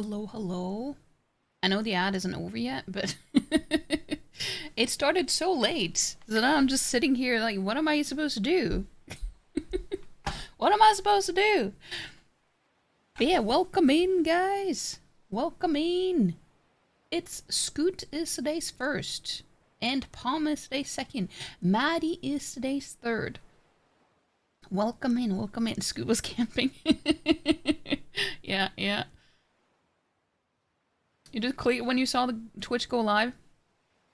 Hello, hello. I know the ad isn't over yet, but it started so late that I'm just sitting here like, what am I supposed to do? What am I supposed to do? But yeah, welcome in, guys. Welcome in. It's Scoot is today's first, and Palm is today's second. Maddie is today's third. Welcome in, welcome in. Scoot was camping. Yeah. You just click when you saw the Twitch go live?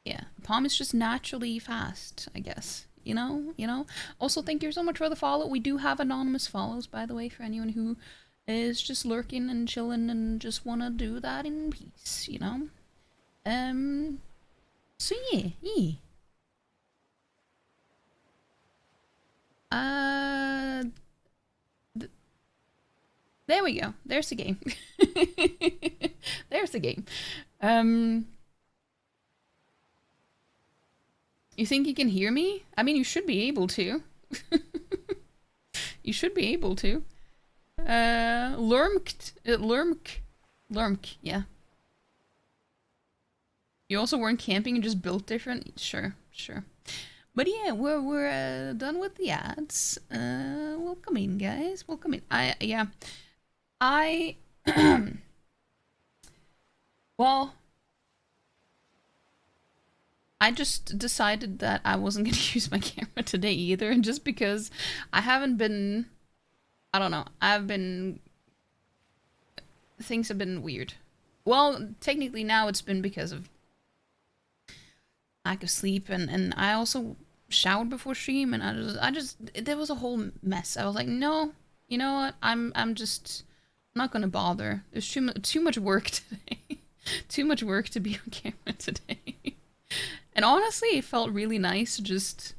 Yeah, Palm is just naturally fast, I guess. You know? Also, thank you so much for the follow. We do have anonymous follows, by the way, for anyone who is just lurking and chilling and just want to do that in peace, you know? So yeah. There we go. There's the game. There's the game. You think you can hear me? I mean, you should be able to. You should be able to. Lurmk, yeah. You also weren't camping and just built different? Sure. But yeah, we're done with the ads. Welcome in, guys. Welcome in. Well, I just decided that I wasn't gonna use my camera today either, and just because I haven't been, I don't know, things have been weird. Well, technically now it's been because of lack of sleep, and I also showered before stream, and I just there was a whole mess. I was like, no, you know what, I'm not gonna bother. There's too much work today. Too much work to be on camera today. And honestly, it felt really nice to just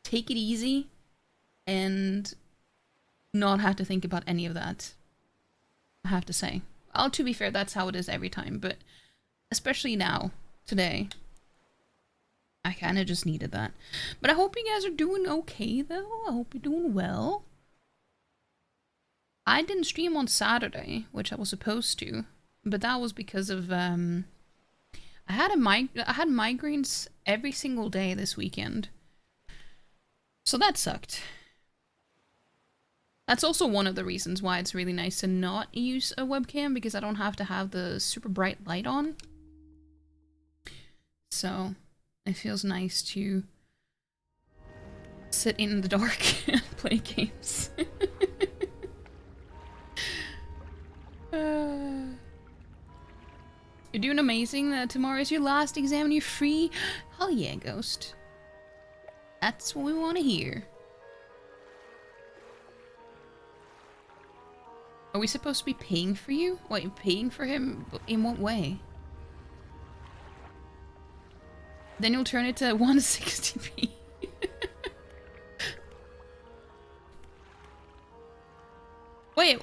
take it easy and not have to think about any of that, I have to say. Well, to be fair, that's how it is every time, but especially now, today, I kind of just needed that. But I hope you guys are doing okay, though. I hope you're doing well. I didn't stream on Saturday, which I was supposed to, but that was because of, I had migraines every single day this weekend. So that sucked. That's also one of the reasons why it's really nice to not use a webcam, because I don't have to have the super bright light on. So it feels nice to sit in the dark and play games. You're doing amazing. Tomorrow is your last exam and you're free. Hell yeah, Ghost. That's what we want to hear. Are we supposed to be paying for you? Wait, paying for him? In what way? Then you'll turn it to 160p. Wait.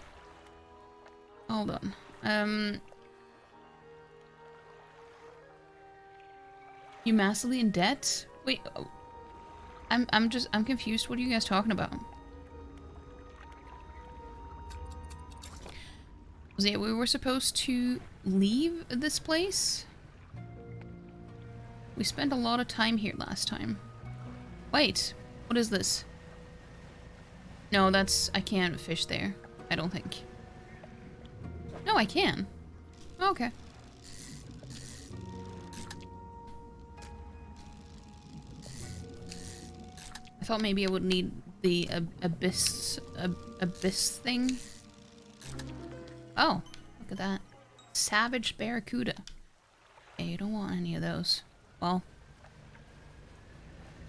Hold on. You massively in debt? Wait, I'm confused. What are you guys talking about? So yeah, we were supposed to leave this place. We spent a lot of time here last time. Wait, what is this? No, I can't fish there. I don't think. No, I can. Oh, okay. I thought maybe I would need the abyss thing. Oh, look at that. Savage Barracuda. Yeah, you don't want any of those. Well,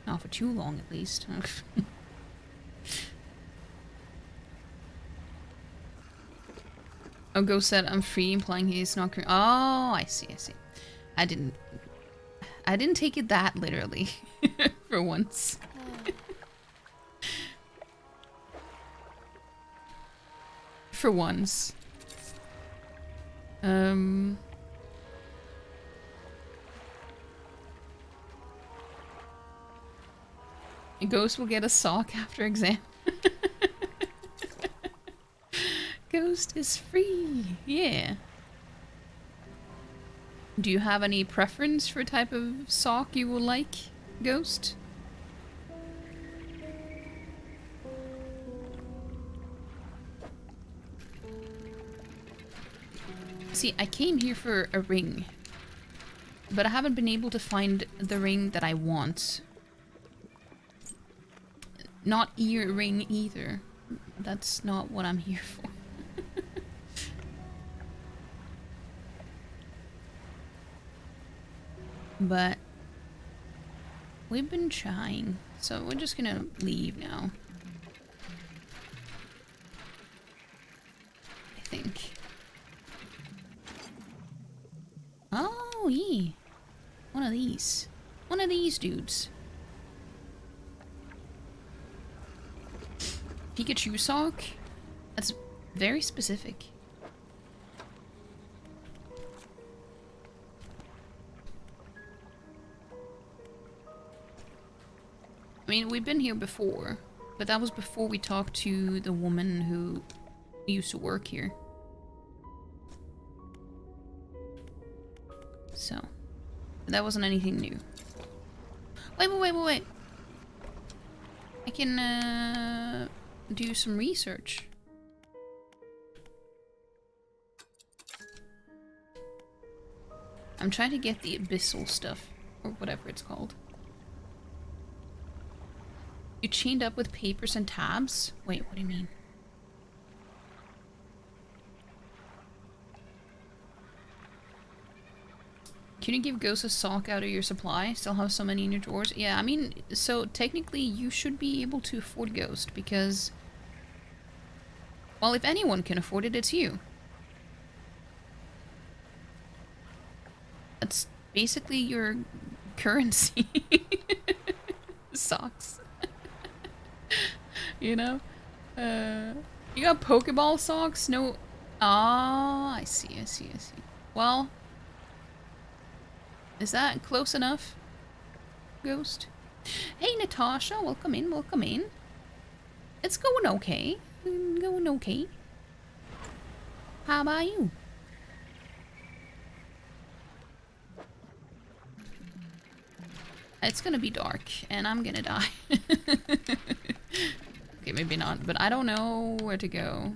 not for too long at least. Oh, Ghost said I'm free, implying he's not. Oh, I see. I didn't take it that literally, for once. For once. Ghost will get a sock after exam. Ghost is free. Yeah. Do you have any preference for type of sock you would like, Ghost? See, I came here for a ring, but I haven't been able to find the ring that I want. Not earring either. That's not what I'm here for. But we've been trying, so we're just gonna leave now. I think. Oh, yeah. One of these. One of these dudes. Pikachu sock? That's very specific. I mean, we've been here before, but that was before we talked to the woman who used to work here. So, that wasn't anything new. Wait. I can, do some research. I'm trying to get the abyssal stuff, or whatever it's called. You chained up with papers and tabs? Wait, what do you mean? Can you give Ghost a sock out of your supply? Still have so many in your drawers? Yeah, I mean, so technically you should be able to afford Ghost because... well, if anyone can afford it, it's you. That's basically your currency. Socks. You know? You got Pokeball socks? No. Ah, I see. Well, is that close enough, Ghost? Hey, Natasha, welcome in. It's going okay. How about you? It's gonna be dark, and I'm gonna die. Okay, maybe not, but I don't know where to go.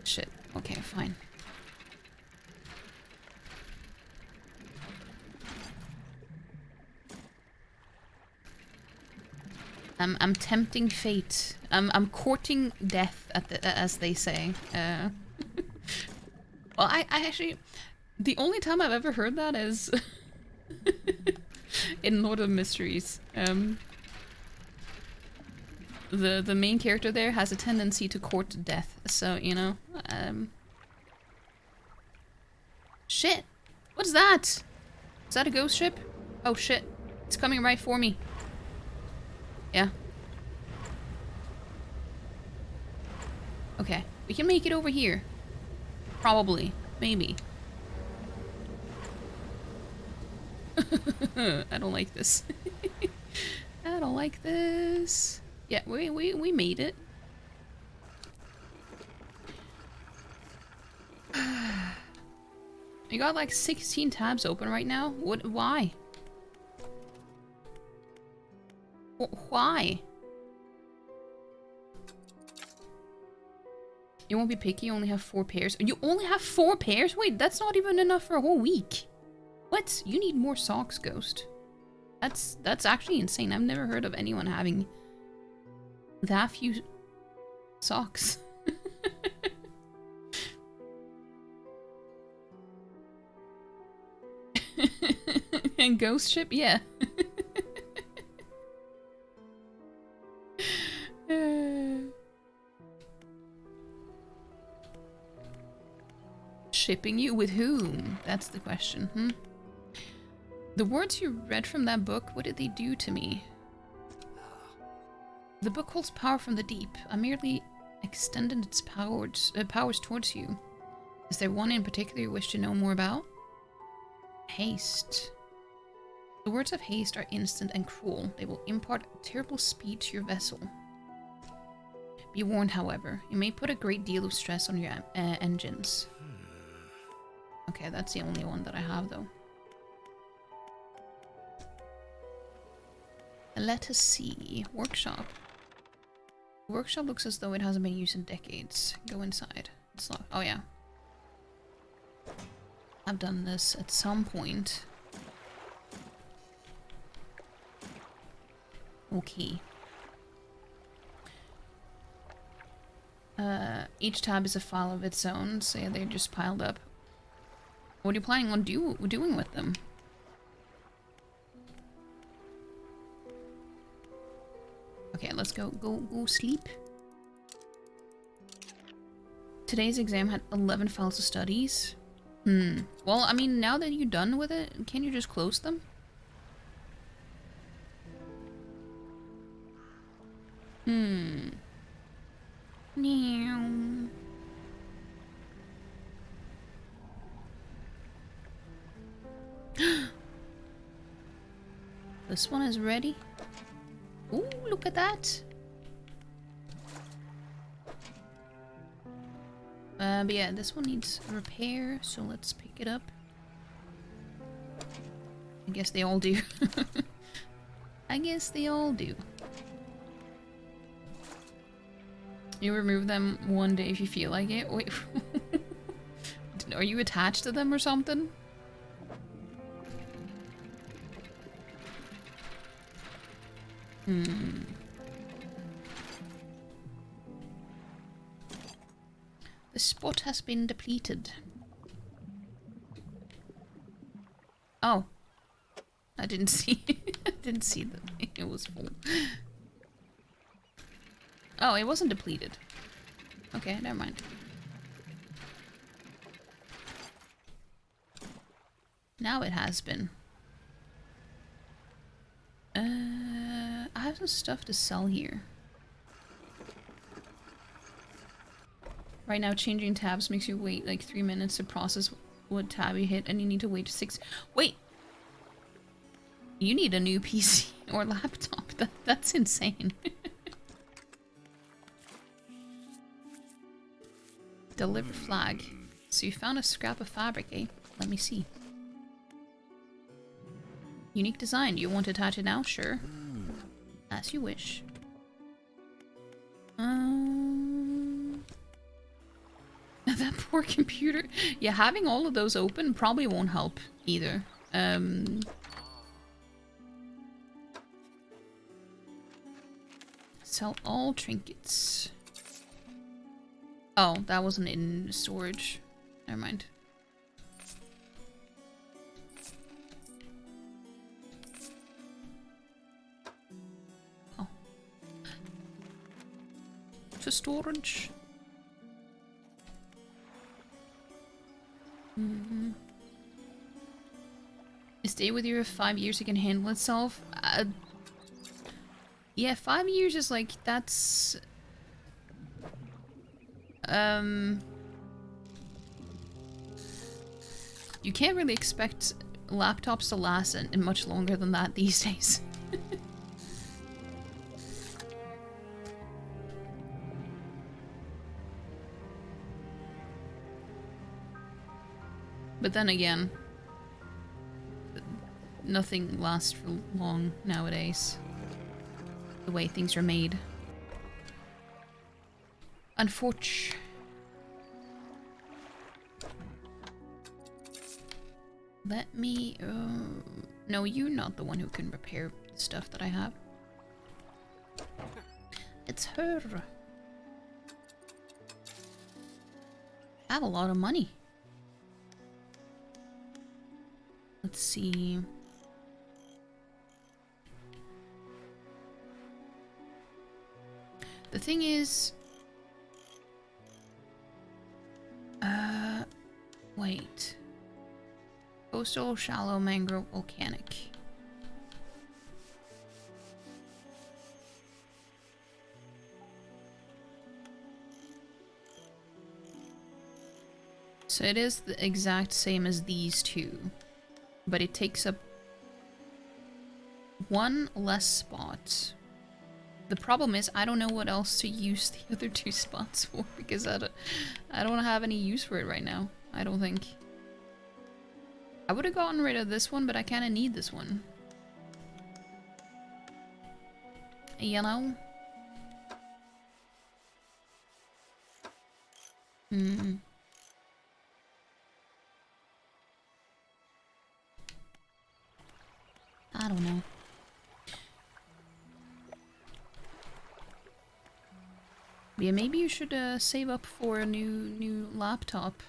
Shit. Okay, fine. I'm tempting fate. I'm courting death, as they say. Well, I actually... the only time I've ever heard that is... in Lord of Mysteries. The main character there has a tendency to court death, so, you know, shit! What is that? Is that a ghost ship? Oh shit. It's coming right for me. Yeah. Okay. We can make it over here. Probably. Maybe. I don't like this. I don't like this. Yeah, we made it. You got like 16 tabs open right now? What? Why? Why? You won't be picky, you only have 4 pairs. You only have 4 pairs? Wait, that's not even enough for a whole week. What? You need more socks, Ghost. That's actually insane. I've never heard of anyone having that few socks. And ghost ship? Yeah. Shipping you with whom? That's the question, The words you read from that book, what did they do to me? The book holds power from the deep. I merely extended its powers towards you. Is there one in particular you wish to know more about? Haste. The words of haste are instant and cruel. They will impart terrible speed to your vessel. Be warned, however, you may put a great deal of stress on your engines. Okay, that's the only one that I have, though. Let us see. Workshop. Workshop looks as though it hasn't been used in decades. Go inside. It's locked. Oh, yeah. I've done this at some point. Okay. Each tab is a file of its own, so yeah, they're just piled up. What are you planning on doing with them? Okay, let's go sleep. Today's exam had 11 files of studies. Well, I mean, now that you're done with it, can't you just close them? This one is ready. Ooh, look at that. But yeah, this one needs a repair, so let's pick it up. I guess they all do. I guess they all do. You remove them one day if you feel like it. Wait. Are you attached to them or something? The spot has been depleted. Oh. I didn't see I didn't see that it was full. Oh, it wasn't depleted. Okay, never mind. Now it has been. I have some stuff to sell here. Right now, changing tabs makes you wait like 3 minutes to process what tab you hit, and you need to wait 6. Wait! You need a new PC or laptop. That's insane. Deliver flag. So you found a scrap of fabric, eh? Let me see. Unique design. Do you want to attach it now? Sure. As you wish. That poor computer. Yeah, having all of those open probably won't help either. Sell all trinkets. Oh, that wasn't in storage. Never mind. Oh. To storage. Stay with you for 5 years, it can handle itself. Yeah, 5 years is like, that's... You can't really expect laptops to last in much longer than that these days. But then again, nothing lasts for long nowadays. The way things are made. Unfortunately. Let me... no, you're not the one who can repair stuff that I have. It's her. I have a lot of money. Let's see. The thing is... wait. Coastal, shallow, mangrove, volcanic. So it is the exact same as these two, but it takes up one less spot. The problem is I don't know what else to use the other 2 spots for, because I don't have any use for it right now. I don't think. I would have gotten rid of this one, but I kind of need this one. You know? Hmm. I don't know. Yeah, maybe you should save up for a new laptop.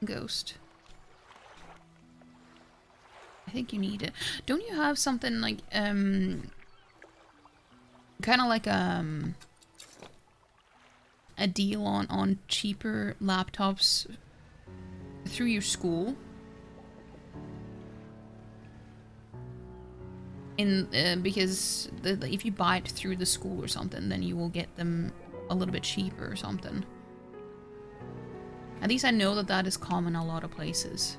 Ghost. I think you need it. Don't you have something like kind of like a deal on cheaper laptops through your school? Because if you buy it through the school or something, then you will get them a little bit cheaper or something. At least I know that that is common a lot of places.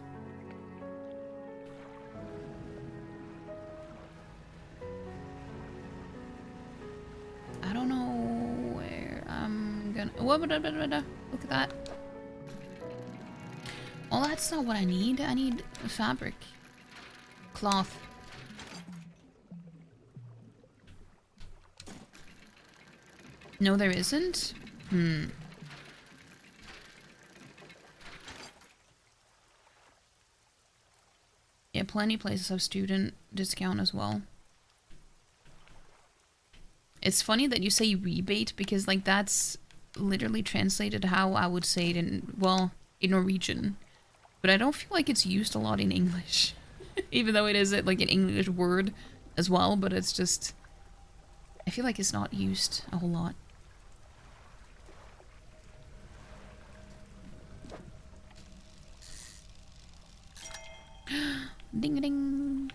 I don't know where I'm gonna... Whoa, look at that. Well, that's not what I need. I need fabric. Cloth. No, there isn't? Hmm. Yeah, plenty of places have student discount as well. It's funny that you say rebate, because like that's literally translated how I would say it in, well, in Norwegian. But I don't feel like it's used a lot in English. Even though it is like an English word as well, but it's just... I feel like it's not used a whole lot. Ding ding.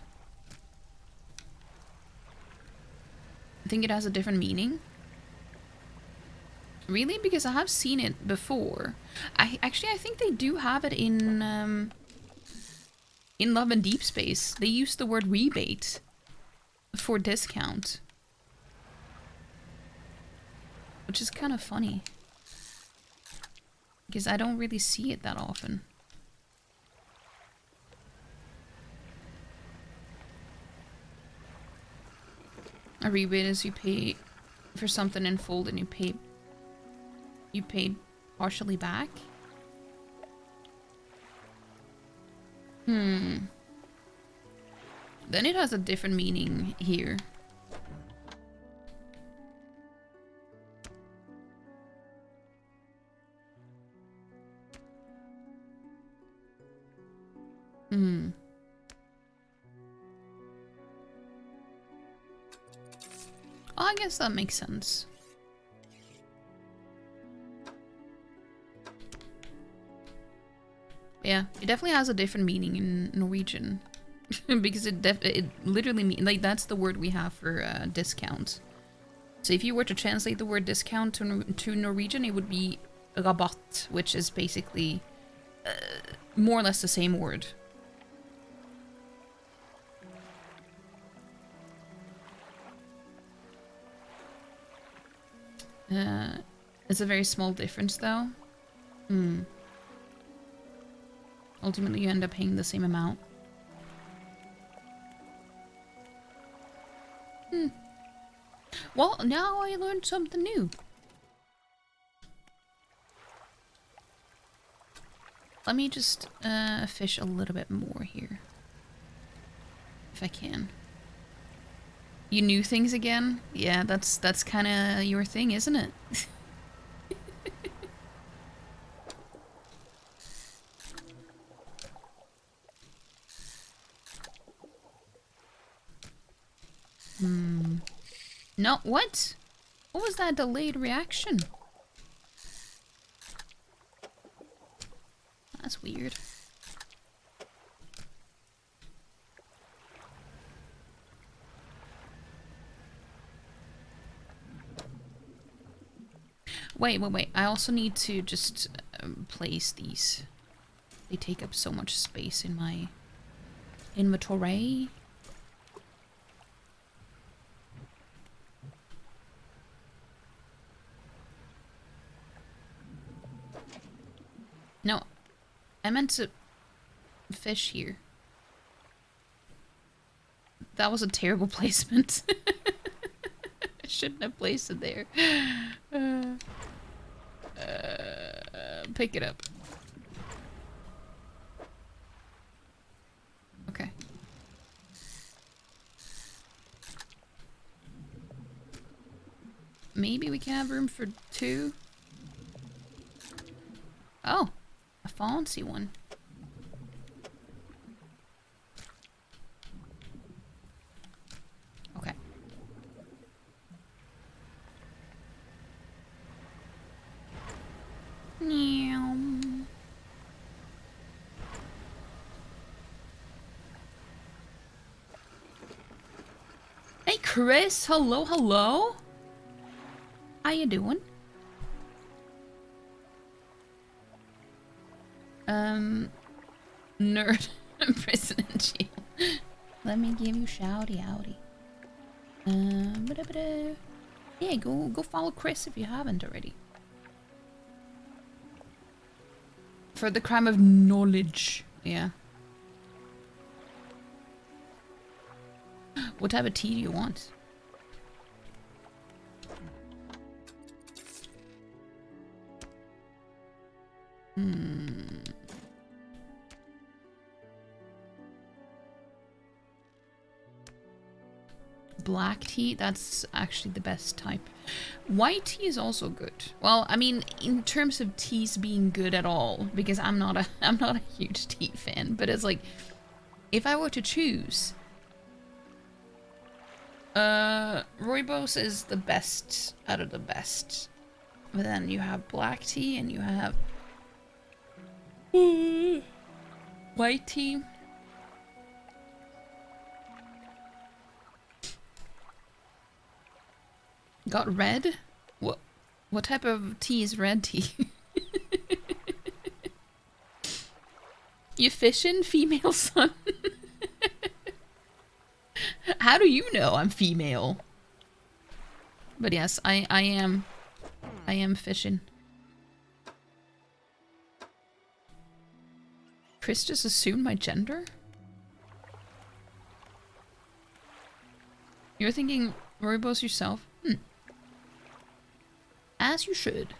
I think it has a different meaning. Really? Because I have seen it before. I think they do have it in Love and Deep Space. They use the word rebate for discount, which is kind of funny because I don't really see it that often. A rebate is you pay for something in full and you paid partially back. Then it has a different meaning here. Oh, I guess that makes sense. Yeah, it definitely has a different meaning in Norwegian. Because it literally means, like, that's the word we have for discount. So if you were to translate the word discount to Norwegian, it would be rabatt, which is basically more or less the same word. It's a very small difference, though. Ultimately, you end up paying the same amount. Well, now I learned something new. Let me just fish a little bit more here. If I can. You knew things again? Yeah, that's kind of your thing, isn't it? No, what? What was that delayed reaction? That's weird. Wait. I also need to just place these. They take up so much space in my inventory. I meant to fish here. That was a terrible placement. I shouldn't have placed it there. Pick it up. Okay. Maybe we can have room for 2. Oh, a fancy one. Okay. Meow. Hey Chris, hello, hello. How you doing? Nerd prison and jail. Let me give you shouty outy. Yeah, go follow Chris if you haven't already. For the crime of knowledge. Yeah. What type of tea do you want? Black tea, that's actually the best type. White tea is also good. Well, I mean, in terms of teas being good at all, because I'm not a huge tea fan, but it's like, if I were to choose, rooibos is the best out of the best. But then you have black tea and you have white tea. Got red? What type of tea is red tea? You fishing, female son? How do you know I'm female? But yes, I am fishing. Chris just assumed my gender? You're thinking rooibos yourself? As you should.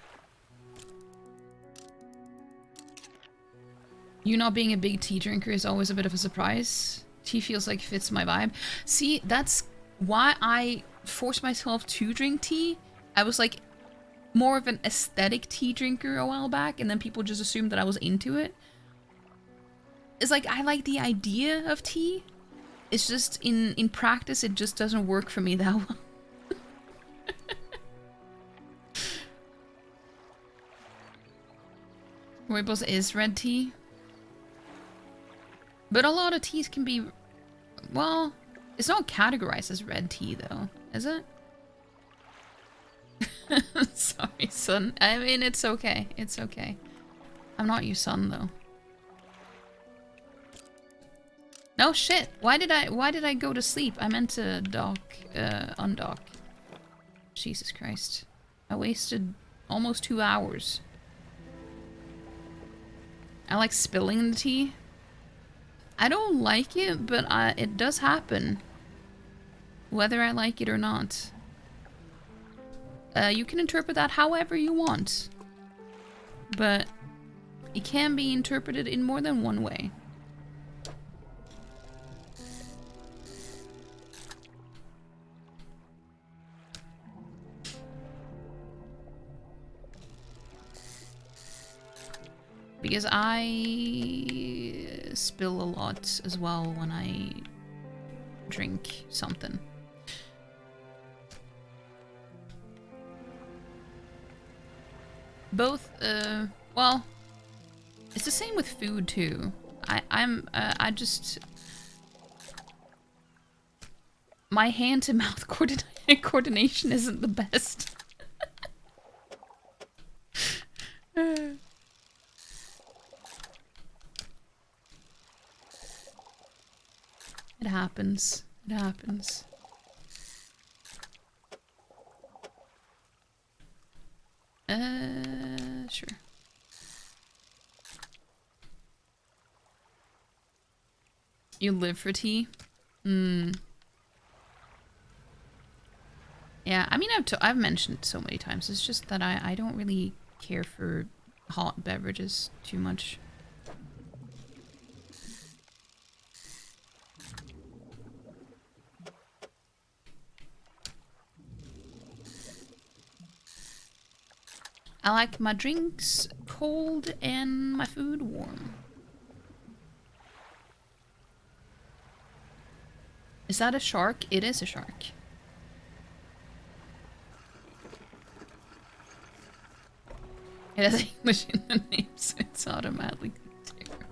You not being a big tea drinker is always a bit of a surprise. Tea feels like fits my vibe. See, that's why I forced myself to drink tea. I was like more of an aesthetic tea drinker a while back, and then people just assumed that I was into it. It's like, I like the idea of tea. It's just, in practice, it just doesn't work for me that well. Rooibos is red tea. But a lot of teas can be... Well, it's not categorized as red tea, though. Is it? Sorry, son. I mean, it's okay. It's okay. I'm not your son, though. No, shit. Why did I go to sleep? I meant to undock. Jesus Christ. I wasted almost 2 hours. I like spilling the tea. I don't like it, but it does happen. Whether I like it or not. You can interpret that however you want. But it can be interpreted in more than one way. Because I spill a lot as well when I drink something. Both, well, it's the same with food too. I just... My hand-to-mouth coordination isn't the best. It happens. It happens. Sure. You live for tea? Hmm. Yeah, I mean, I've mentioned it so many times. It's just that I don't really care for hot beverages too much. I like my drinks cold and my food warm. Is that a shark? It is a shark. It has English in the name, so it's automatically terrible.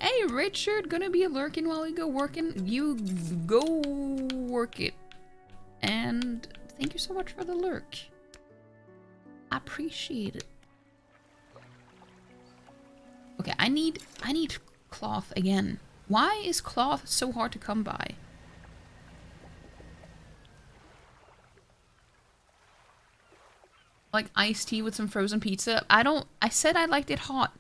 Hey, Richard, gonna be lurking while you go working? You go work it. And thank you so much for the lurk. I appreciate it. Okay, I need cloth again. Why is cloth so hard to come by? Like iced tea with some frozen pizza. I said I liked it hot.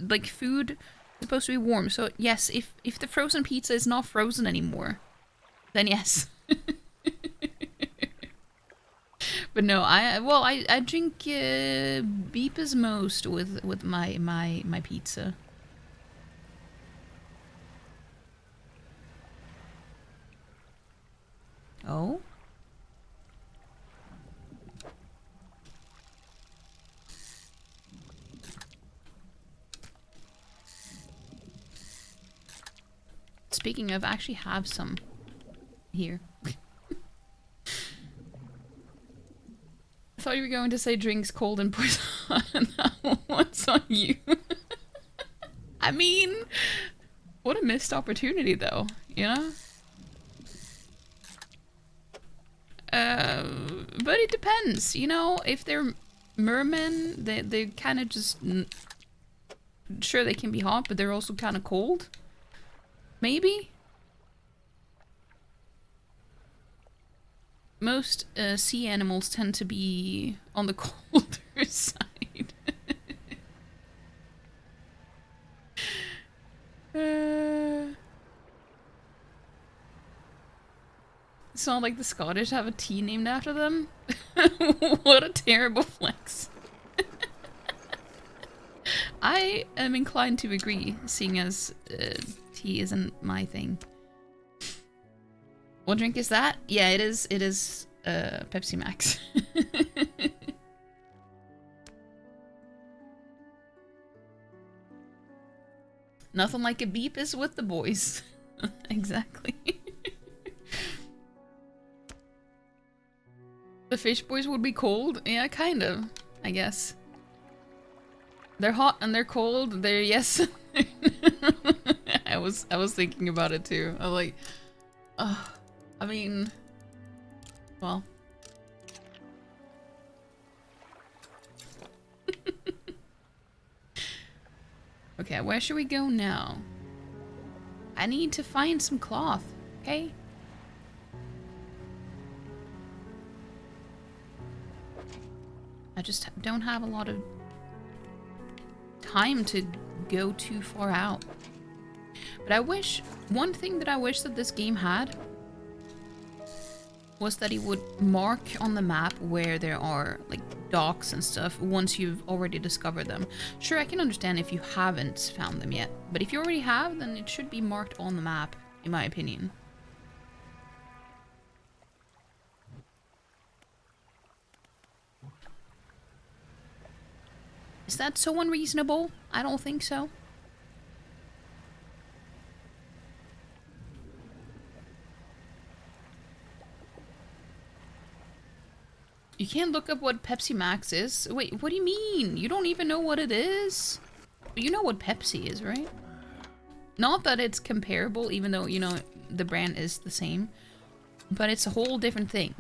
Like food is supposed to be warm. So yes, if the frozen pizza is not frozen anymore, then yes. But no, I drink Beepa's Most with my pizza. Oh? Speaking of, I actually have some here. I thought you were going to say drinks cold and poison. What's on you? I mean, what a missed opportunity though, you know? But it depends, you know, if they're mermen, they kind of just... Sure, they can be hot, but they're also kind of cold. Maybe? Most sea animals tend to be on the colder side. It's not like the Scottish have a tea named after them. What a terrible flex. I am inclined to agree, seeing as tea isn't my thing. What drink is that? Yeah, it is Pepsi Max. Nothing like a beep is with the boys. Exactly. The fish boys would be cold? Yeah, kind of, I guess. They're hot and they're cold. They're yes. I was thinking about it too. I was like, I mean, well. Okay, where should we go now? I need to find some cloth, okay? I just don't have a lot of time to go too far out. But I wish, one thing that I wish that this game had was that it would mark on the map where there are like docks and stuff once you've already discovered them. Sure, I can understand if you haven't found them yet, but if you already have, then it should be marked on the map, in my opinion. Is that so unreasonable? I don't think so. You can't look up what Pepsi Max is? Wait, what do you mean? You don't even know what it is? You know what Pepsi is, right? Not that it's comparable, even though, you know, the brand is the same. But it's a whole different thing.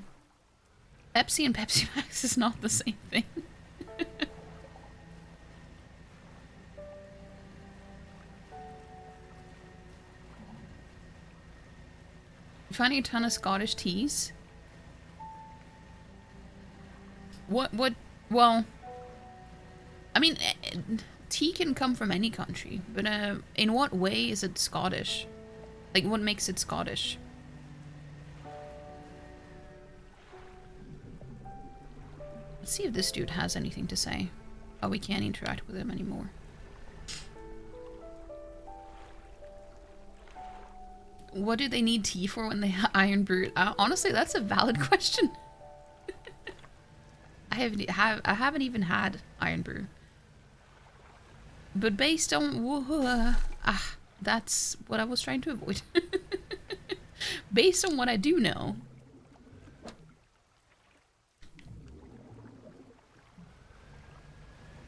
Pepsi and Pepsi Max is not the same thing. Finding a ton of Scottish teas. What, well, I mean, tea can come from any country, but in what way is it Scottish? Like, what makes it Scottish? Let's see if this dude has anything to say. Oh, we can't interact with him anymore. What do they need tea for when they iron brew? Honestly, that's a valid question. I haven't even had iron brew. But based on that's what I was trying to avoid. Based on what I do know.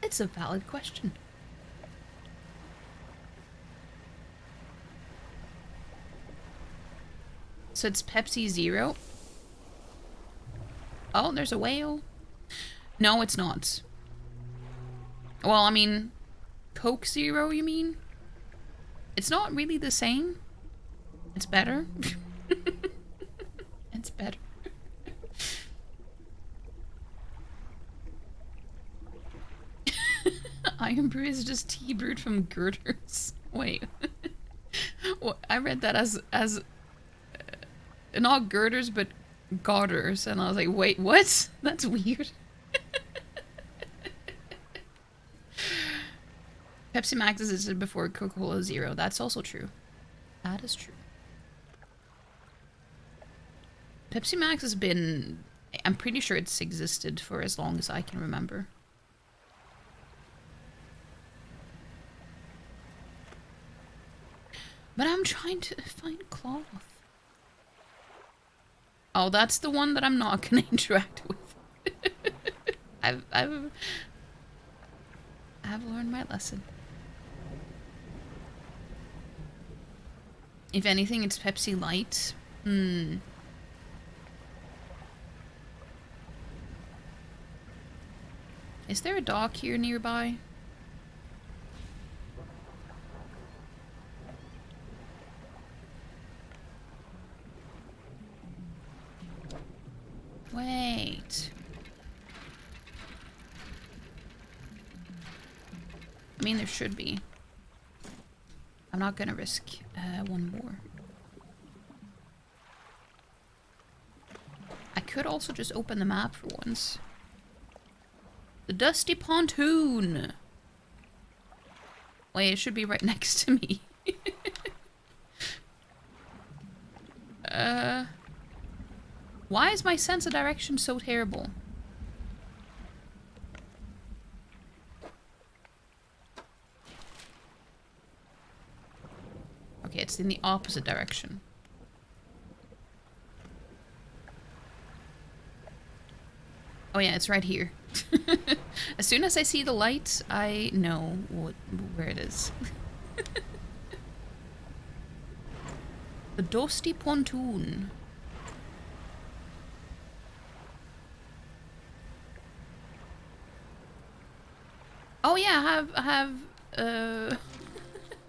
It's a valid question. So it's Pepsi Zero. Oh, there's a whale. No, it's not. Well, I mean, Coke Zero, you mean? It's not really the same. It's better. It's better. Iron brew is just tea brewed from girders. Wait. Well, I read that as not girders, but garters, and I was like, wait, what? That's weird. Pepsi Max existed before Coca-Cola Zero. That's also true. That is true. Pepsi Max has been... I'm pretty sure it's existed for as long as I can remember. But I'm trying to find cloth. Oh, that's the one that I'm not gonna interact with. I've learned my lesson. If anything, it's Pepsi Light. Is there a dock here nearby? Wait. I mean, there should be. I'm not gonna risk one more. I could also just open the map for once. The Dusty Pontoon! Wait, it should be right next to me. Why is my sense of direction so terrible? Okay, it's in the opposite direction. Oh yeah, it's right here. As soon as I see the light, I know where it is. The Dusty Pontoon. Oh yeah, I have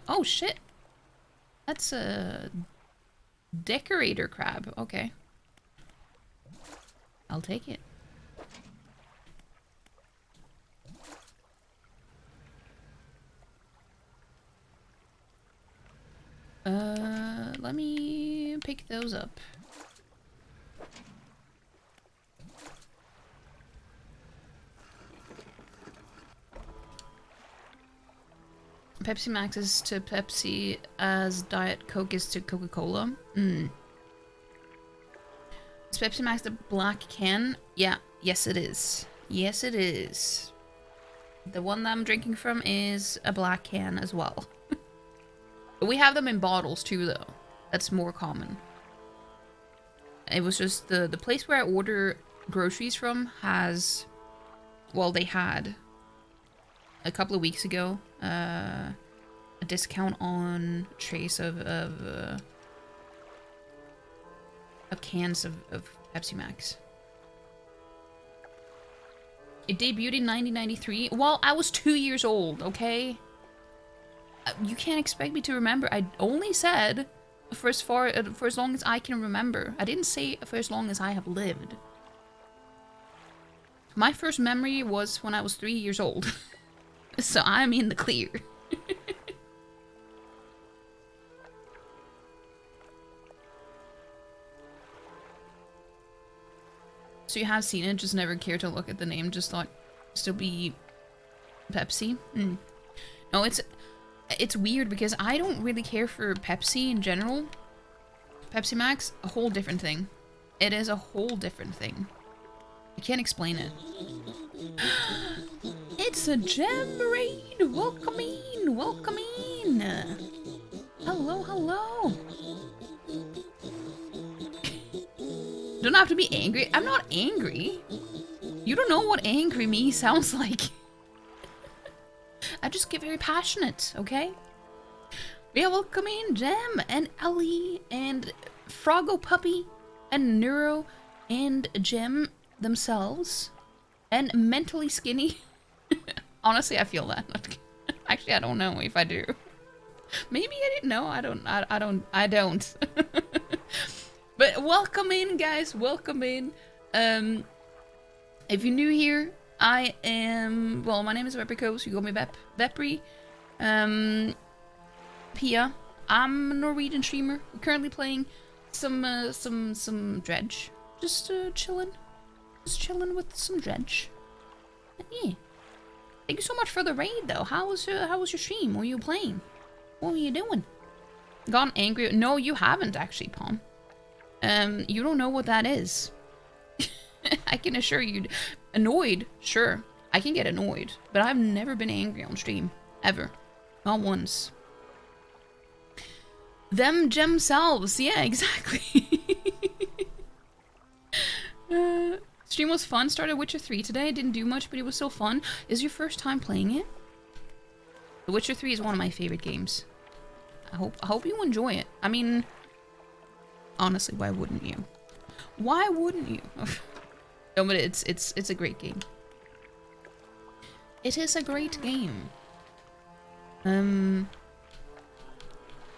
oh shit. That's a decorator crab. Okay. I'll take it. Let me pick those up. Pepsi Max is to Pepsi as Diet Coke is to Coca-Cola. Is Pepsi Max the black can? Yeah, yes it is. Yes it is. The one that I'm drinking from is a black can as well. We have them in bottles too though. That's more common. It was just the place where I order groceries from has... Well, they had... a couple of weeks ago, a discount on trays of cans of Pepsi Max. It debuted in 1993. Well, I was 2 years old, okay? You can't expect me to remember. I only said for as long as I can remember. I didn't say for as long as I have lived. My first memory was when I was 3 years old. So I'm in the clear. So you have seen it, just never cared to look at the name, just thought still be Pepsi? Mm. No, it's weird because I don't really care for Pepsi in general. Pepsi Max, a whole different thing. It is a whole different thing. I can't explain it. It's a gem raid! Welcome in! Welcome in! Hello, hello! Don't have to be angry. I'm not angry. You don't know what angry me sounds like. I just get very passionate, okay? Yeah, welcome in Gem and Ellie and Froggo Puppy and Neuro and Gem themselves and Mentally Skinny. Honestly, I feel that. Actually, I don't know if I do. Maybe I didn't know. I don't. But welcome in, guys. Welcome in. If you're new here, I am, well, my name is Reprico, so you call me Bepri. Pia. I'm a Norwegian streamer. I'm currently playing some Dredge. Just chilling. Just chilling with some Dredge. Yeah. Thank you so much for the raid, though. How was your stream? What were you playing? What were you doing? Gone angry? No, you haven't actually, Palm. You don't know what that is. I can assure you. Annoyed, sure. I can get annoyed, but I've never been angry on stream. Ever. Not once. Them gemselves. Yeah, exactly. Stream was fun. Started Witcher 3 today. Didn't do much, but it was so fun. Is your first time playing it? The Witcher 3 is one of my favorite games. I hope you enjoy it. I mean, honestly, why wouldn't you? Why wouldn't you? No, but it's a great game. It is a great game.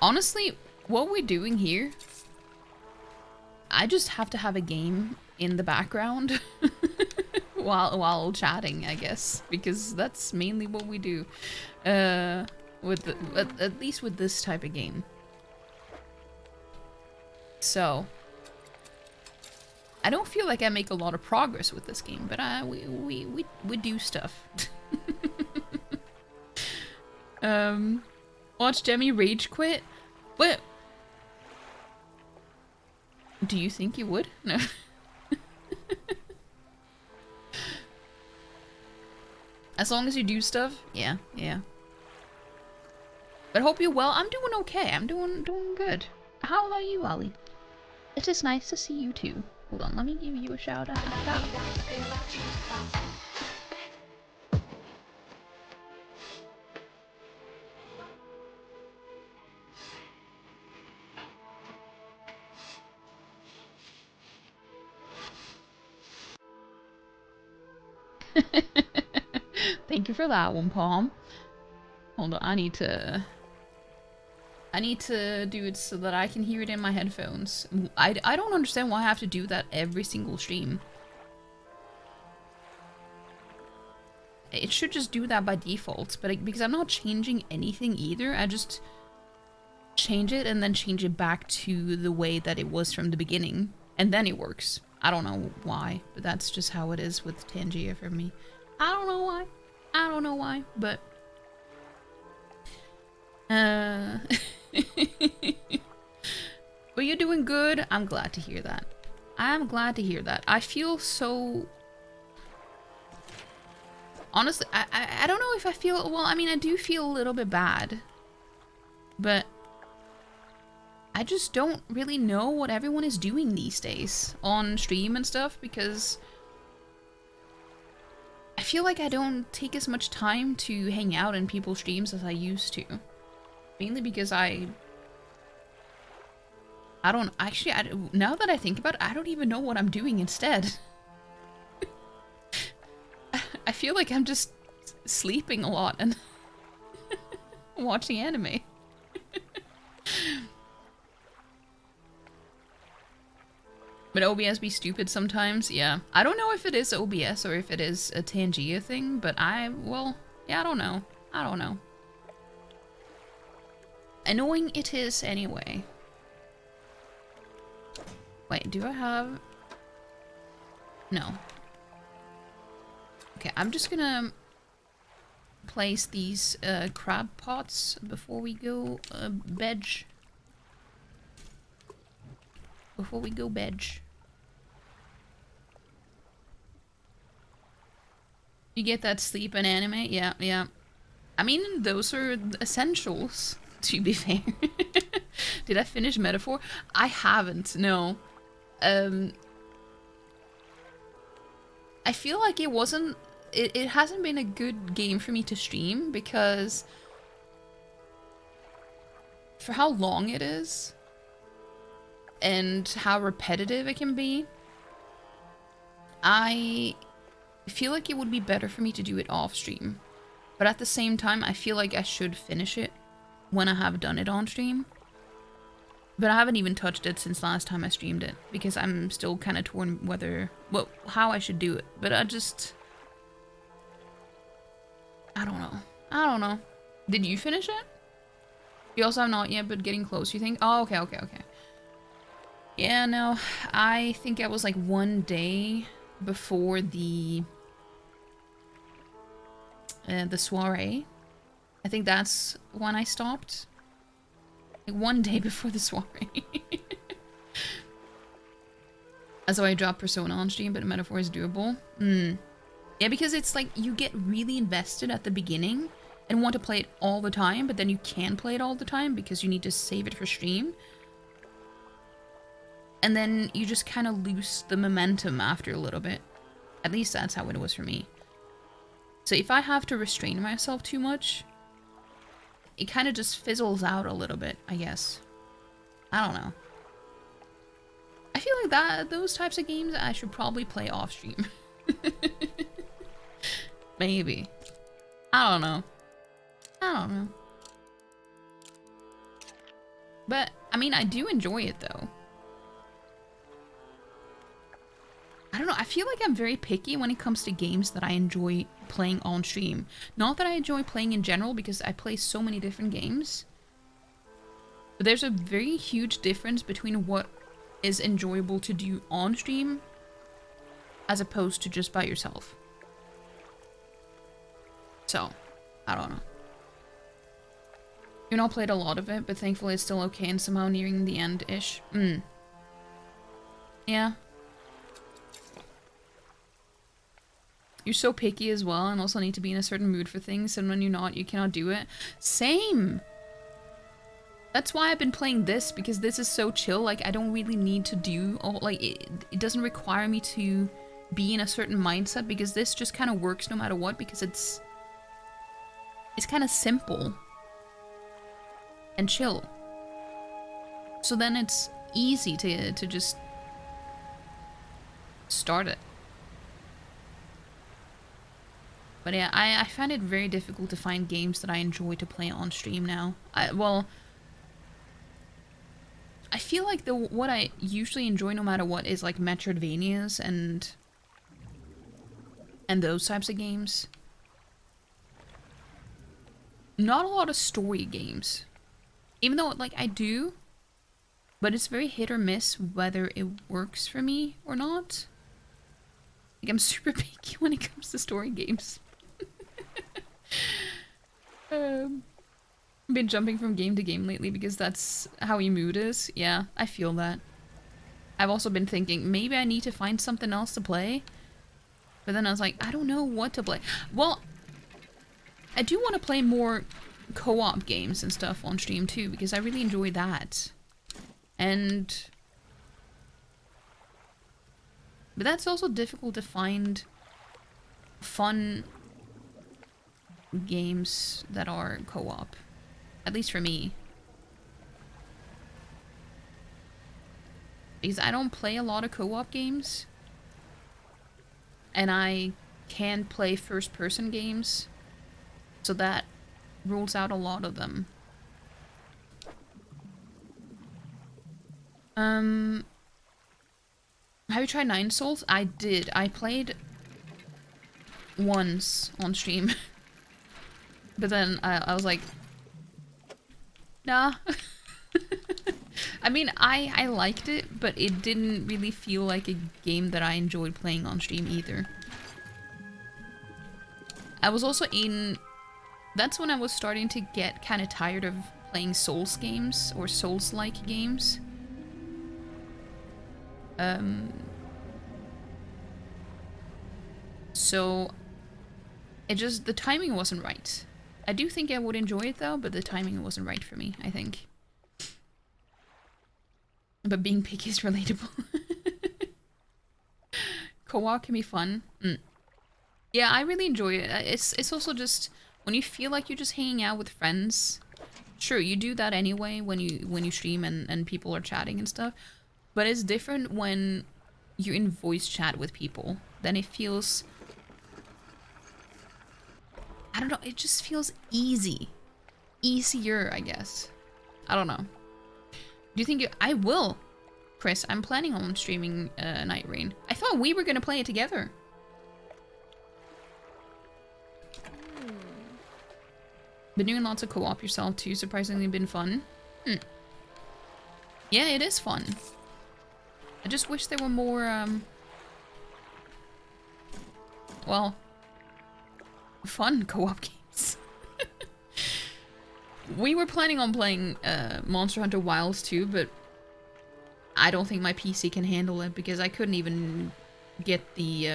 Honestly, what we're doing here, I just have to have a game in the background while chatting, I guess, because that's mainly what we do. With at least with this type of game. So I don't feel like I make a lot of progress with this game, but we do stuff. Watch Demi rage quit. What? Do you think you would? No. As long as you do stuff, yeah. But hope you're well. I'm doing okay. I'm doing good. How about you, Ollie? It is nice to see you too. Hold on, let me give you a shout out. Thank you for that one, Palm. Hold on, I need to do it so that I can hear it in my headphones. I don't understand why I have to do that every single stream. It should just do that by default, but because I'm not changing anything either, I just change it and then change it back to the way that it was from the beginning, and then it works. I don't know why, but that's just how it is with Tangia for me. I don't know why, but but you're doing good. I'm glad to hear that. I feel so... Honestly, I don't know if I feel... Well, I mean, I do feel a little bit bad. But I just don't really know what everyone is doing these days on stream and stuff, because I feel like I don't take as much time to hang out in people's streams as I used to. Mainly because I don't... Actually, now that I think about it, I don't even know what I'm doing instead. I feel like I'm just sleeping a lot and watching anime. But OBS be stupid sometimes, yeah. I don't know if it is OBS or if it is a Tangia thing, but well, Yeah, I don't know. I don't know. Annoying it is anyway. Wait, do I have... No. Okay, I'm just gonna place these crab pots before we go veg. Before we go veg. You get that sleep and anime? Yeah, yeah. I mean, those are essentials, to be fair. Did I finish Metaphor? I haven't, no. I feel like it wasn't... It hasn't been a good game for me to stream because... For how long it is, and how repetitive it can be, I feel like it would be better for me to do it off stream. But at the same time, I feel like I should finish it when I have done it on stream. But I haven't even touched it since last time I streamed it, because I'm still kind of torn whether... well, how I should do it. But I just... I don't know. I don't know. Did you finish it? You also have not yet, but getting close, you think? Oh, okay, okay, okay. Yeah, no. I think I was like one day before the soiree. I think that's when I stopped. Like one day before the soiree. So I dropped Persona on stream, but Metaphor is doable. Yeah, because it's like you get really invested at the beginning and want to play it all the time, but then you can't play it all the time because you need to save it for stream. And then you just kind of lose the momentum after a little bit. At least that's how it was for me. So if I have to restrain myself too much, it kind of just fizzles out a little bit, I guess. I don't know. I feel like those types of games I should probably play off stream. Maybe. I don't know. I don't know. But, I mean, I do enjoy it, though. I don't know, I feel like I'm very picky when it comes to games that I enjoy playing on stream. Not that I enjoy playing in general, because I play so many different games. But there's a very huge difference between what is enjoyable to do on stream as opposed to just by yourself. So, I don't know. You know, I played a lot of it, but thankfully it's still okay and somehow nearing the end-ish. Yeah. You're so picky as well, and also need to be in a certain mood for things, and when you're not, you cannot do it. Same! That's why I've been playing this, because this is so chill. Like, I don't really need to do all, like, it doesn't require me to be in a certain mindset, because this just kind of works no matter what, because it's kind of simple and chill. So then it's easy to just start it. But yeah, I find it very difficult to find games that I enjoy to play on stream now. Well, I feel like what I usually enjoy no matter what is like Metroidvanias and those types of games. Not a lot of story games. Even though, like, I do, but it's very hit or miss whether it works for me or not. Like, I'm super picky when it comes to story games. I've been jumping from game to game lately because that's how your mood is. Yeah, I feel that. I've also been thinking, maybe I need to find something else to play. But then I was like, I don't know what to play. Well, I do want to play more co-op games and stuff on stream too, because I really enjoy that. But that's also difficult to find fun games that are co-op. At least for me. Because I don't play a lot of co-op games. And I can play first-person games. So that rules out a lot of them. Have you tried Nine Souls? I did. I played once on stream. But then I was like, nah. I mean, I liked it, but it didn't really feel like a game that I enjoyed playing on stream either. I was also that's when I was starting to get kind of tired of playing Souls games or Souls-like games. So the timing wasn't right. I do think I would enjoy it though, but the timing wasn't right for me, I think. But being picky is relatable. Co-op can be fun. Yeah, I really enjoy it. It's also just when you feel like you're just hanging out with friends. Sure, you do that anyway when you stream and people are chatting and stuff. But it's different when you're in voice chat with people. Then it feels, I don't know, it just feels easy. Easier, I guess. I don't know. Do you think I will? Chris, I'm planning on streaming Night Rain. I thought we were gonna play it together. Been doing lots of co-op yourself too, surprisingly been fun. Yeah, it is fun. I just wish there were more, well, fun co-op games. We were planning on playing Monster Hunter Wilds too, but I don't think my PC can handle it because I couldn't even get the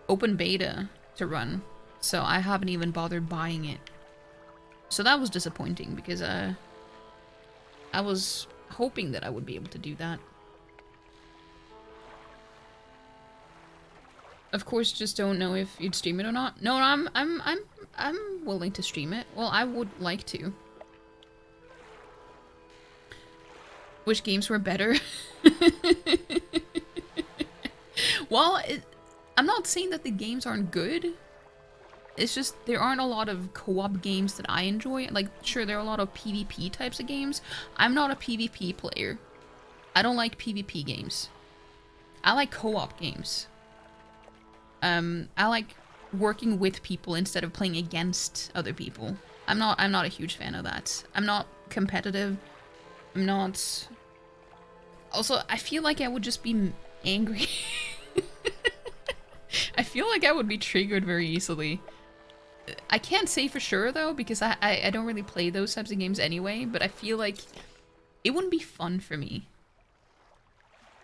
open beta to run. So I haven't even bothered buying it. So that was disappointing because I was hoping that I would be able to do that. Of course, just don't know if you'd stream it or not. No, I'm willing to stream it. Well, I would like to. Which games were better? Well, I'm not saying that the games aren't good. It's just there aren't a lot of co-op games that I enjoy. Like, sure, there are a lot of PvP types of games. I'm not a PvP player. I don't like PvP games. I like co-op games. I like working with people instead of playing against other people. I'm not a huge fan of that. I'm not competitive. I'm not... Also, I feel like I would just be angry. I feel like I would be triggered very easily. I can't say for sure though, because I don't really play those types of games anyway, but I feel like it wouldn't be fun for me.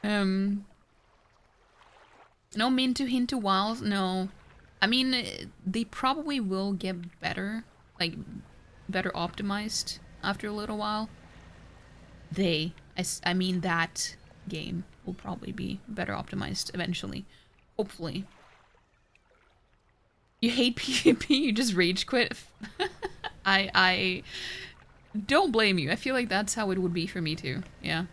No Min to Hint to Wilds, no. I mean, they probably will get better, like, better optimized after a little while. I mean that game will probably be better optimized eventually. Hopefully. You hate PvP, you just rage quit. I don't blame you. I feel like that's how it would be for me too, yeah.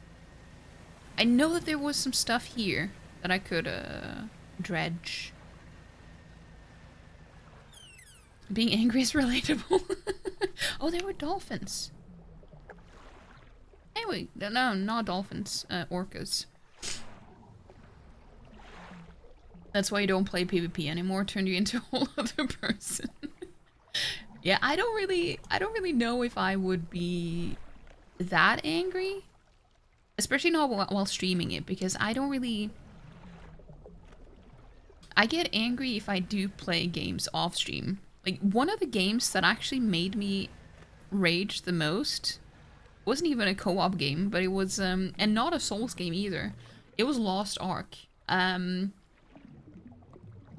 I know that there was some stuff here that I could, dredge. Being angry is relatable. Oh, there were dolphins. Anyway, no, not dolphins, orcas. That's why you don't play PvP anymore, turned you into a whole other person. Yeah, I don't really know if I would be that angry. Especially not while streaming it, because I don't really... I get angry if I do play games off stream. Like, one of the games that actually made me rage the most wasn't even a co-op game, but it was, and not a Souls game either. It was Lost Ark. I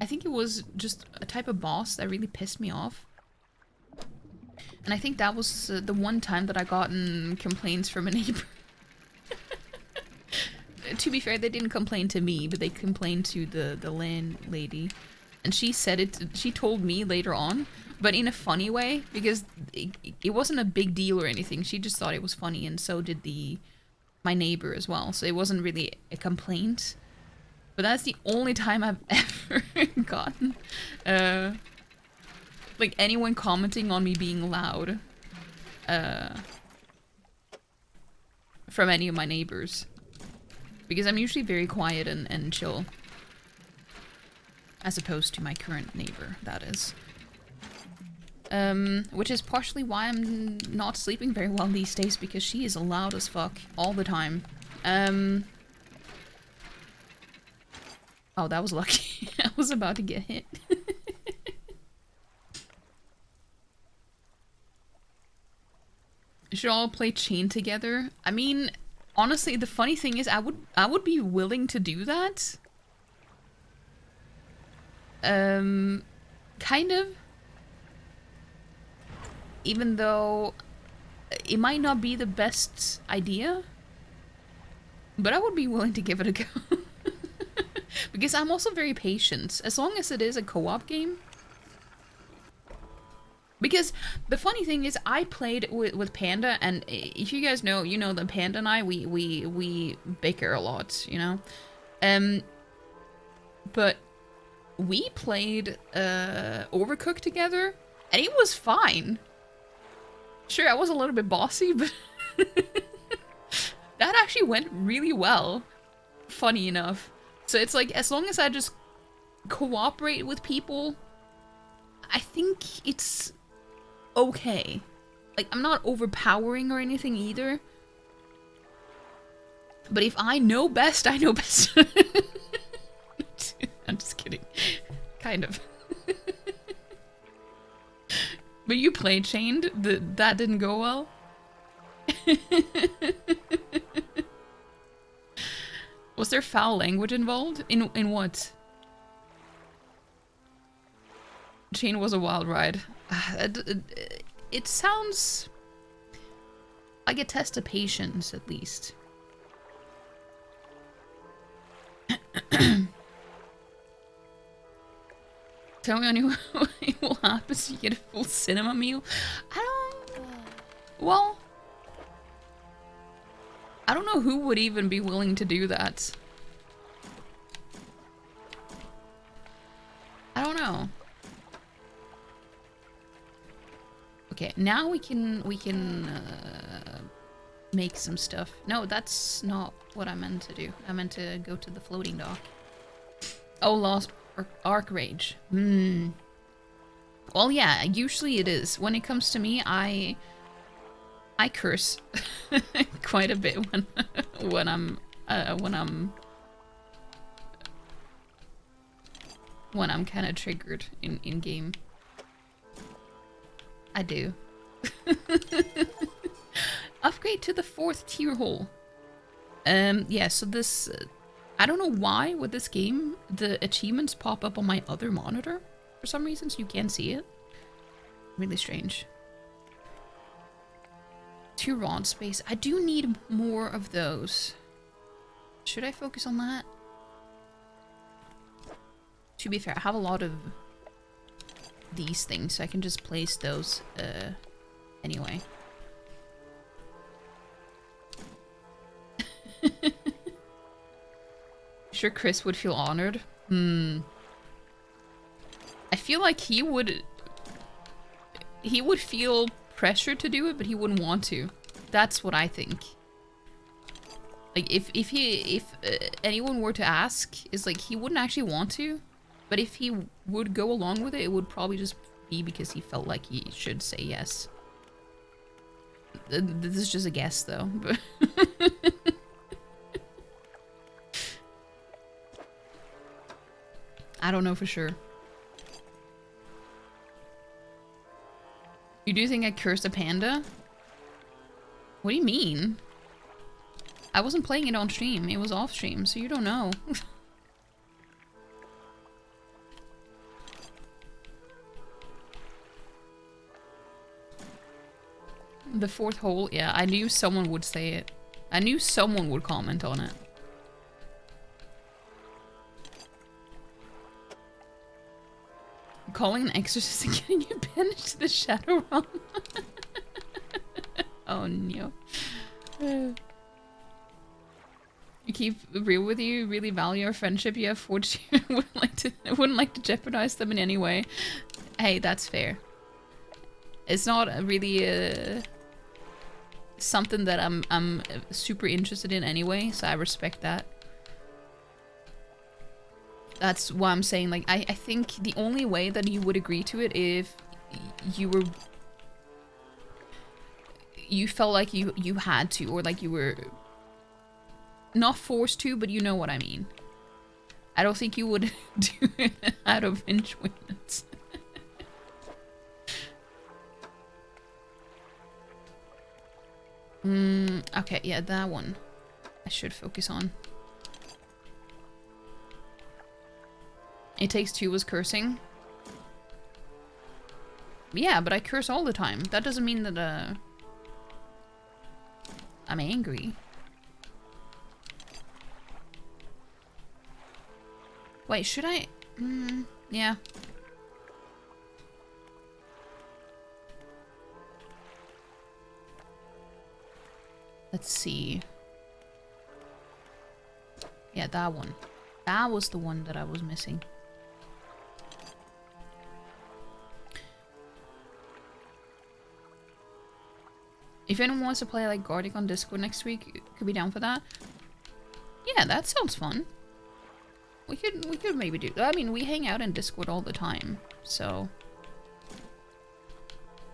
think it was just a type of boss that really pissed me off. And I think that was the one time that I gotten complaints from a neighbor. To be fair, they didn't complain to me, but they complained to the landlady. And she said it, she told me later on, but in a funny way, because it wasn't a big deal or anything. She just thought it was funny, and so did my neighbor as well. So it wasn't really a complaint. But that's the only time I've ever gotten, like, anyone commenting on me being loud, from any of my neighbors. Because I'm usually very quiet and chill. As opposed to my current neighbor, that is. Which is partially why I'm not sleeping very well these days, because she is loud as fuck all the time. Oh, that was lucky. I was about to get hit. Should all play Chain together? I mean, honestly, the funny thing is I would be willing to do that. Kind of. Even though it might not be the best idea, but I would be willing to give it a go. Because I'm also very patient, as long as it is a co-op game. Because the funny thing is, I played with Panda, and if you guys know, you know that Panda and I, we bicker a lot, you know? But we played Overcooked together, and it was fine. Sure, I was a little bit bossy, but that actually went really well, funny enough. So it's like, as long as I just cooperate with people, I think it's okay. Like, I'm not overpowering or anything either. But if I know best, I know best. I'm just kidding. Kind of. But you played Chained? That didn't go well? Was there foul language involved? In what? Chain was a wild ride. It sounds like a test of patience, at least. Tell me what will happen so you get a full cinema meal. Well, I don't know who would even be willing to do that. I don't know. Okay, now we can make some stuff. No, that's not what I meant to do. I meant to go to the floating dock. Oh, Lost Arc Rage. Well, yeah, usually it is. When it comes to me, I curse quite a bit when I'm kind of triggered in game. I do. Upgrade to the 4th tier hole. Yeah, so this I don't know why with this game the achievements pop up on my other monitor for some reason, so you can't see it. Really strange. 2 rod space. I do need more of those. Should I focus on that? To be fair, I have a lot of these things, so I can just place those anyway. Sure Chris would feel honored. I feel like he would feel pressure to do it, but he wouldn't want to. That's what I think. Like, if anyone were to ask, is like, he wouldn't actually want to, but if he would go along with it, it would probably just be because he felt like he should say yes. This is just a guess, though. I don't know for sure. You do think I cursed a panda? What do you mean? I wasn't playing it on stream. It was off stream, so you don't know. The 4th hole? Yeah, I knew someone would say it. I knew someone would comment on it. Calling an exorcist and getting you banished to the Shadow Realm. Oh no. You keep real with you, really value our friendship you have forged. Wouldn't like to jeopardize them in any way. Hey, that's fair. It's not really something that I'm super interested in anyway, so I respect that. That's why I'm saying, like, I think the only way that you would agree to it you felt like you had to, or like you were not forced to, but you know what I mean. I don't think you would do it out of enjoyment. Okay, yeah, that one I should focus on. It Takes Two was cursing. Yeah, but I curse all the time. That doesn't mean that, I'm angry. Wait, should I? Yeah. Let's see. Yeah, that one. That was the one that I was missing. If anyone wants to play like Gartic on Discord next week, could be down for that. Yeah, that sounds fun. We could maybe do. I mean, we hang out in Discord all the time, so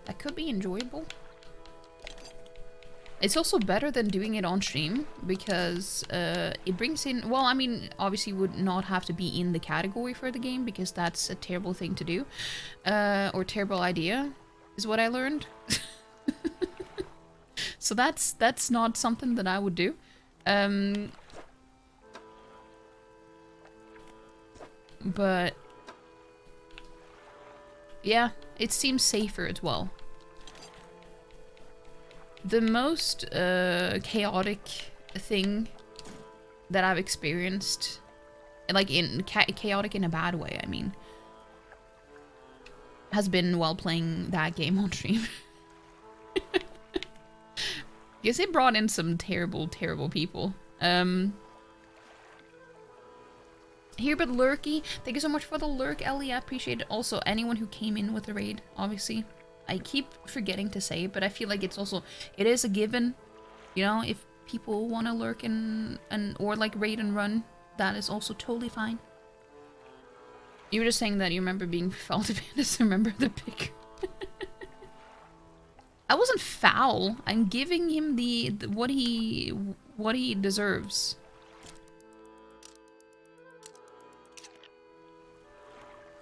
that could be enjoyable. It's also better than doing it on stream because it brings in. Well, I mean, obviously, you would not have to be in the category for the game because that's a terrible thing to do, or terrible idea, is what I learned. So that's not something that I would do. But yeah, it seems safer as well. The most chaotic thing that I've experienced, like in chaotic in a bad way, I mean, has been while playing that game on stream. Because it brought in some terrible, terrible people. Here, but Lurky, thank you so much for the lurk, Ellie. I appreciate it. Also, anyone who came in with the raid, obviously. I keep forgetting to say it, but I feel like it's also, it is a given. You know, if people want to lurk and or like raid and run, that is also totally fine. You were just saying that you remember being foul to Bandits, remember the pick. I wasn't foul. I'm giving him the what he deserves.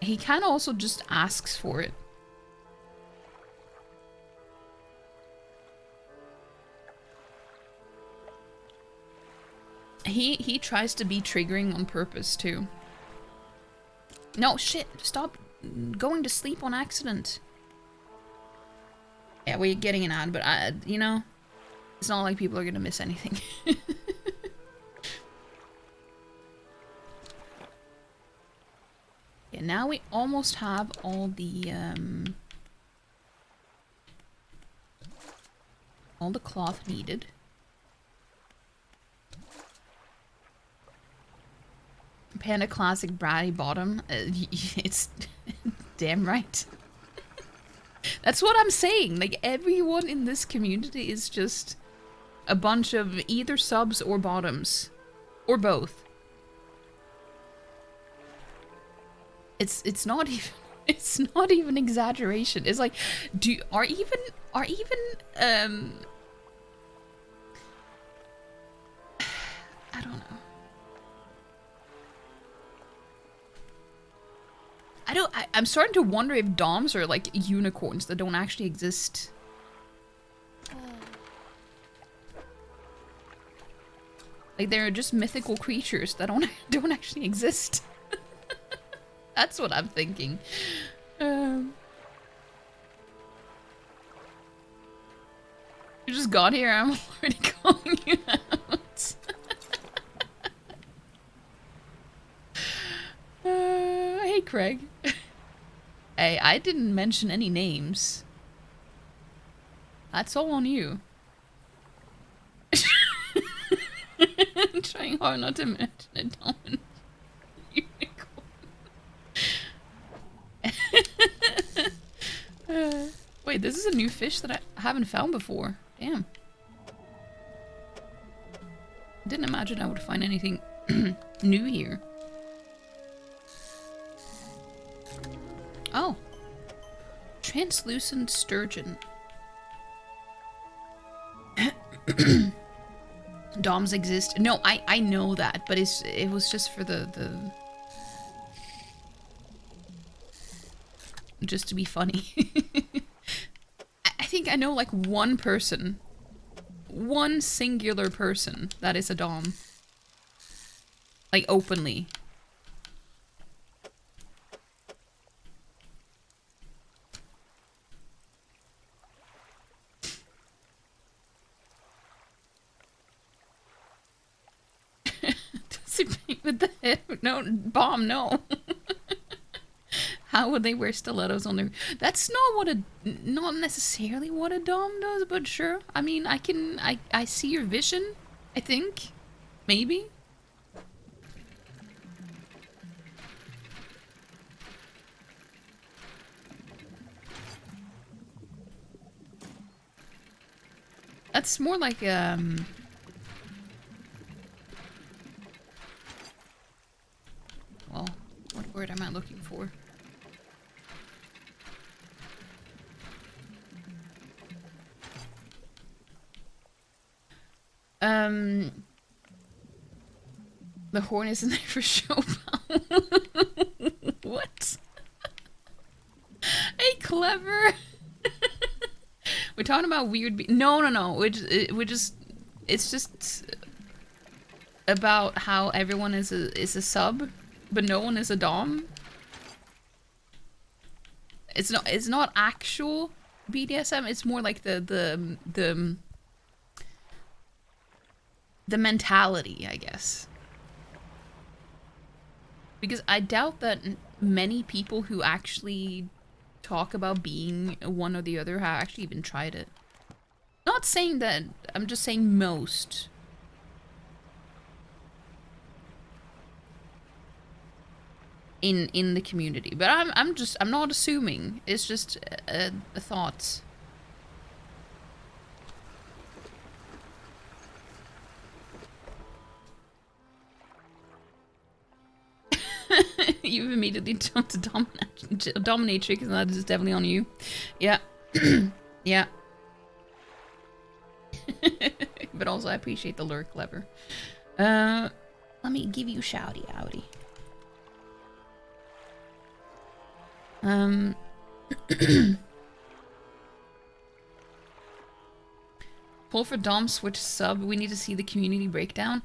He kind of also just asks for it. He tries to be triggering on purpose too. No, shit, stop going to sleep on accident. Yeah, we're getting an ad, but you know, it's not like people are gonna miss anything. Yeah, now we almost have all the cloth needed. Panda Classic Bratty Bottom. It's damn right. That's what I'm saying. Like, everyone in this community is just a bunch of either subs or bottoms. Or both. It's not even exaggeration. It's like, are even I don't know. I'm starting to wonder if DOMs are like unicorns that don't actually exist. Like they're just mythical creatures that don't actually exist. That's what I'm thinking. You just got here, I'm already calling you out. Hey, Craig. Hey, I didn't mention any names. That's all on you. I'm trying hard not to mention a dominant unicorn. Wait, this is a new fish that I haven't found before. Damn. Didn't imagine I would find anything new here. Translucent sturgeon. Doms exist. No, I know that, but it was just for the just to be funny. I think I know like one person. One singular person that is a dom. Like openly. Does it paint with the head? No, bomb, no. How would they wear stilettos on their... That's not necessarily what a dom does, but sure. I mean, I see your vision, I think. Maybe. That's more like, well, what word am I looking for? The horn isn't there for show power. What? Hey, clever. We're talking about weird. No. It's just about how everyone is a sub, but no one is a dom. It's not actual BDSM. It's more like the mentality, I guess. Because I doubt that many people who actually talk about being one or the other have actually even tried it. Not saying that, I'm just saying most. In the community. But I'm not assuming. It's just a thought. You've immediately jumped to dominatrix, and that is definitely on you. Yeah. Yeah. But also, I appreciate the lurk, clever. Let me give you shouty outy. Pull for dom, switch sub. We need to see the community breakdown.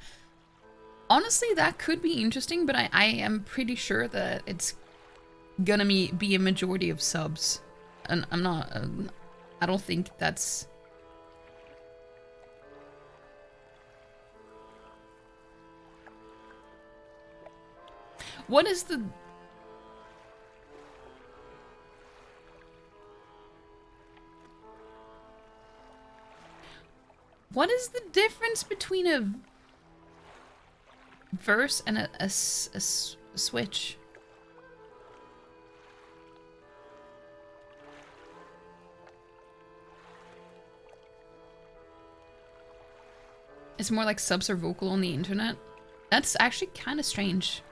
Honestly, that could be interesting, but I am pretty sure that it's gonna be a majority of subs. And I'm not... I don't think that's... What is the... What is the difference between a verse and a switch? It's more like subs are vocal on the internet. That's actually kind of strange.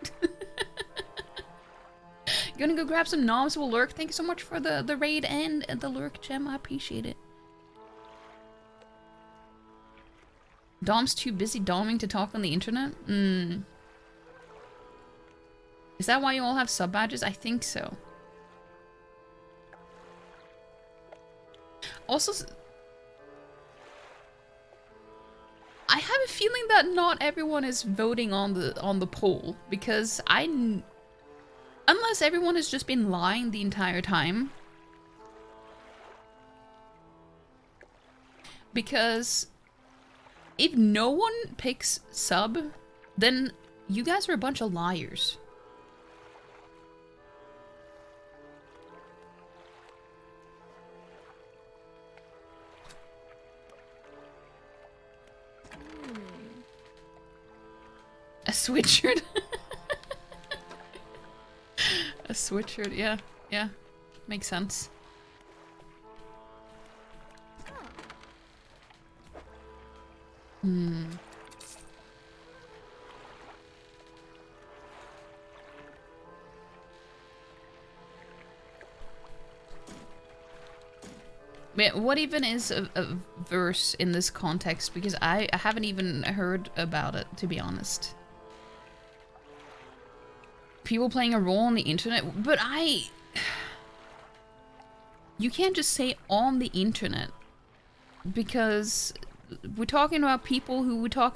Gonna go grab some knobs, will lurk. Thank you so much for the raid and the lurk gem. I appreciate it. Dom's too busy doming to talk on the internet? Is that why you all have sub badges? I think so. Also, I have a feeling that not everyone is voting on the poll, because unless everyone has just been lying the entire time. Because if no one picks sub, then you guys are a bunch of liars. A sweatshirt. A sweatshirt, yeah. Makes sense. What even is a verse in this context? Because I haven't even heard about it, to be honest. People playing a role on the internet, but you can't just say on the internet, because we're talking about people who we talk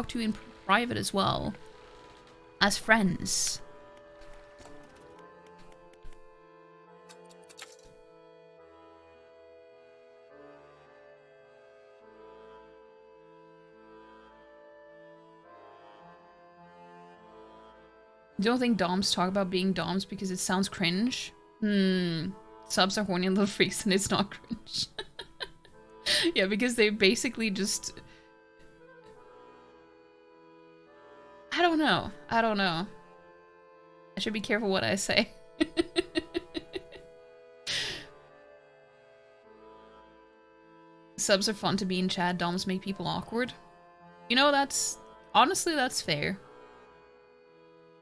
to in private as well, as friends. You don't think doms talk about being doms because it sounds cringe? Subs are horny little freaks and it's not cringe. Yeah, because they basically just... I don't know. I should be careful what I say. Subs are fun to be in chat, doms make people awkward. You know, honestly, that's fair.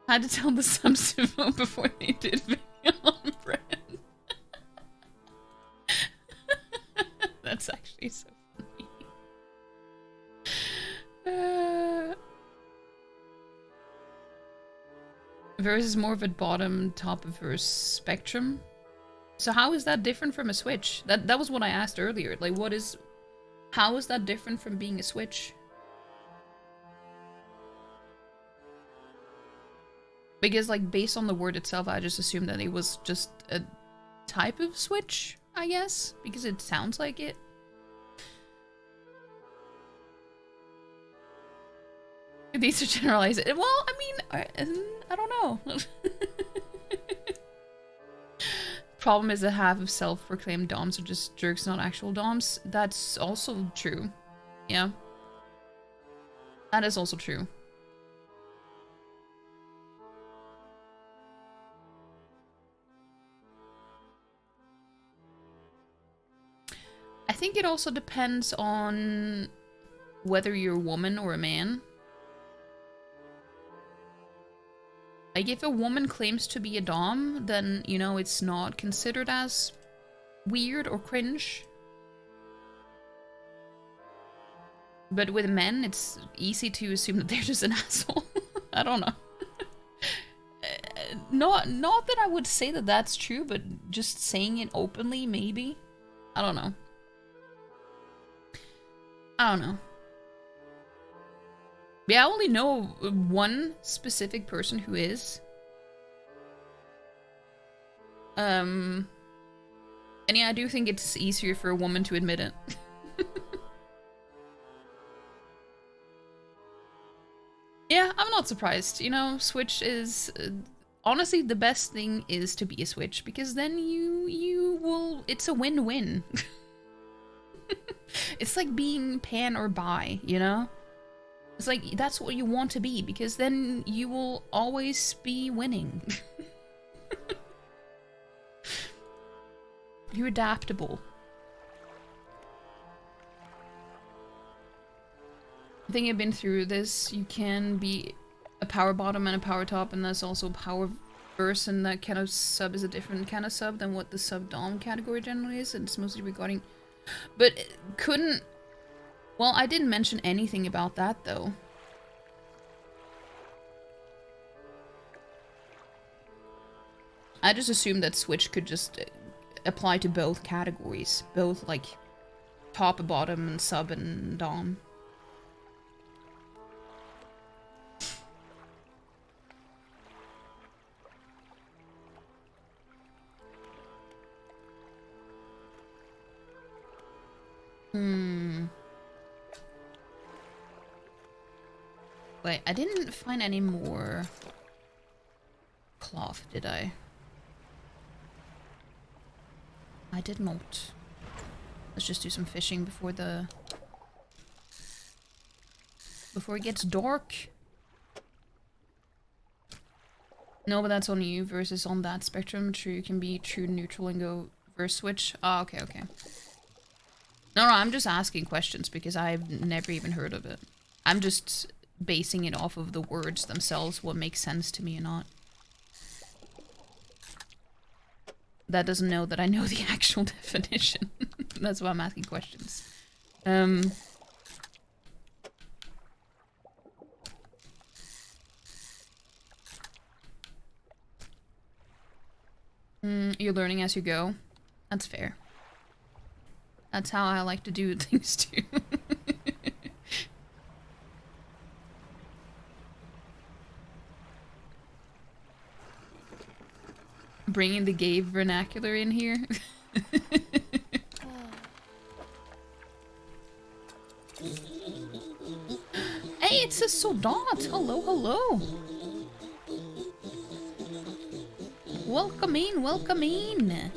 I had to tell the subs to vote before they did video on Brand. That's actually so funny. Verse is more of a bottom top of verse spectrum. So how is that different from a Switch? That was what I asked earlier. Like, how is that different from being a Switch? Because, like, based on the word itself, I just assumed that it was just a type of Switch, I guess, because it sounds like it. These are generalized. Well, I mean, I don't know. Problem is that half of self-proclaimed doms are just jerks, not actual doms. That's also true. Yeah. That is also true. I think it also depends on whether you're a woman or a man. Like, if a woman claims to be a dom, then, you know, it's not considered as weird or cringe. But with men, it's easy to assume that they're just an asshole. I don't know. Not that I would say that that's true, but just saying it openly, maybe? I don't know. Yeah, I only know one specific person who is. And yeah, I do think it's easier for a woman to admit it. Yeah, I'm not surprised. You know, Switch is... honestly, the best thing is to be a Switch, because then you will... It's a win-win. It's like being pan or bi, you know? It's like, that's what you want to be, because then you will always be winning. You're adaptable. I think I've been through this. You can be a power bottom and a power top, and that's also power verse, and that kind of sub is a different kind of sub than what the sub dom category generally is, and it's mostly regarding... But couldn't... Well, I didn't mention anything about that, though. I just assumed that Switch could just apply to both categories. Both, like, top, bottom, and sub, and dom. Wait, I didn't find any more cloth, did I? I did not. Let's just do some fishing before it gets dark. No, but that's on you versus on that spectrum. True, you can be true neutral and go verse switch. Ah, okay. No, I'm just asking questions because I've never even heard of it. I'm just basing it off of the words themselves, what makes sense to me or not. that doesn't know that I know the actual definition. That's why I'm asking questions. You're learning as you go. That's fair. That's how I like to do things too. Bringing the gay vernacular in here. Hey, it's a Soldat! Hello, hello! Welcome in, welcome in!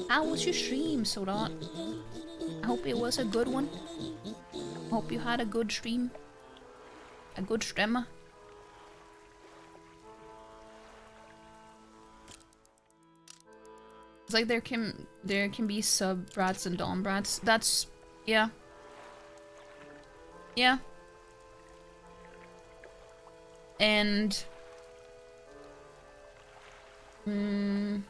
How was your stream, Soldat? I hope it was a good one. Hope you had a good stream. A good streamer. It's like there can be sub brats and dom brats. That's yeah. Yeah. And I'm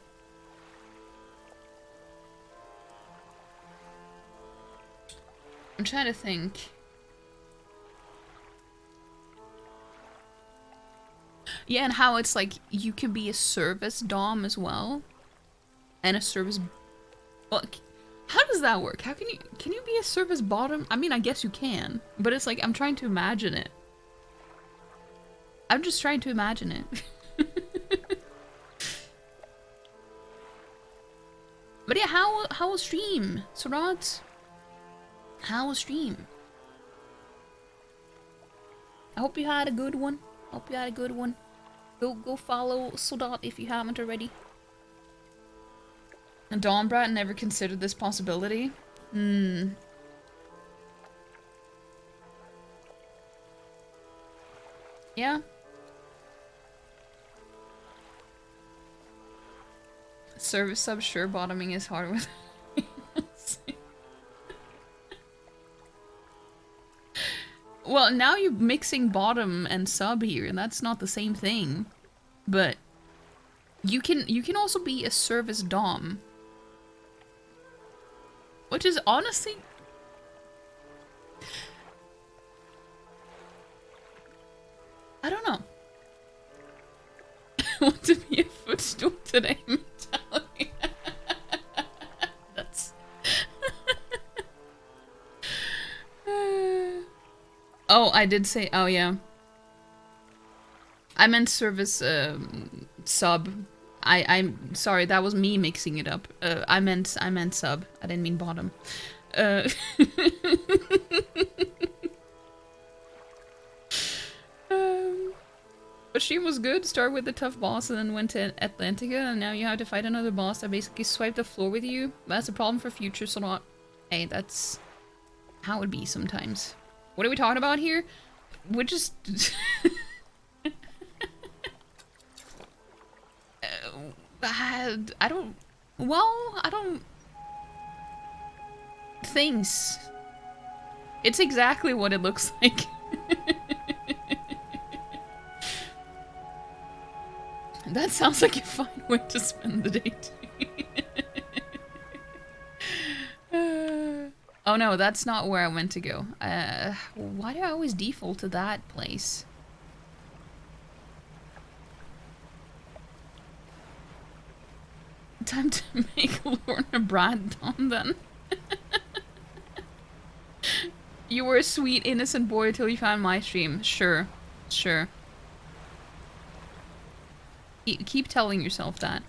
trying to think. Yeah, and how it's like you can be a service dom as well. And a service... Well, how does that work? How can you be a service bottom? I mean, I guess you can. But it's like, I'm trying to imagine it. I'm just trying to imagine it. But yeah, how was stream? Surat? How was stream? I hope you had a good one. Hope you had a good one. Go follow Sudat if you haven't already. And Dawnbrat never considered this possibility? Yeah. Service sub, sure, bottoming is hard with... Well, now you're mixing bottom and sub here, and that's not the same thing. But you can also be a service dom. Which is honestly... I don't know. I want to be a footstool today mentality. That's... Oh, I did say... Oh, yeah. I meant service sub. I'm sorry, that was me mixing it up. I meant sub. I didn't mean bottom. But she was good. Start with the tough boss and then went to Atlantica, and now you have to fight another boss that basically swiped the floor with you. That's a problem for future, so not... Hey, that's how it be sometimes. What are we talking about here? We're just... I don't... Well, I don't... Things. It's exactly what it looks like. That sounds like a fine way to spend the day. Oh no, that's not where I went to go. Why do I always default to that place? Time to make Lorna Brad Dom then. You were a sweet, innocent boy till you found my stream. Sure. Sure. Keep telling yourself that.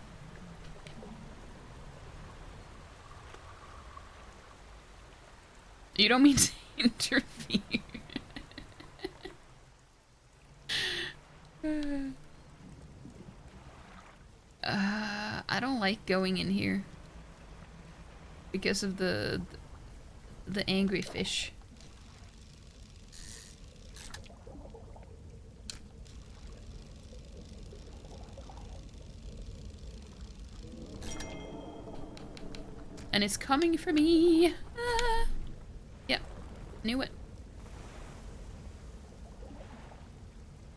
You don't mean to interfere. I don't like going in here because of the angry fish. And it's coming for me. Yep, knew it.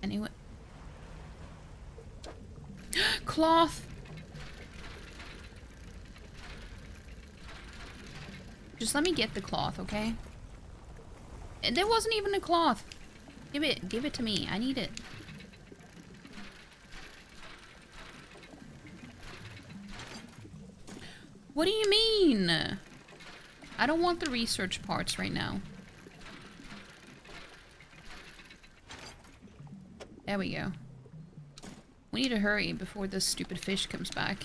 I knew it. Cloth. Just let me get the cloth, okay? And there wasn't even a cloth. Give it to me. I need it. What do you mean? I don't want the research parts right now. There we go. We need to hurry before this stupid fish comes back.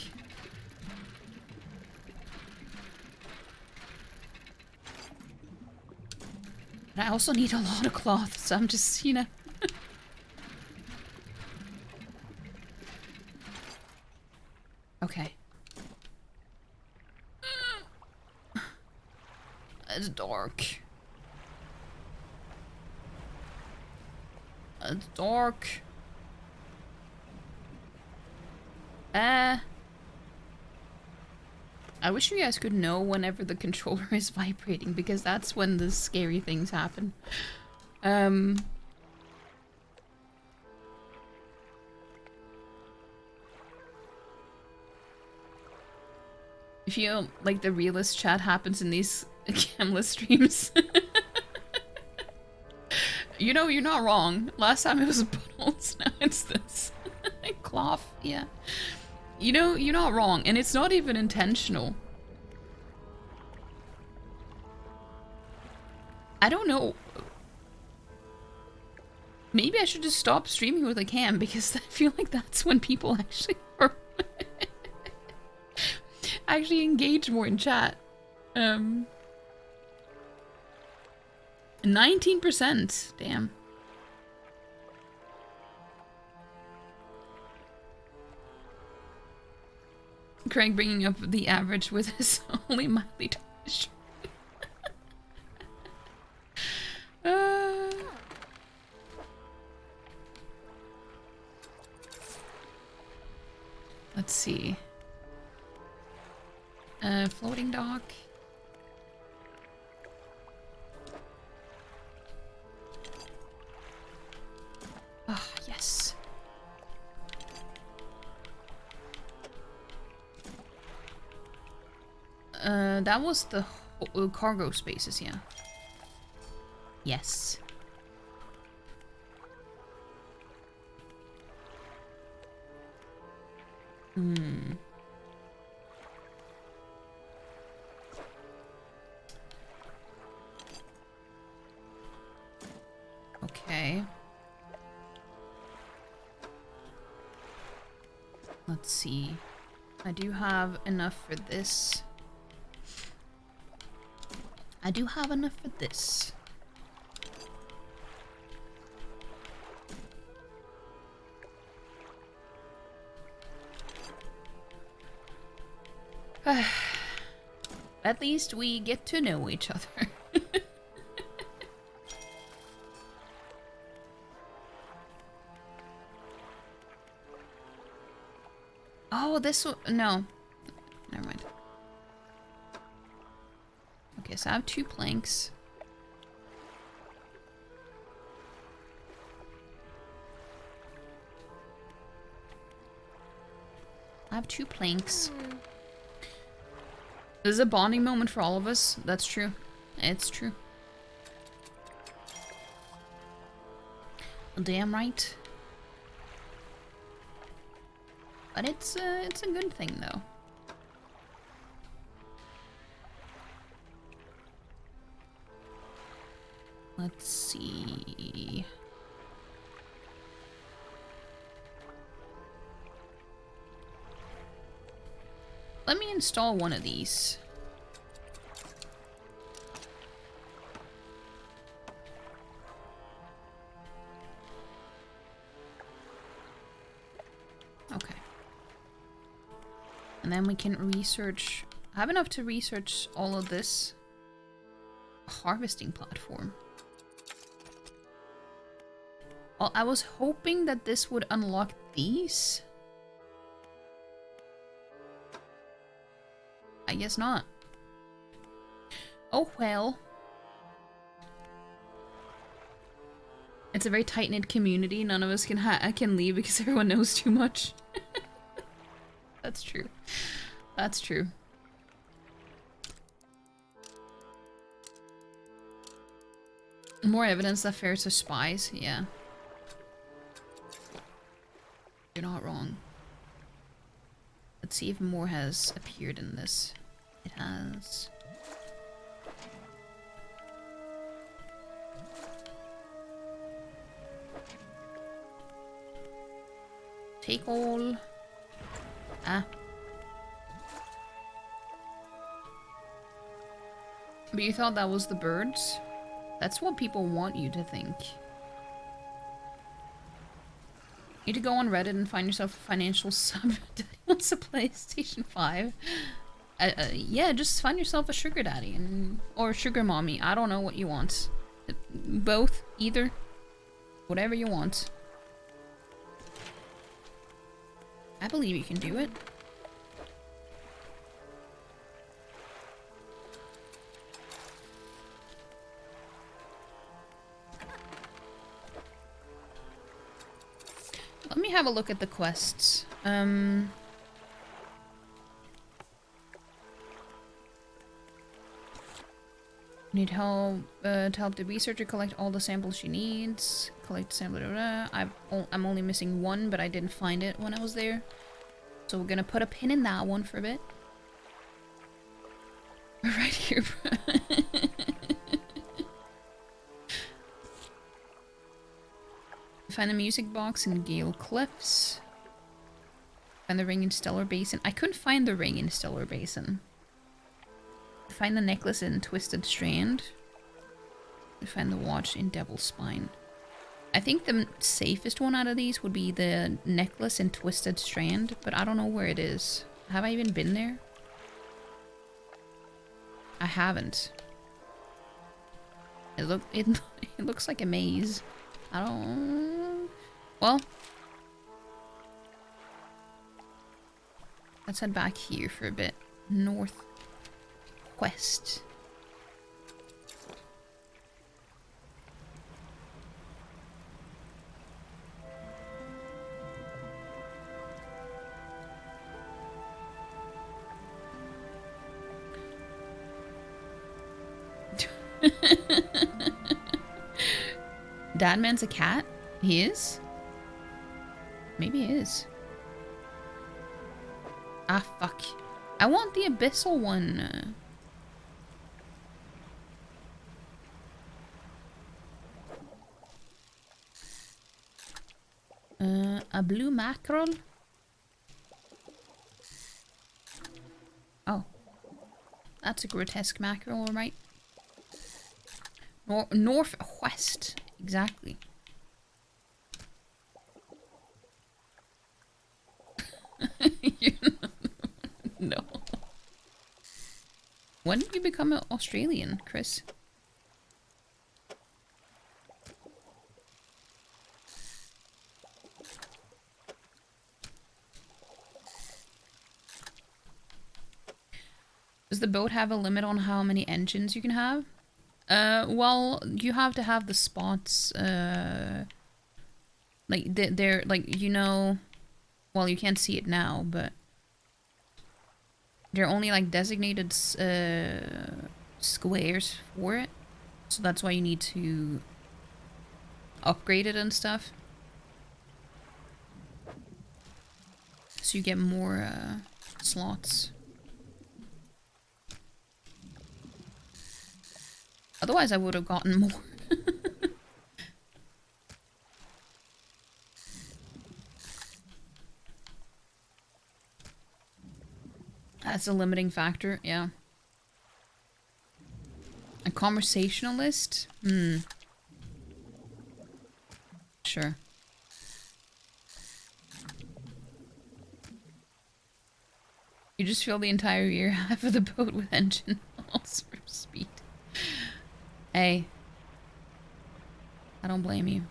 But I also need a lot of cloth, so I'm just, you know. Okay. It's dark. It's dark. I wish you guys could know whenever the controller is vibrating, because that's when the scary things happen. If you like, the realist chat happens in these camless streams. You know, you're not wrong. Last time it was puddles, now it's this. Cloth, yeah. You know, you're not wrong, and it's not even intentional. I don't know. Maybe I should just stop streaming with a cam, because I feel like that's when people actually are actually engage more in chat. 19%. Damn. Craig bringing up the average with his only mildly tarnished. Let's see. Floating dock. Ah, yes. That was the cargo spaces, yeah. Yes. Hmm. Okay. Let's see. I do have enough for this. I do have enough for this. At least we get to know each other. Oh, this one. No. Never mind. Okay, so I have 2 planks. I have 2 planks. This is a bonding moment for all of us. That's true. It's true. Damn right. But it's a good thing, though. Let's see. Let me install one of these. Okay. And then we can research. I have enough to research all of this harvesting platform. Well, I was hoping that this would unlock these. I guess not. Oh well. It's a very tight-knit community. None of us can leave because everyone knows too much. That's true. That's true. More evidence that ferrets are spies, yeah. You're not wrong. Let's see if more has appeared in this. It has. Take all. Ah. But you thought that was the birds? That's what people want you to think. You need to go on Reddit and find yourself a financial sub that wants to play PlayStation 5. Yeah, just find yourself a sugar daddy or sugar mommy. I don't know what you want. Both, either. Whatever you want. I believe you can do it. Let me have a look at the quests. Need help to help the researcher collect all the samples she needs. Collect sample. I'm only missing one, but I didn't find it when I was there. So we're gonna put a pin in that one for a bit. Right here, bro. Find the music box in Gale Cliffs. Find the ring in Stellar Basin. I couldn't find the ring in Stellar Basin. Find the necklace in Twisted Strand. Find the watch in Devil's Spine. I think the safest one out of these would be the necklace in Twisted Strand, but I don't know where it is. Have I even been there? I haven't. It looks like a maze. I don't... Well... Let's head back here for a bit. Northwest. Dadman's a cat? He is? Maybe he is. Ah, fuck. I want the abyssal one. A blue mackerel? Oh. That's a grotesque mackerel, right? Northwest. Exactly. No. When did you become an Australian, Chris? Does the boat have a limit on how many engines you can have? Well, you have to have the spots, like, they're, like, you know, well, you can't see it now, but they're only, like, designated, squares for it, so that's why you need to upgrade it and stuff. So you get more, slots. Otherwise, I would have gotten more. That's a limiting factor, yeah. A conversationalist? Sure. You just fill the entire year half of the boat with engine miles for speed. Hey. I don't blame you.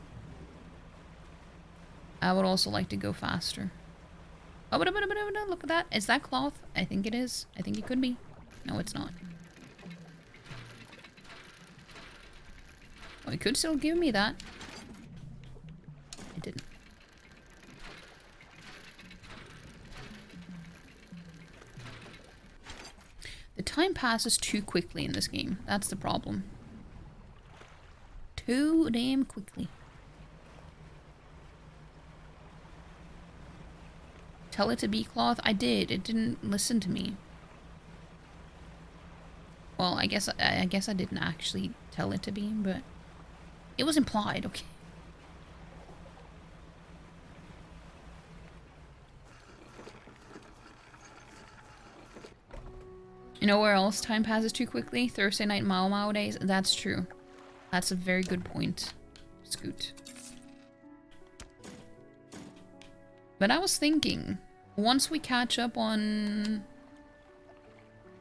I would also like to go faster. Oh, look at that. Is that cloth? I think it is. I think it could be. No, it's not. Well, it could still give me that. It didn't. The time passes too quickly in this game. That's the problem. too damn quickly. Tell it to be cloth? I did. It didn't listen to me. Well, I guess I didn't actually tell it to be, but it was implied, okay. You know where else time passes too quickly? Thursday night Mao Mao days. That's true. That's a very good point, Scoot. But I was thinking, once we catch up on...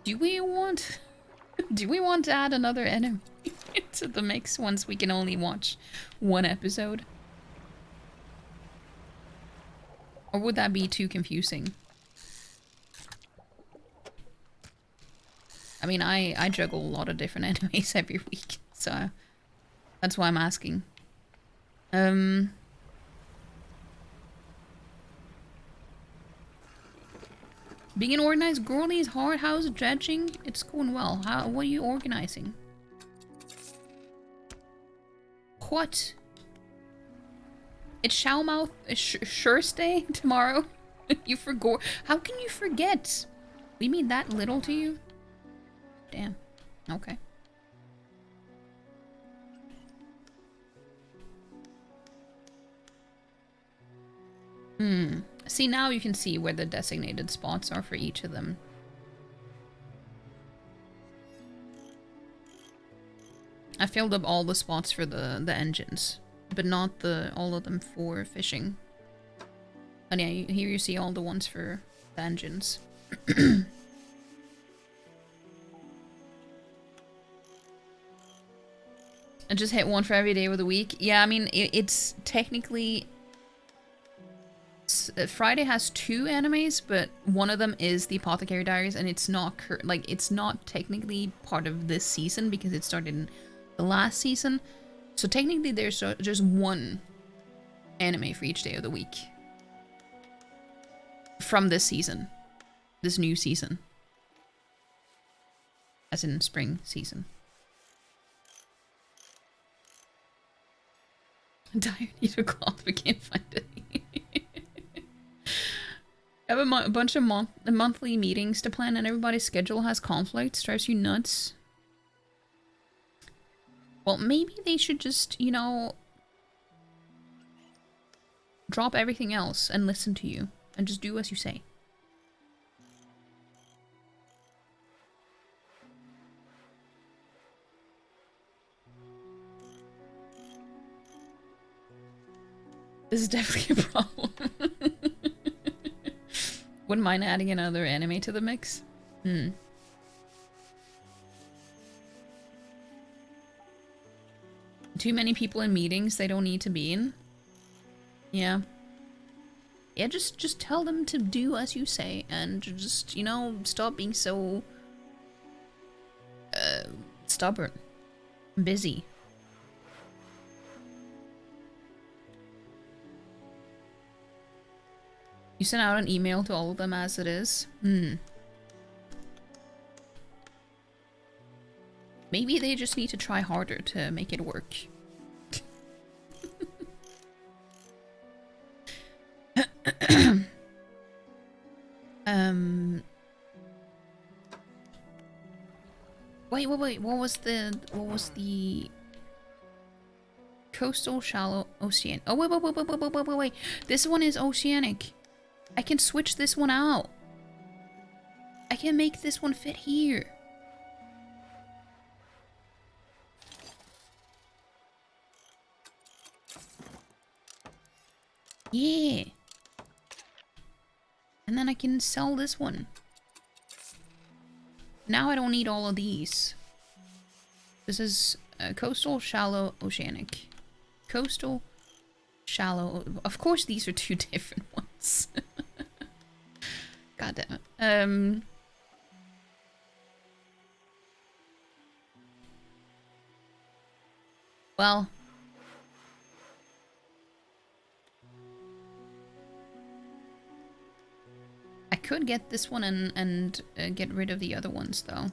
Do we want to add another enemy to the mix once we can only watch one episode? Or would that be too confusing? I mean, I juggle a lot of different animes every week, so that's why I'm asking. Being an organized girly is hard. How's judging? It's going well. What are you organizing? What? It's Showmouth Shur's Day tomorrow? You forgot. How can you forget? We mean that little to you? Damn. Okay. See, now you can see where the designated spots are for each of them. I filled up all the spots for the engines, but not all of them for fishing. And yeah, here you see all the ones for the engines. I just hit one for every day of the week. Yeah, I mean, it's technically... Friday has 2 animes, but one of them is the Apothecary Diaries, and it's not it's not technically part of this season because it started in the last season. So technically there's just one anime for each day of the week from this season, this new season, as in spring season. Diary need a cloth, we can't find any. I have a bunch of monthly meetings to plan and everybody's schedule has conflicts. Drives you nuts. Well, maybe they should just, you know, drop everything else and listen to you and just do as you say. This is definitely a problem. Wouldn't mind adding another anime to the mix. Too many people in meetings they don't need to be in. Yeah. Yeah, just tell them to do as you say and just, you know, stop being so stubborn. Busy. You sent out an email to all of them as it is? Maybe they just need to try harder to make it work. Wait, what was the coastal shallow ocean? Oh, wait. This one is oceanic. I can switch this one out. I can make this one fit here. Yeah. And then I can sell this one. Now I don't need all of these. This is coastal, shallow, oceanic. Coastal, shallow. Of course these are 2 different ones. God damn it. Well. I could get this one and get rid of the other ones, though.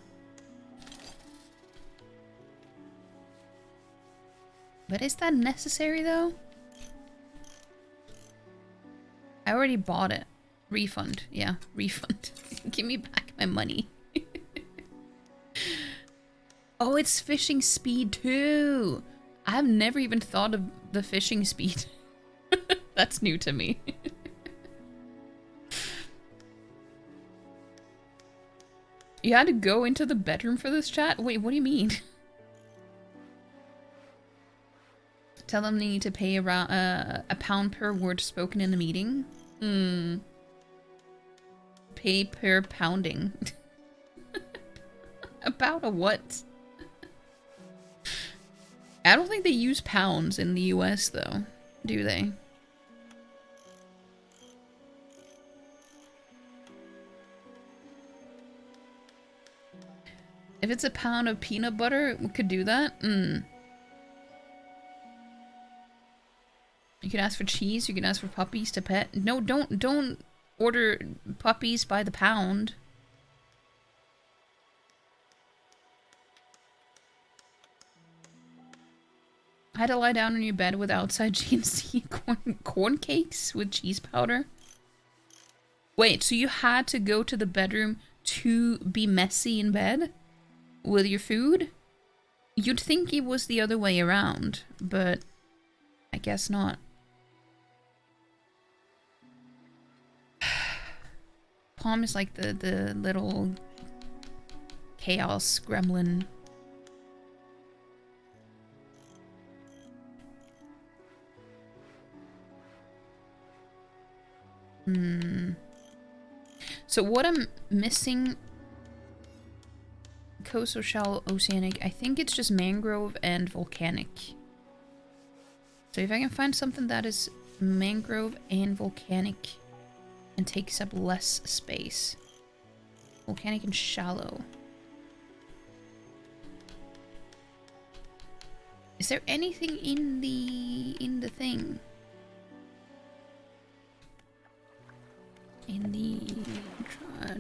But is that necessary though? I already bought it. Refund. Yeah, refund. Give me back my money. Oh, it's fishing speed too. I've never even thought of the fishing speed. That's new to me. You had to go into the bedroom for this chat? Wait, what do you mean? Tell them they need to pay around a pound per word spoken in the meeting. Hmm. Pay per pounding. About a what? I don't think they use pounds in the US though, do they? If it's a pound of peanut butter, we could do that. You can ask for cheese, you can ask for puppies to pet. No, don't order puppies by the pound. I had to lie down on your bed with outside GNC corn cakes with cheese powder. Wait, so you had to go to the bedroom to be messy in bed with your food? You'd think it was the other way around, but I guess not. Palm is like the little chaos gremlin. So what I'm missing, coastal, shallow, oceanic, I think it's just mangrove and volcanic. So if I can find something that is mangrove and volcanic and takes up less space. Volcanic and shallow. Is there anything in the thing? In the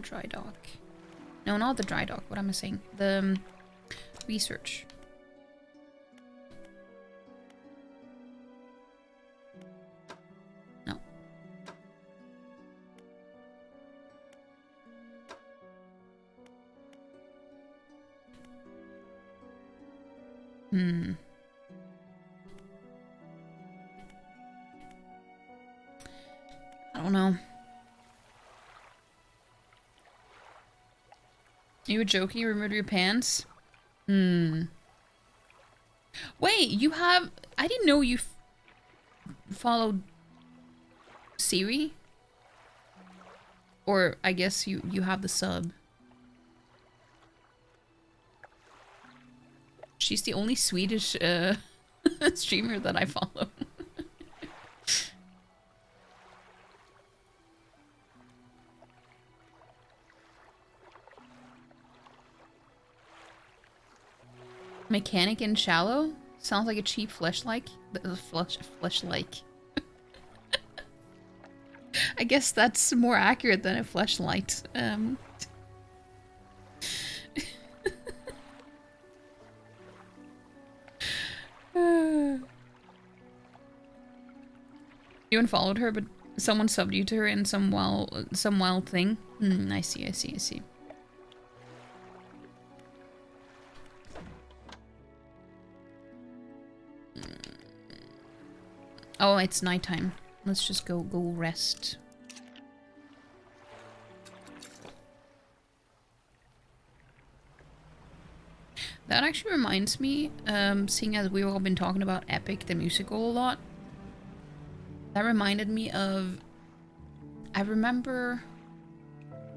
dry dock. No, not the dry dock. What am I saying? The research. No. I don't know. You were joking, you removed your pants? Wait, you have... I didn't know you followed Siri. Or, I guess you have the sub. She's the only Swedish streamer that I follow. Mechanic and shallow? Sounds like a cheap fleshlight. Fleshlight. I guess that's more accurate than a fleshlight. You unfollowed her, but someone subbed you to her in some wild thing. I see. Oh, it's nighttime. Let's just go rest. That actually reminds me, seeing as we've all been talking about Epic the musical a lot, that reminded me of, I remember,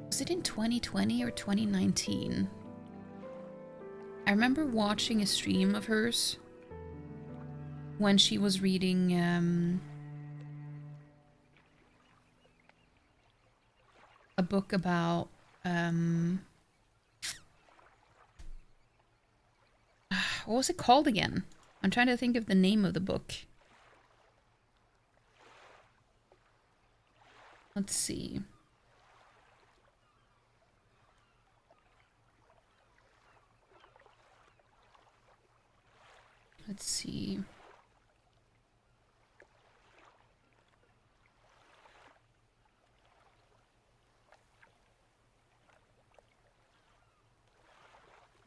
was it in 2020 or 2019? I remember watching a stream of hers when she was reading a book about what was it called again? I'm trying to think of the name of the book. Let's see. Let's see.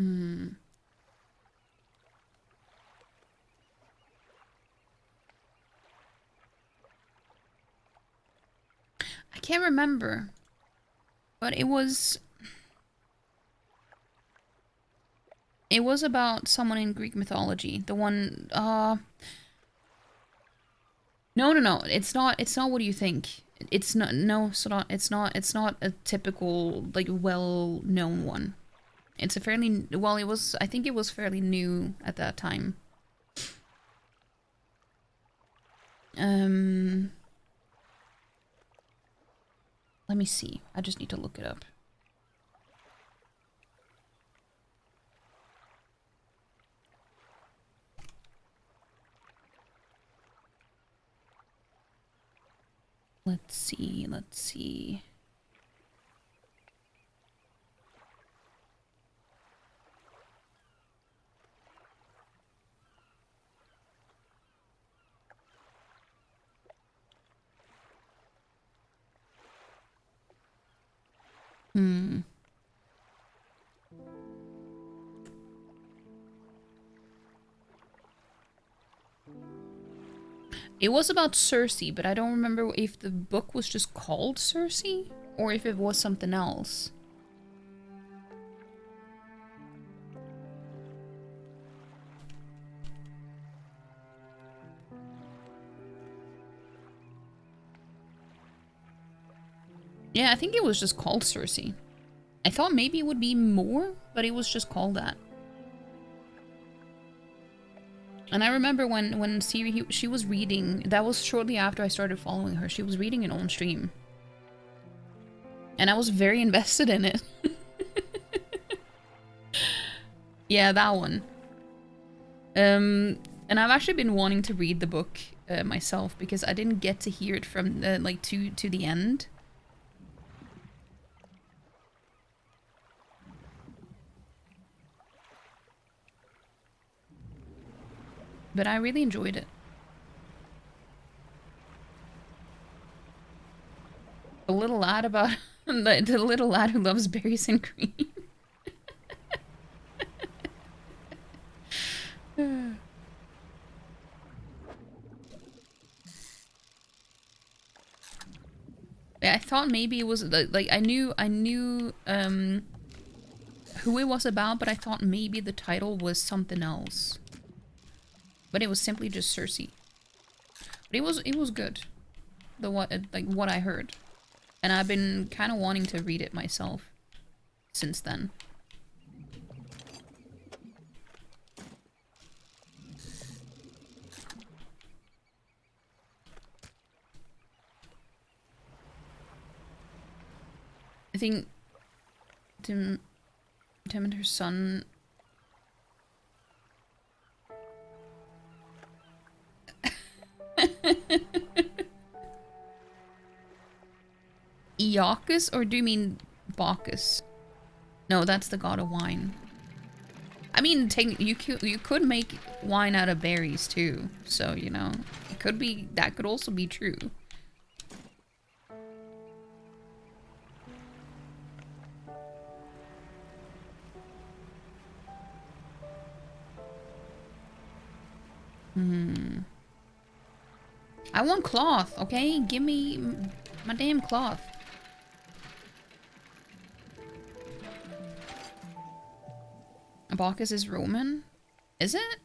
Hmm. I can't remember, but it was about someone in Greek mythology. The one, no. It's not what you think. It's not, no, it's not, it's not a typical, like, well-known one. It's a fairly, well, it was, I think it was fairly new at that time. Let me see. I just need to look it up. Let's see, let's see. Hmm. It was about Circe, but I don't remember if the book was just called Circe or if it was something else. Yeah, I think it was just called Circe. I thought maybe it would be more, but it was just called that. And I remember when Siri, she was reading, that was shortly after I started following her, she was reading it on stream. And I was very invested in it. Yeah, that one. And I've actually been wanting to read the book myself because I didn't get to hear it from like to the end. But I really enjoyed it. The little lad about the little lad who loves berries and cream. Yeah, I thought maybe it was like I knew who it was about, but I thought maybe the title was something else. But it was simply just Circe. But it was good. The what I heard. And I've been kind of wanting to read it myself since then. I think Tim and her son. Iacchus, or do you mean Bacchus? No, that's the god of wine. I mean, you could make wine out of berries too, so you know, it could be, that could also be true. I want cloth, okay? Give me my damn cloth. Bacchus is Roman? Is it?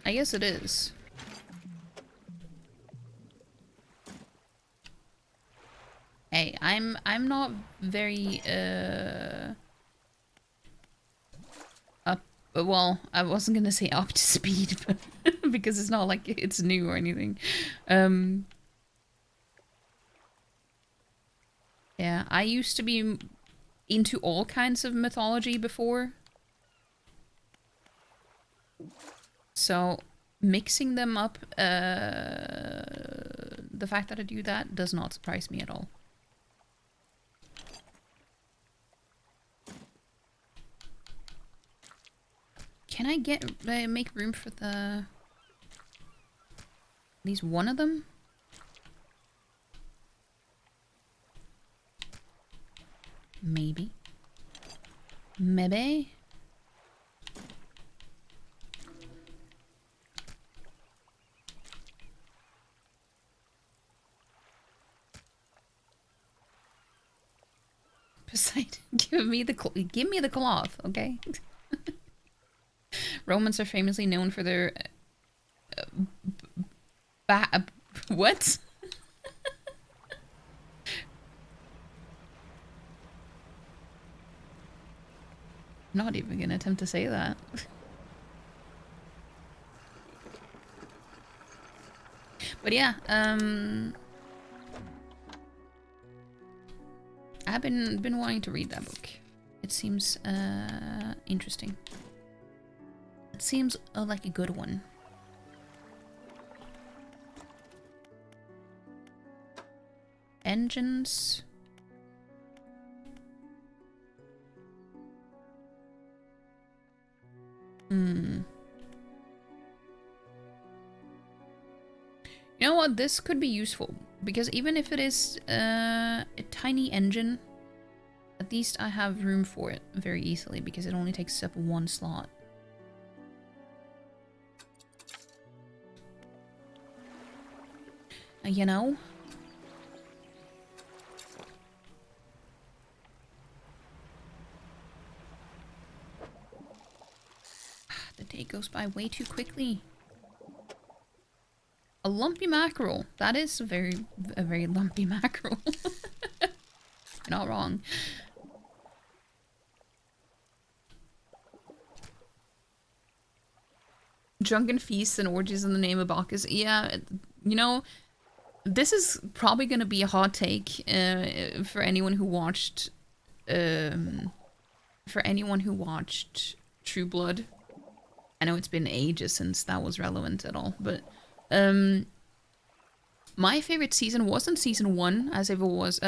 I guess it is. Hey, I'm not very up, well, I wasn't gonna say up to speed, but because it's not like it's new or anything. Yeah, I used to be into all kinds of mythology before. So mixing them up, the fact that I do that does not surprise me at all. Can I make room for at least one of them? Maybe. Maybe. Poseidon, give me the cloth, okay? Romans are famously known for their what? I'm not even gonna attempt to say that. But yeah, I've been wanting to read that book. It seems interesting. It seems like a good one. Engines. You know what? This could be useful because even if it is a tiny engine, at least I have room for it very easily because it only takes up one slot. You know? The day goes by way too quickly. A lumpy mackerel. That is a very lumpy mackerel. You're not wrong. Drunken feasts and orgies in the name of Bacchus. Yeah, you know, this is probably going to be a hot take for anyone who watched True Blood. I know it's been ages since that was relevant at all, but my favorite season wasn't season 1 as it was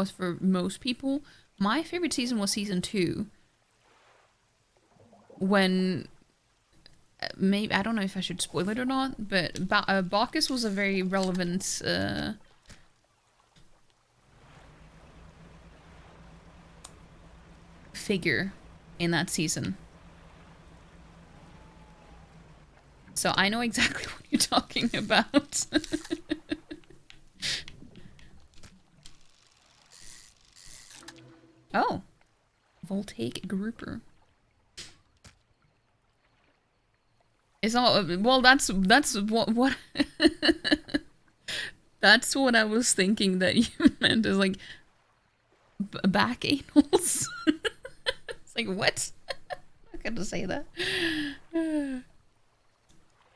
for most people. My favorite season was season 2. When maybe I don't know if I should spoil it or not, but Bacchus was a very relevant figure in that season. So I know exactly what you're talking about. Oh. Voltaic grouper. It's all well that's what that's what I was thinking that you meant is like back anals. It's like what? I'm not gonna say that.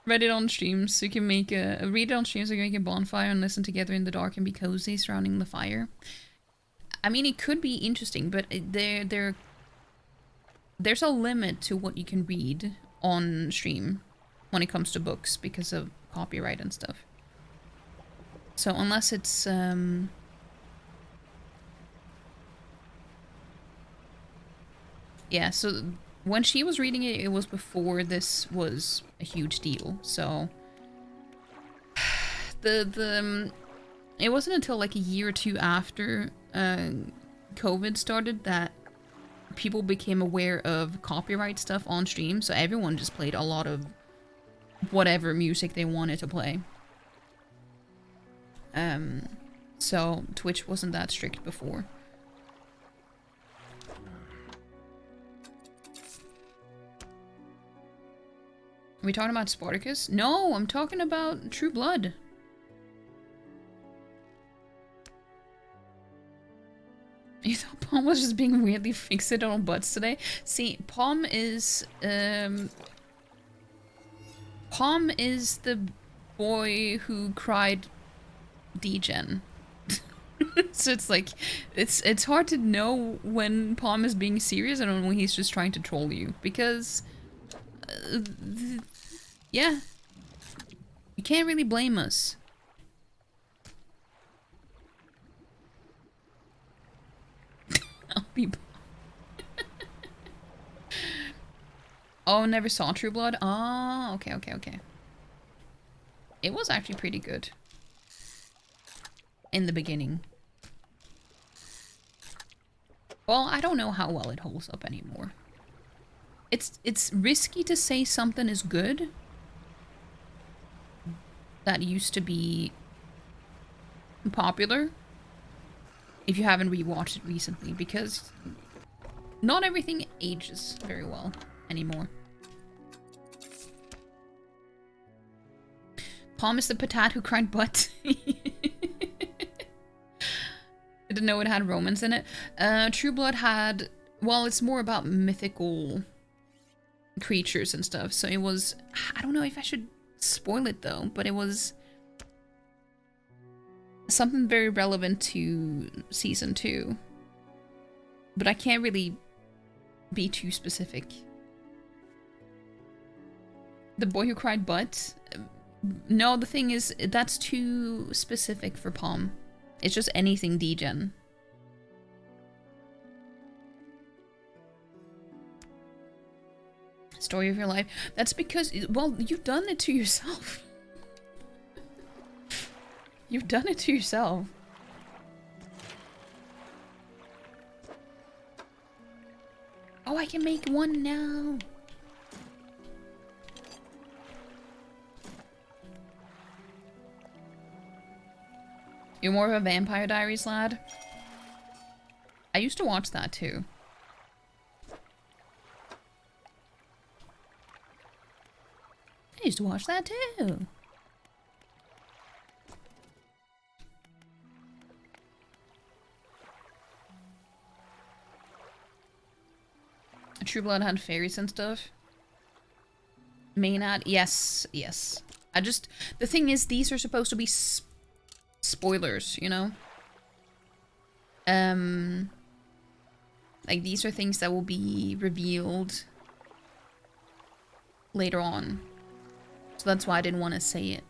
Read it on streams so you can make read it on streams so you can make a bonfire and listen together in the dark and be cozy surrounding the fire. I mean, it could be interesting, but there's a limit to what you can read on stream when it comes to books because of copyright and stuff. So unless it's yeah, so when she was reading it, it was before this was a huge deal. So it wasn't until like a year or two after COVID started that people became aware of copyright stuff on stream. So everyone just played a lot of whatever music they wanted to play. So Twitch wasn't that strict before. Are we talking about Spartacus? No, I'm talking about True Blood. You thought Palm was just being weirdly fixated on butts today? See, Palm is the boy who cried degen. So it's like, it's hard to know when Palm is being serious and when he's just trying to troll you, because yeah, you can't really blame us. I'll be oh, never saw True Blood? Oh, okay. It was actually pretty good in the beginning. Well, I don't know how well it holds up anymore. It's risky to say something is good that used to be popular if you haven't rewatched it recently, because not everything ages very well anymore. Palm is the patat who cried butt. I didn't know it had romance in it. True Blood had, well, it's more about mythical creatures and stuff, so it was, I don't know if I should spoil it though, but it was something very relevant to season 2. But I can't really be too specific. The boy who cried butt? No, the thing is, that's too specific for Palm. It's just anything degen. Story of your life. That's because, well, you've done it to yourself. You've done it to yourself. Oh, I can make one now. You're more of a Vampire Diaries lad? I used to watch that too. I used to watch that too. True Blood had fairies and stuff. Maynard, yes, yes. The thing is, these are supposed to be spoilers, you know? Like, these are things that will be revealed later on. So that's why I didn't want to say it.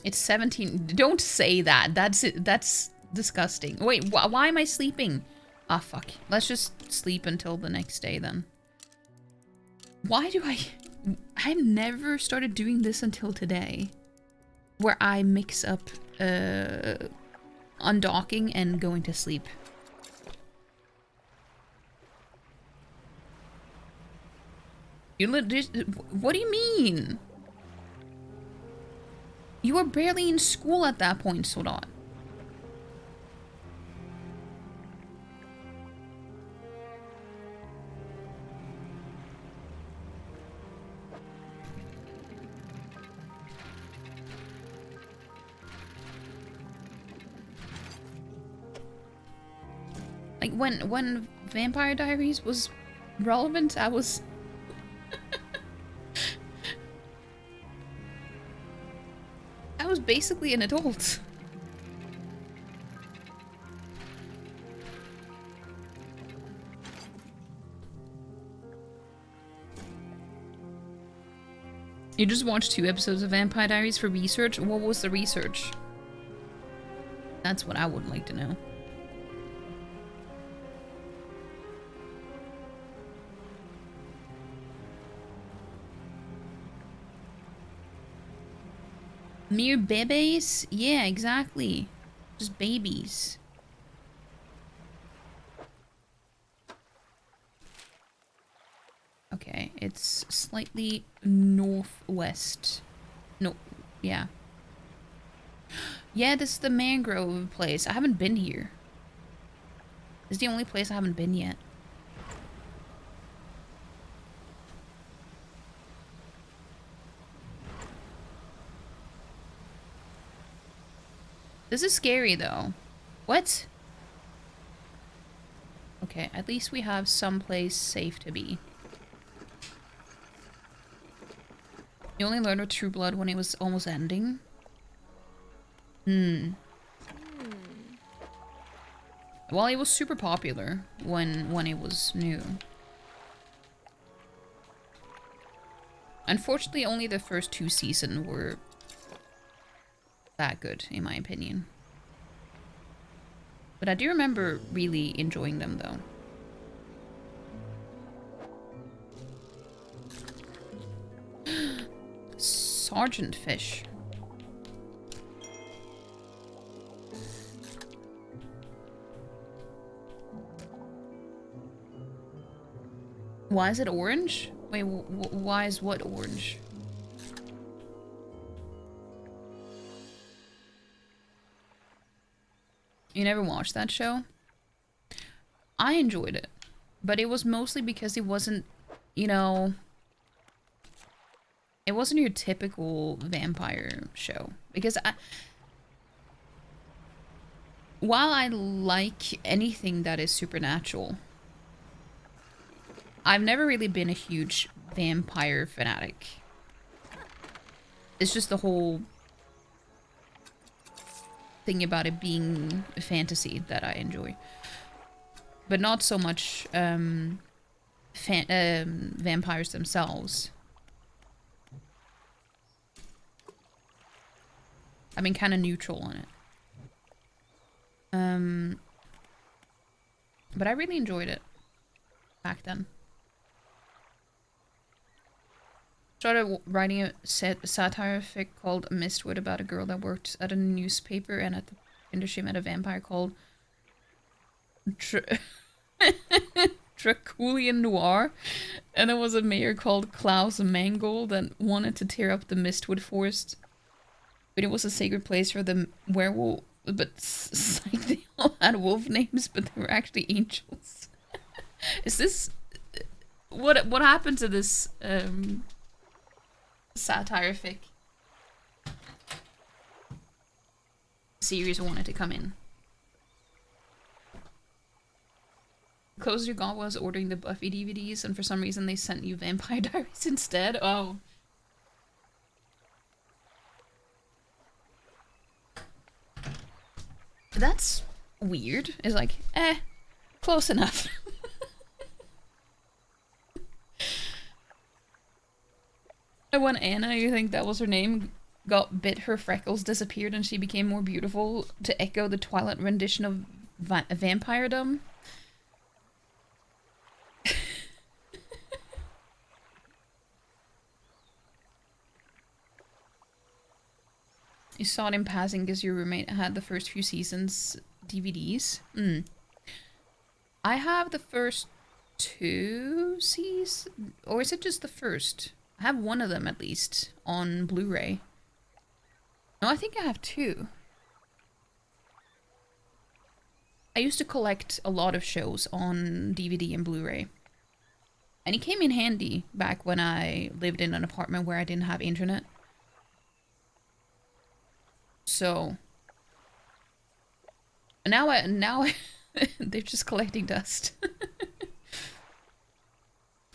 It's 17. Don't say that. That's disgusting. Wait, why am I sleeping? Ah, fuck. Let's just sleep until the next day then. Why do I never started doing this until today. Where I mix up undocking and going to sleep. What do you mean? You were barely in school at that point, Sodot. Like, when Vampire Diaries was relevant, I was... I was basically an adult. You just watched 2 episodes of Vampire Diaries for research? What was the research? That's what I would like to know. Mere babies? Yeah, exactly. Just babies. Okay, it's slightly northwest. No, yeah. Yeah, this is the Mangrove place. I haven't been here. This is the only place I haven't been yet. This is scary, though. What? Okay, at least we have someplace safe to be. You only learned of True Blood when it was almost ending? Well, it was super popular when it was new. Unfortunately, only the first 2 seasons were that good, in my opinion. But I do remember really enjoying them, though. Sergeant Fish. Why is it orange? Wait, why is what orange? You never watched that show? I enjoyed it, but it was mostly because it wasn't, you know, it wasn't your typical vampire show. Because while I like anything that is supernatural, I've never really been a huge vampire fanatic. It's just the whole thing about it being a fantasy that I enjoy. But not so much vampires themselves. I've been kind of neutral on it. But I really enjoyed it back then. Started writing a satire fic called Mistwood about a girl that worked at a newspaper, and at the industry met a vampire called Draculian Noir, and there was a mayor called Klaus Mangold that wanted to tear up the Mistwood forest, but it was a sacred place for the werewolf. But like, they all had wolf names, but they were actually angels. Is this what happened to this satire fic series wanted to come in? The closest you got was ordering the Buffy DVDs, and for some reason they sent you Vampire Diaries instead. Oh. That's weird. It's like, close enough. And when Anna, you think that was her name, got bit, her freckles disappeared and she became more beautiful to echo the Twilight rendition of vampiredom. You saw it in passing because your roommate had the first few seasons DVDs. I have the first 2 seasons, or is it just the first? I have one of them at least on Blu-ray. No, I think I have 2. I used to collect a lot of shows on DVD and Blu-ray. And it came in handy back when I lived in an apartment where I didn't have internet. So now they're just collecting dust.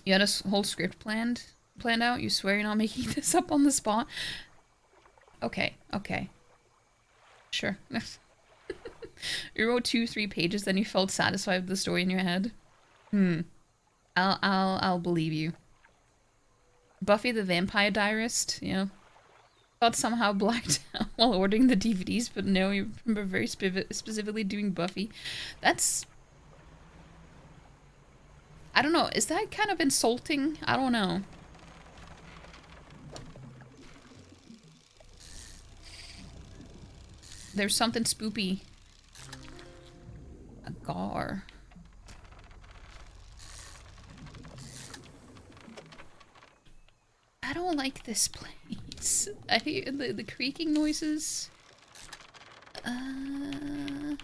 You had a whole script planned out? You swear you're not making this up on the spot? Okay. Sure. You wrote 2-3 pages, then you felt satisfied with the story in your head? I'll believe you. Buffy the Vampire Diarist, you know. Thought somehow blacked out while ordering the DVDs, but no, you remember very specifically doing Buffy. That's... I don't know, is that kind of insulting? I don't know. There's something spoopy. A gar. I don't like this place. I hear the creaking noises. And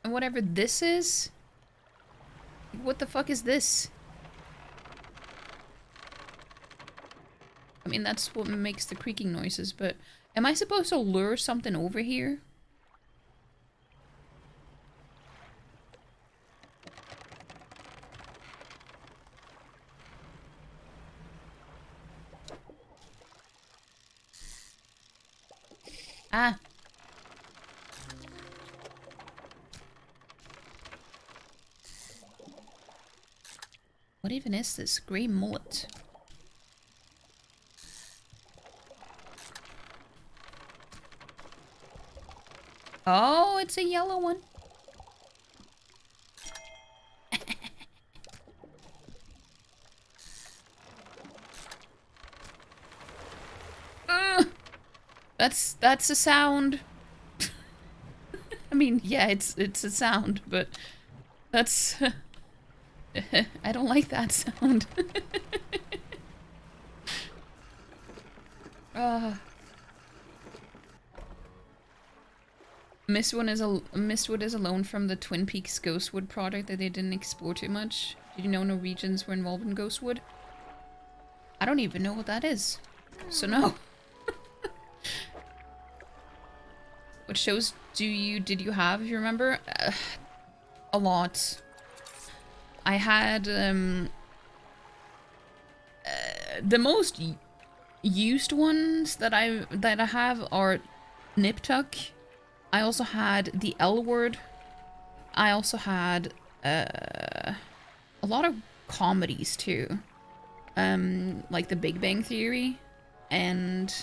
whatever this is. What the fuck is this? I mean, that's what makes the creaking noises, but am I supposed to lure something over here? Ah. What even is this? Grey mullet. Oh, it's a yellow one. That's a sound. I mean, yeah, it's a sound, but That's... I don't like that sound. Mistwood is alone from the Twin Peaks Ghostwood project that they didn't explore too much. Did you know Norwegians were involved in Ghostwood? I don't even know what that is. So no. What shows did you have, if you remember? A lot. I had the most used ones that I have are Nip Tuck. I also had the L Word. I also had a lot of comedies too. Like The Big Bang Theory and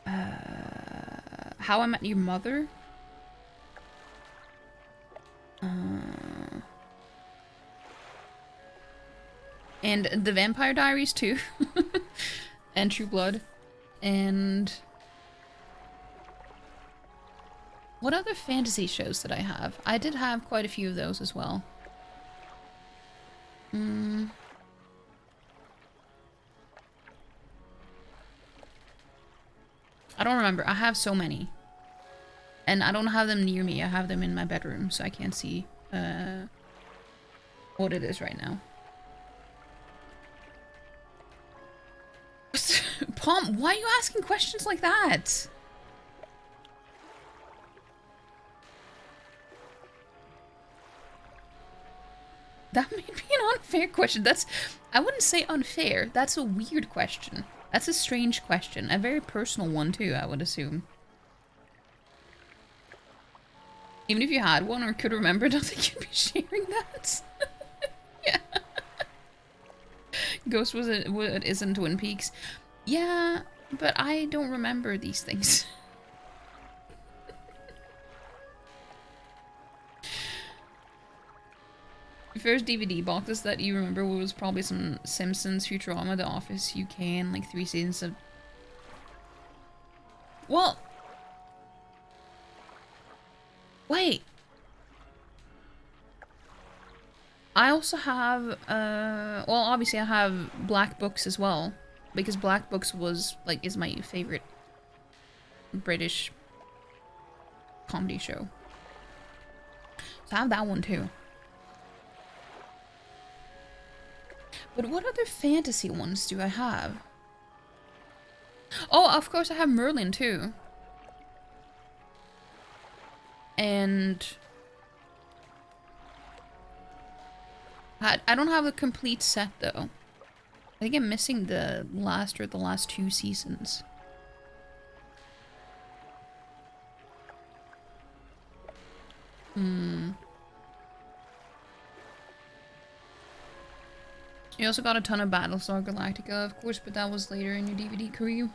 How I Met Your Mother. And The Vampire Diaries too. And True Blood. And what other fantasy shows did I have? I did have quite a few of those as well. I don't remember. I have so many. And I don't have them near me. I have them in my bedroom, so I can't see what it is right now. Palm, why are you asking questions like that? That may be an unfair question. I wouldn't say unfair. That's a weird question. That's a strange question. A very personal one too, I would assume. Even if you had one or could remember, I don't think you'd be sharing that. Yeah. Ghost is in Twin Peaks. Yeah, but I don't remember these things. The first DVD boxes that you remember was probably some Simpsons, Futurama, The Office, UK, and like 3 seasons of... Well... Wait. I also have, well, obviously I have Black Books as well. Because Black Books is my favorite British comedy show. So I have that one too. But what other fantasy ones do I have? Oh, of course I have Merlin too. And I don't have a complete set though. I think I'm missing the last 2 seasons. You also got a ton of Battlestar Galactica, of course, but that was later in your DVD career.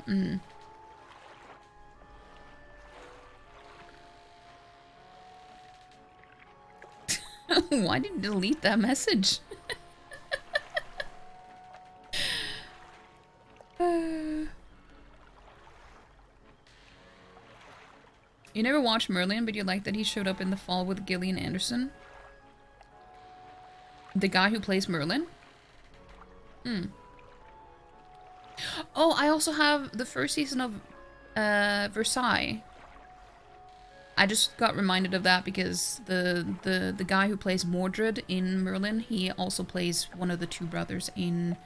Why did you delete that message? You never watched Merlin, but you like that he showed up in The Fall with Gillian Anderson? The guy who plays Merlin? Oh, I also have the first season of Versailles. I just got reminded of that because the guy who plays Mordred in Merlin, he also plays one of the 2 brothers in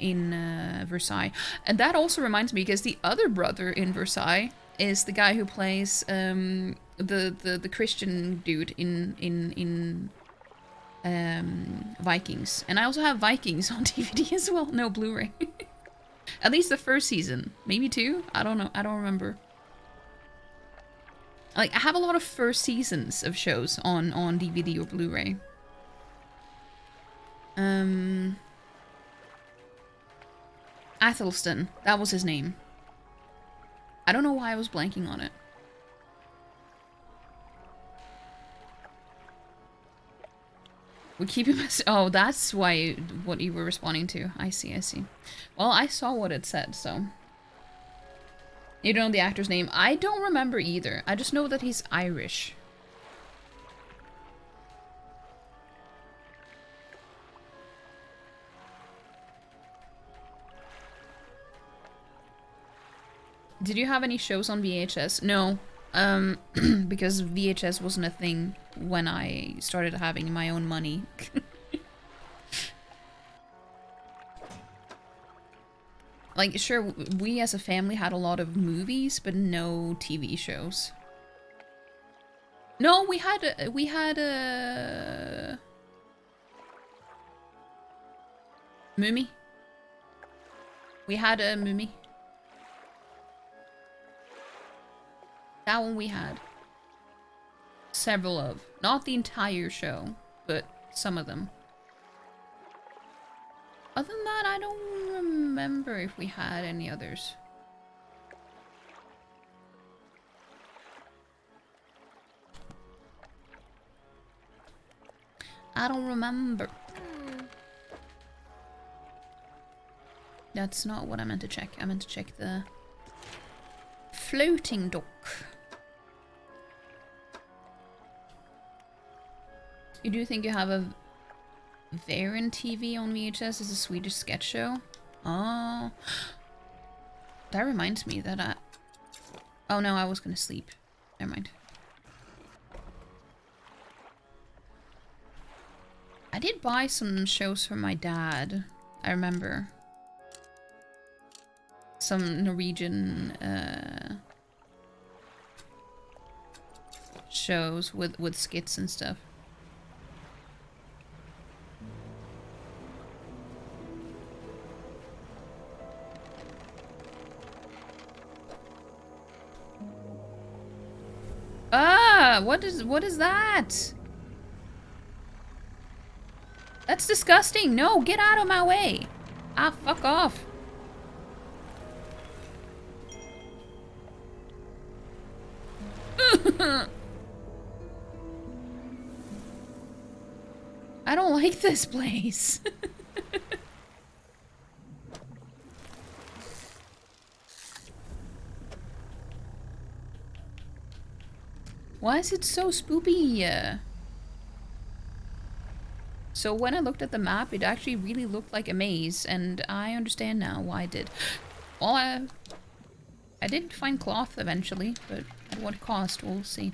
Versailles. And that also reminds me because the other brother in Versailles is the guy who plays the Christian dude in Vikings. And I also have Vikings on DVD as well. No, Blu-ray. At least the first season. Maybe 2? I don't know. I don't remember. Like, I have a lot of first seasons of shows on DVD or Blu-ray. Athelstan. That was his name. I don't know why I was blanking on it. We keep him as... Oh, that's why what you were responding to. I see, I see. Well, I saw what it said, so... You don't know the actor's name? I don't remember either. I just know that he's Irish. Did you have any shows on VHS? No. Because VHS wasn't a thing when I started having my own money. Like, sure, we as a family had a lot of movies, but no TV shows. No, we had a Moomy. We had a Moomy. That one we had. Several of. Not the entire show, but some of them. Other than that, I don't remember if we had any others. I don't remember. That's not what I meant to check. I meant to check the floating dock. You do think you have a Varen TV on VHS? Is a Swedish sketch show? Oh. That reminds me that I... Oh no, I was gonna sleep. Never mind. I did buy some shows for my dad. I remember. Some Norwegian shows with skits and stuff. Ah, what is that? That's disgusting. No, get out of my way. Ah, fuck off. I don't like this place. Why is it so spoopy? So when I looked at the map, it actually really looked like a maze, and I understand now why I did. Well, I did find cloth eventually, but at what cost, we'll see.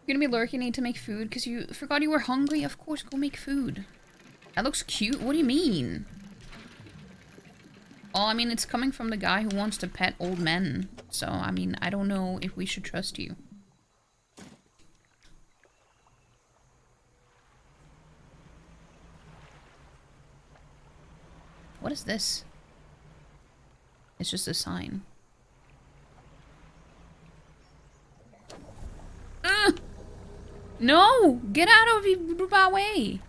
You're gonna be lurking, need to make food because you forgot you were hungry? Of course, go make food. That looks cute. What do you mean? Oh, I mean, it's coming from the guy who wants to pet old men. So, I mean, I don't know if we should trust you. What is this? It's just a sign. No! Get out of my way!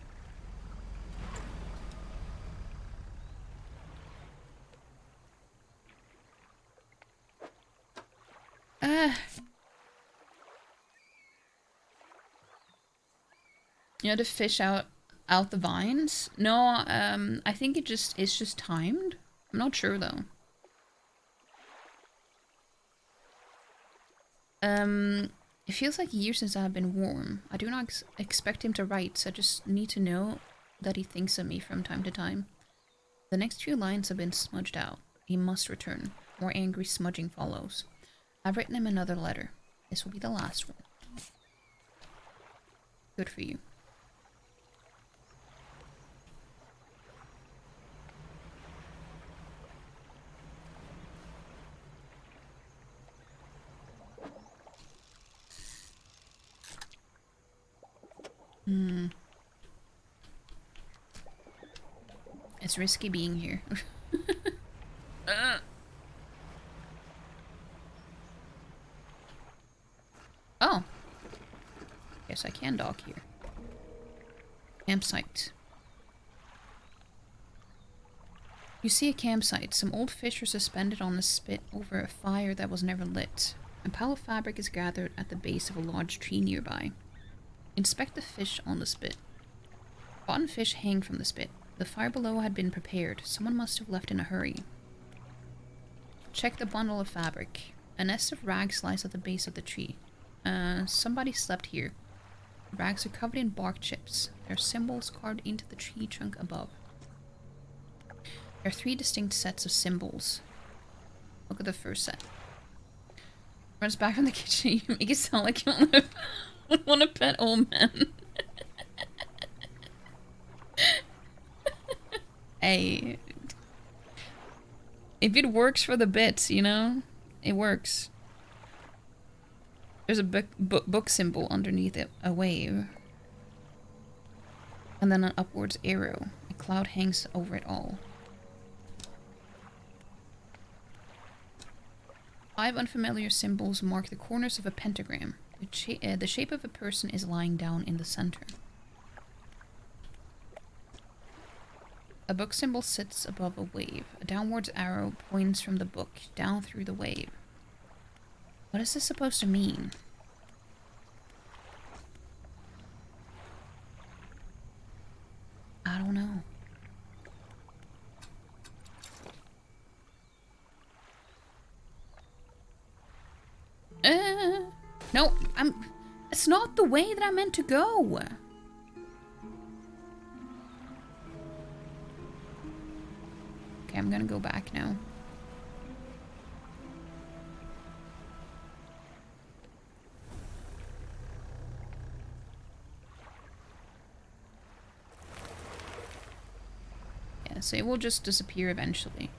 You know, to fish out the vines? No, I think it's just timed. I'm not sure though. It feels like years since I've been warm. I do not expect him to write, so I just need to know that he thinks of me from time to time. The next few lines have been smudged out. He must return. More angry smudging follows. I've written him another letter. This will be the last one. Good for you. It's risky being here. Oh. Guess I can dock here. Campsite. You see a campsite. Some old fish are suspended on the spit over a fire that was never lit. A pile of fabric is gathered at the base of a large tree nearby. Inspect the fish on the spit. Rotten fish hang from the spit. The fire below had been prepared. Someone must have left in a hurry. Check the bundle of fabric. A nest of rags lies at the base of the tree. Somebody slept here. Rags are covered in bark chips. There are symbols carved into the tree trunk above. There are 3 distinct sets of symbols. Look at the first set. Runs back from the kitchen. You make it sound like you want to pet old men. Hey. If it works for the bits, you know? It works. There's a book symbol underneath it. A wave. And then an upwards arrow. A cloud hangs over it all. 5 unfamiliar symbols mark the corners of a pentagram. The shape of a person is lying down in the center. A book symbol sits above a wave. A downwards arrow points from the book down through the wave. What is this supposed to mean? I don't know. No, it's not the way that I meant to go. Okay, I'm gonna go back now. Yeah, so it will just disappear eventually.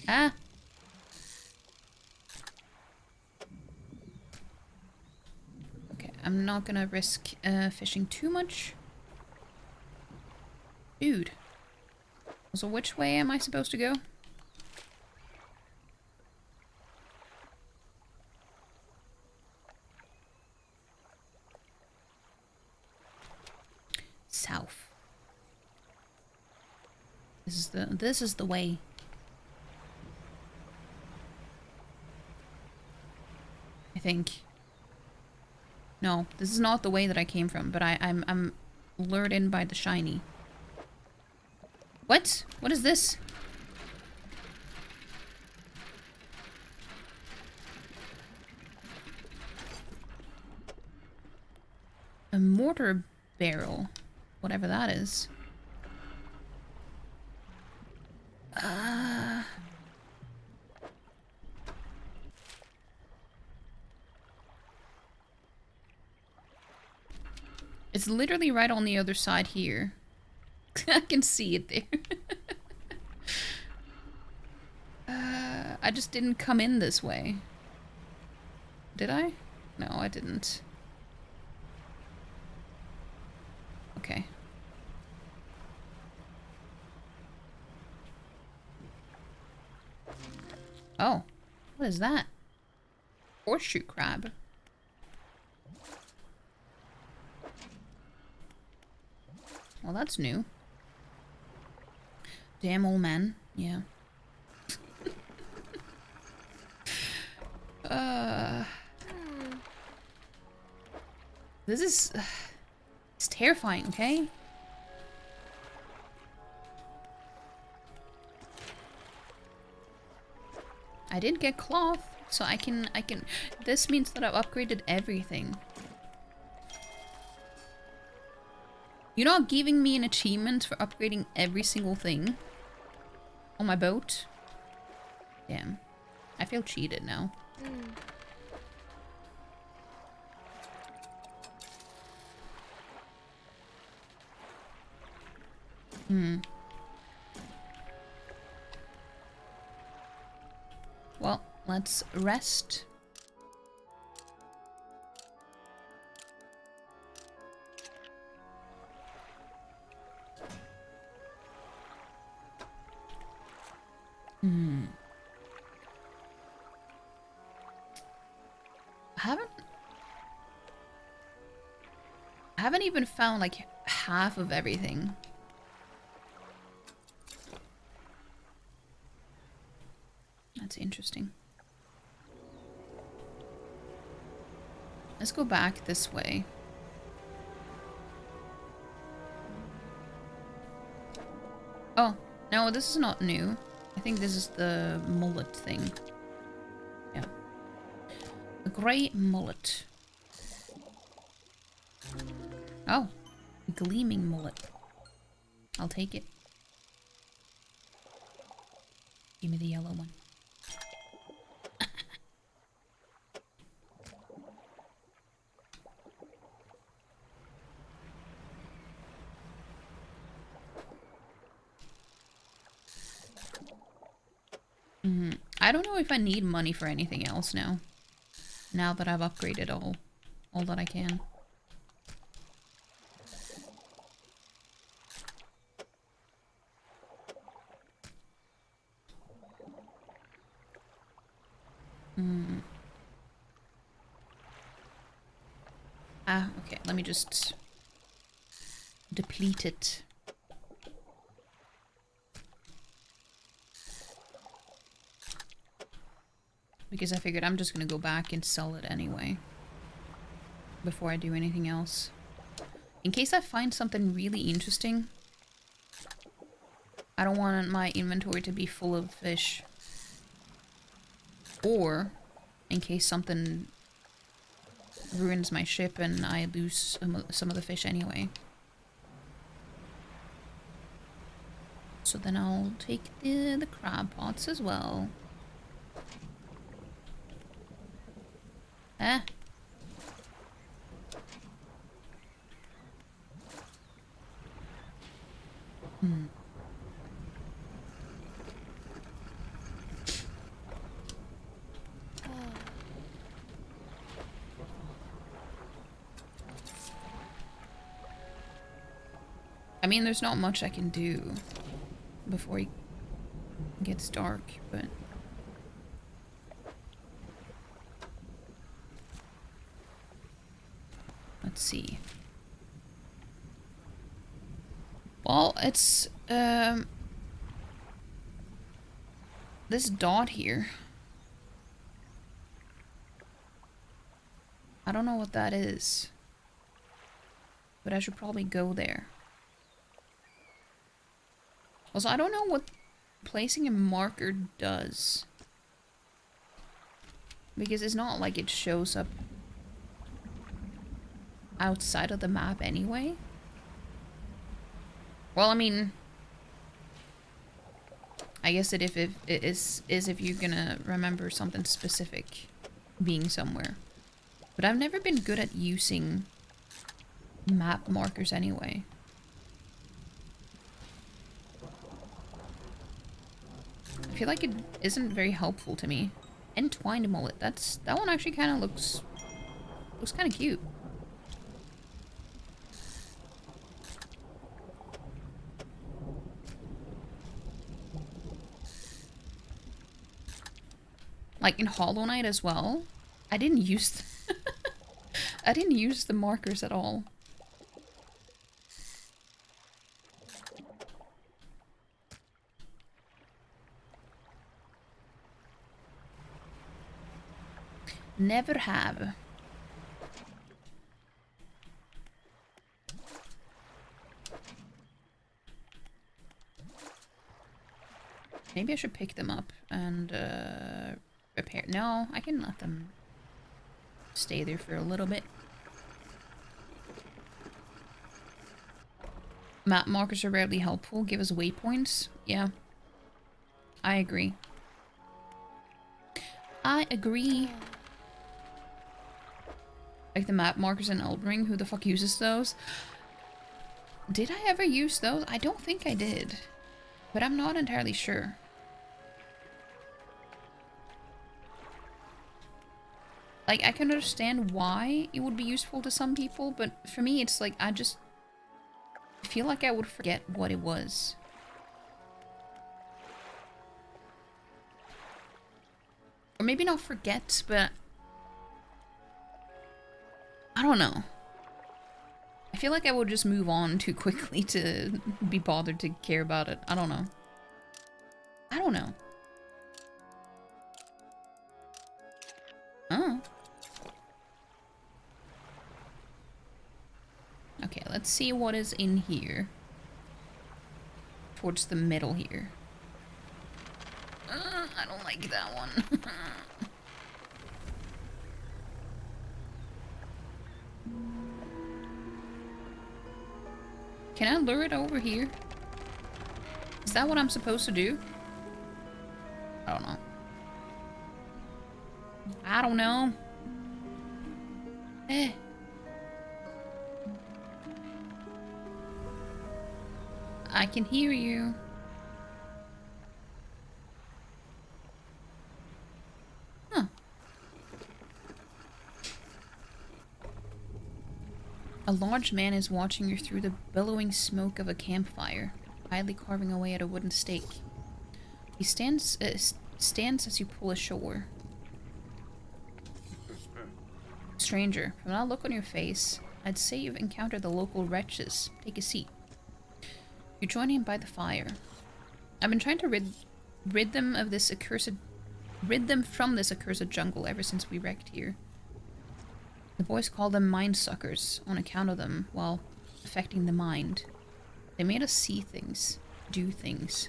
Ah! Okay, I'm not gonna risk fishing too much. Dude. So which way am I supposed to go? South. This is the way. I think. No, this is not the way that I came from, but I'm lured in by the shiny. What? What is this? A mortar barrel. Whatever that is. It's literally right on the other side here. I can see it there. I just didn't come in this way. Did I? No, I didn't. Okay. Oh, what is that? Horseshoe crab. Well, that's new. Damn old man. Yeah. This is... it's terrifying, okay? I did get cloth, so I can... This means that I've upgraded everything. You're not giving me an achievement for upgrading every single thing on my boat? Damn. I feel cheated now. Well, let's rest. I haven't even found like half of everything. That's interesting. Let's go back this way. Oh, no, this is not new. I think this is the mullet thing. Yeah. The Grey mullet. Oh, gleaming mullet. I'll take it. Give me the yellow one. I don't know if I need money for anything else now. Now that I've upgraded all that I can. Ah, okay, let me just deplete it. Because I figured I'm just gonna go back and sell it anyway. Before I do anything else. In case I find something really interesting. I don't want my inventory to be full of fish. Or, in case something ruins my ship and I lose some of the fish anyway. So then I'll take the crab pots as well. Ah. I mean, there's not much I can do before it gets dark, but... Let's see. Well, it's, this dot here. I don't know what that is. But I should probably go there. Also, I don't know what placing a marker does. Because it's not like it shows up outside of the map anyway. Well, I mean, I guess if it is if you're gonna remember something specific being somewhere. But I've never been good at using map markers anyway. I feel like it isn't very helpful to me. Entwined mullet. That one actually kind of looks kind of cute. Like in Hollow Knight as well. I didn't use I didn't use the markers at all. Never have. Maybe I should pick them up and repair. No, I can let them stay there for a little bit. Map markers are rarely helpful. Give us waypoints. Yeah. I agree. I agree. Like the map markers in Elden Ring. Who the fuck uses those? Did I ever use those? I don't think I did. But I'm not entirely sure. Like, I can understand why it would be useful to some people, but for me it's like, I feel like I would forget what it was. Or maybe not forget, but... I don't know. I feel like I would just move on too quickly to be bothered to care about it. I don't know. I don't know. Oh. Okay, let's see what is in here. Towards the middle here. I don't like that one. Can I lure it over here? Is that what I'm supposed to do? I don't know. I don't know. Eh. I can hear you. Huh. A large man is watching you through the billowing smoke of a campfire, idly carving away at a wooden stake. He stands as you pull ashore. Stranger, from that look on your face, I'd say you've encountered the local wretches. Take a seat. You join him by the fire. I've been trying to rid them from this accursed jungle ever since we wrecked here. The boys call them mind suckers on account of them, well, affecting the mind. They made us see things, do things.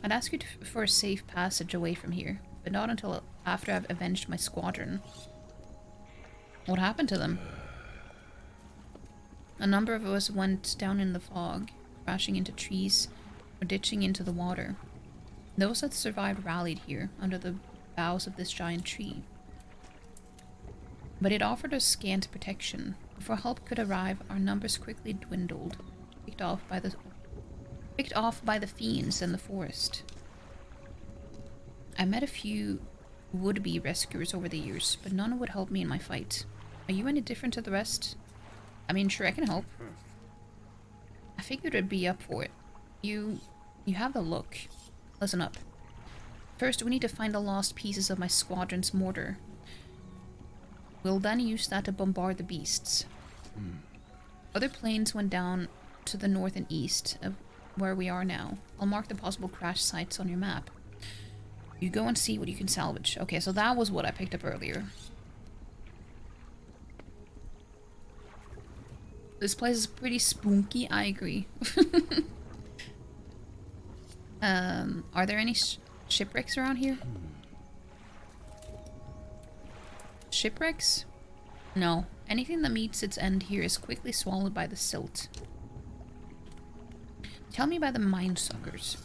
I'd ask you for a safe passage away from here, but not until after I've avenged my squadron. What happened to them? A number of us went down in the fog, crashing into trees or ditching into the water. Those that survived rallied here under the boughs of this giant tree. But it offered us scant protection. Before help could arrive, our numbers quickly dwindled, picked off by the fiends in the forest. I met a few would-be rescuers over the years, but none would help me in my fight. Are you any different to the rest? I mean, sure, I can help. I figured I'd be up for it. You have the look. Listen up. First, we need to find the lost pieces of my squadron's mortar. We'll then use that to bombard the beasts. Other planes went down to the north and east of where we are now. I'll mark the possible crash sites on your map. You go and see what you can salvage. Okay, so that was what I picked up earlier. This place is pretty spooky, I agree. Are there any shipwrecks around here? Shipwrecks? No. Anything that meets its end here is quickly swallowed by the silt. Tell me about the mind suckers.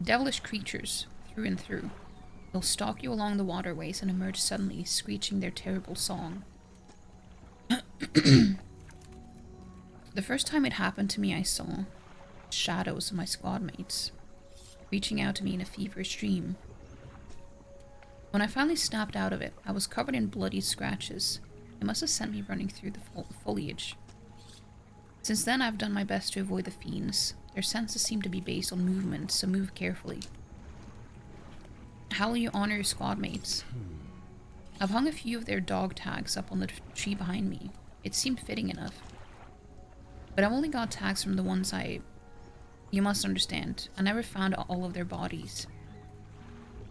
Devilish creatures, through and through. They'll stalk you along the waterways and emerge suddenly, screeching their terrible song. The first time it happened to me, I saw shadows of my squad mates reaching out to me in a feverish dream. When I finally snapped out of it, I was covered in bloody scratches. It must have sent me running through the foliage. Since then, I've done my best to avoid the fiends. Their senses seem to be based on movement, so move carefully. How will you honor your squad mates? I've hung a few of their dog tags up on the tree behind me. It seemed fitting enough. But I've only got tags from the ones You must understand, I never found all of their bodies.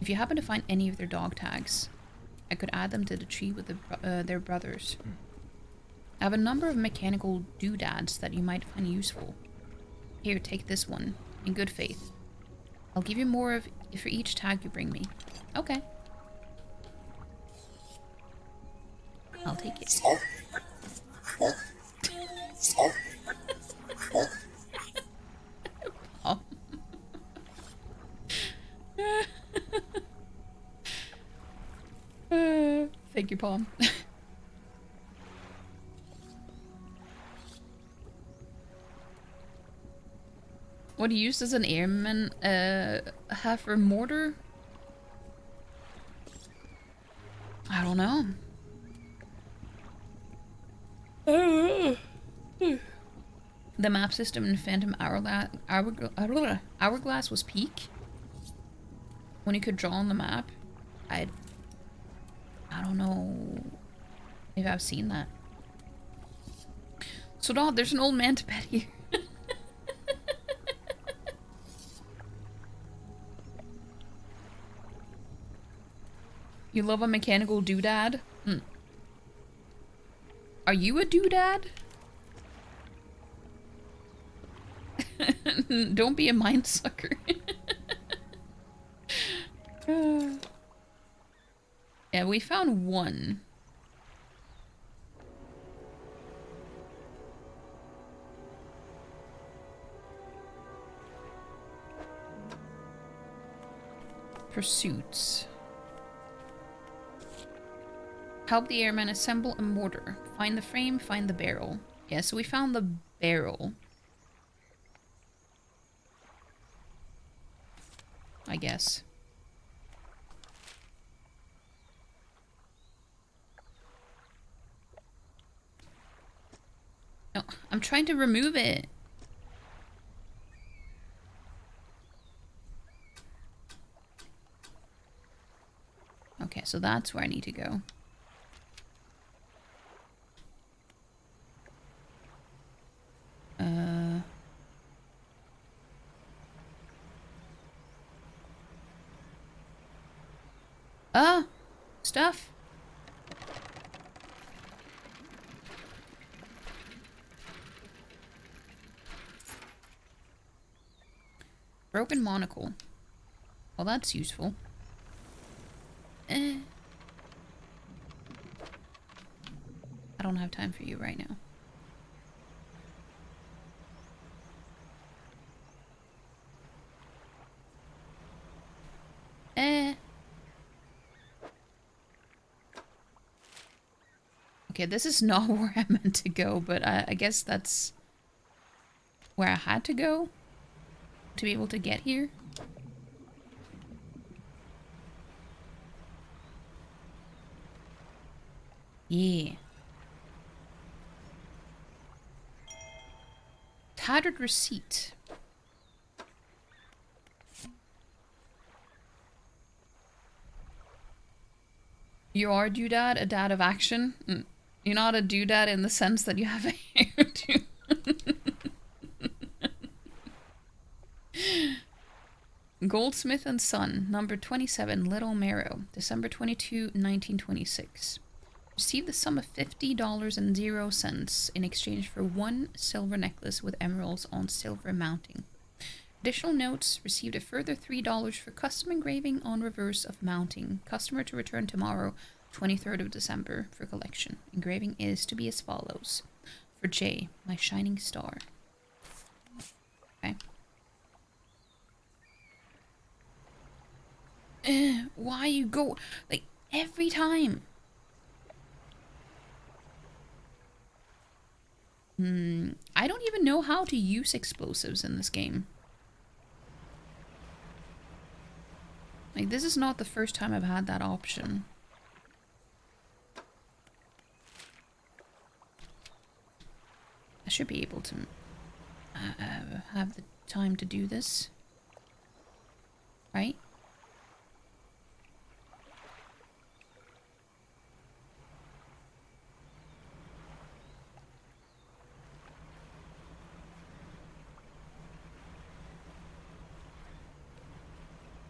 If you happen to find any of their dog tags, I could add them to the tree with their brothers. I have a number of mechanical doodads that you might find useful. Here, take this one, in good faith. I'll give you more for each tag you bring me. Okay. I'll take it. Oh. Thank you, Palm. What he used as an airman, half a mortar? I don't know. The map system in Phantom Hourglass was peak. When you could draw on the map, I don't know if I've seen that. So dog, there's an old man to bed here. You love a mechanical doodad? Hmm. Are you a doodad? Don't be a mind sucker. Yeah, we found one. pursuits. Help the airman assemble a mortar. Find the frame, find the barrel. Yeah, so we found the barrel. I guess. No, I'm trying to remove it. Okay, so that's where I need to go. Stuff. Broken monocle. Well, that's useful. I don't have time for you right now. Okay, this is not where I meant to go, but I guess that's where I had to go to be able to get here. Yeah. Tattered receipt. You are doodad, a dad of action. You're not a doodad in the sense that you have a hairdo. Goldsmith and Son, number 27, Little Marrow, December 22, 1926. Received the sum of $50.00 in exchange for 1 silver necklace with emeralds on silver mounting. Additional notes, received a further $3 for custom engraving on reverse of mounting. Customer to return tomorrow, 23rd of December, for collection. Engraving is to be as follows. For J, my shining star. Okay. Why you go, like, every time? I don't even know how to use explosives in this game. Like, this is not the first time I've had that option. I should be able to have the time to do this. Right?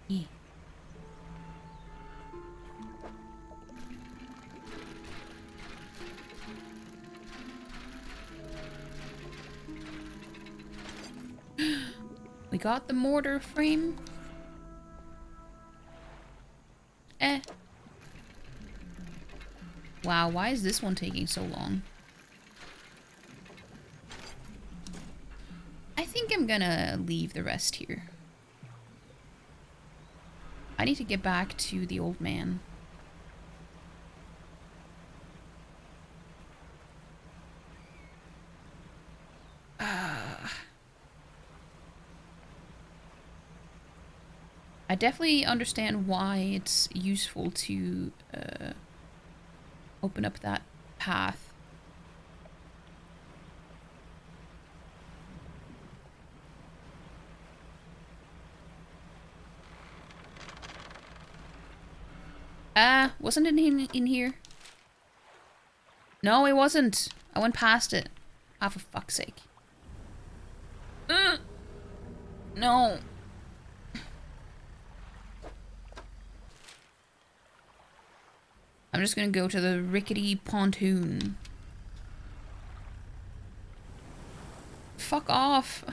Yeah. We got the mortar frame. Wow, why is this one taking so long? I think I'm gonna leave the rest here. I need to get back to the old man. I definitely understand why it's useful to open up that path. Wasn't it in here? No, it wasn't. I went past it. Ah, for fuck's sake. No. I'm just gonna go to the rickety pontoon. Fuck off.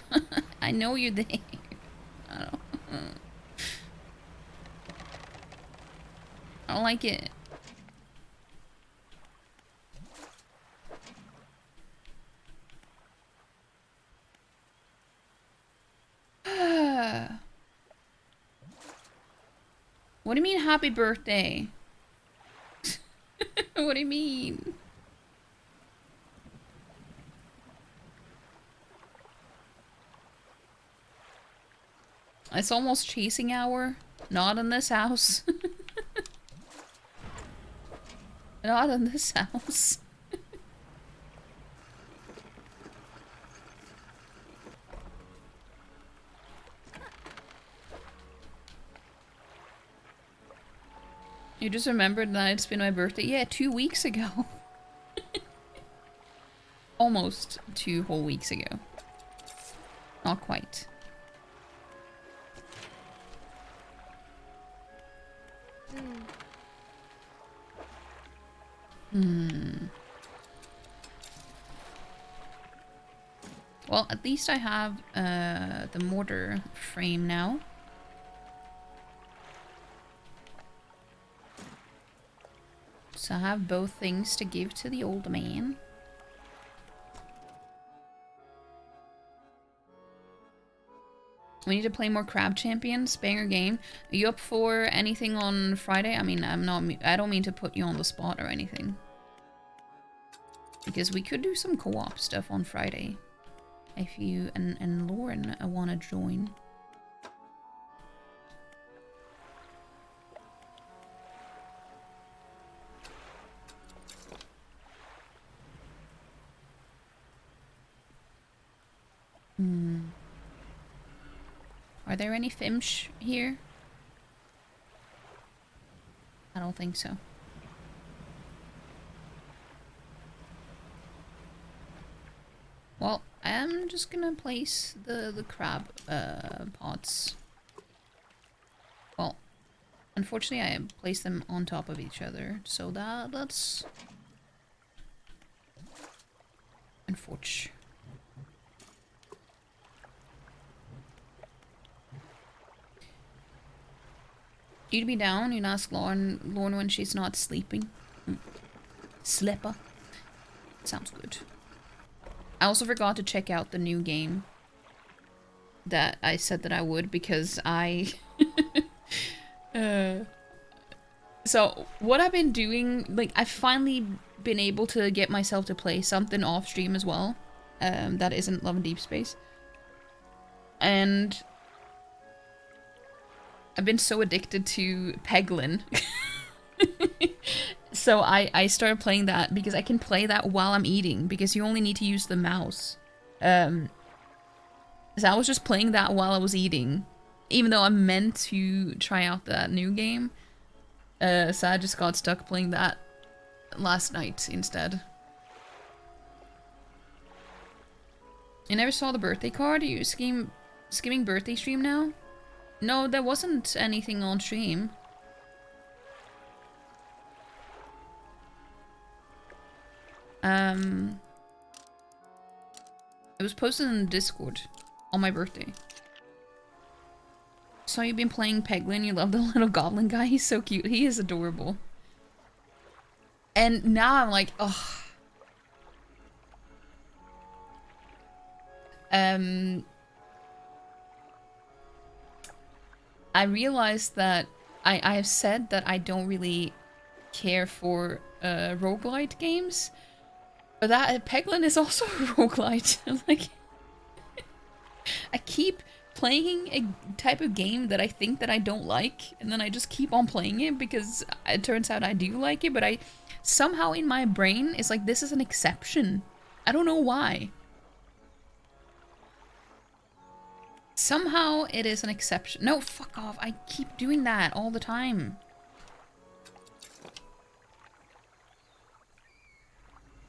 I know you're there. I don't like it. What do you mean happy birthday? What do you mean? It's almost chasing hour. Not in this house. Not in this house. You just remembered that it's been my birthday? Yeah, 2 weeks ago. Almost 2 whole weeks ago. Not quite. Well, at least I have the mortar frame now. So I have both things to give to the old man. We need to play more Crab Champions. Banger game. Are you up for anything on Friday? I mean, I don't mean to put you on the spot or anything. Because we could do some co-op stuff on Friday. If you and Lauren want to join. Are there any Fimsh here? I don't think so. Well, I'm just gonna place the crab pots. Well, unfortunately I placed them on top of each other, so that's unfortunate. You'd be down, you'd ask Lauren when she's not sleeping. Slipper. Sounds good. I also forgot to check out the new game that I said that I would because I... So, what I've been doing, like, I've finally been able to get myself to play something off stream as well. That isn't Love and Deep Space. And... I've been so addicted to Peglin. So I started playing that because I can play that while I'm eating because you only need to use the mouse. So I was just playing that while I was eating. Even though I meant to try out that new game. So I just got stuck playing that last night instead. You never saw the birthday card? Are you skimming birthday stream now? No, there wasn't anything on stream. It was posted in Discord on my birthday. So you've been playing Peglin, you love the little goblin guy, he's so cute, he is adorable. And now I'm like, oh. I realized that I have said that I don't really care for roguelite games, but that Peglin is also a roguelite. Like, I keep playing a type of game that I think that I don't like, and then I just keep on playing it because it turns out I do like it, but I somehow in my brain it's like this is an exception. I don't know why. Somehow it is an exception. No, fuck off. I keep doing that all the time.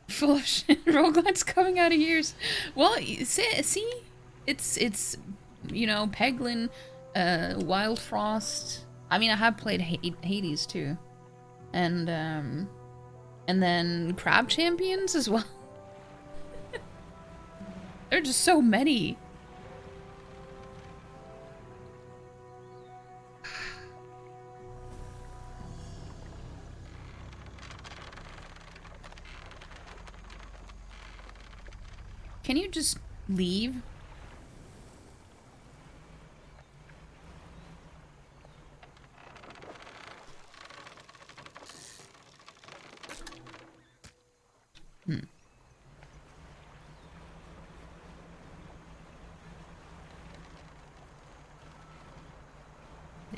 Full of shit. Roguelite's coming out of years. Well, see? It's you know, Peglin, Wild Frost. I mean, I have played Hades too. And then Crab Champions as well. There are just so many. Can you just leave?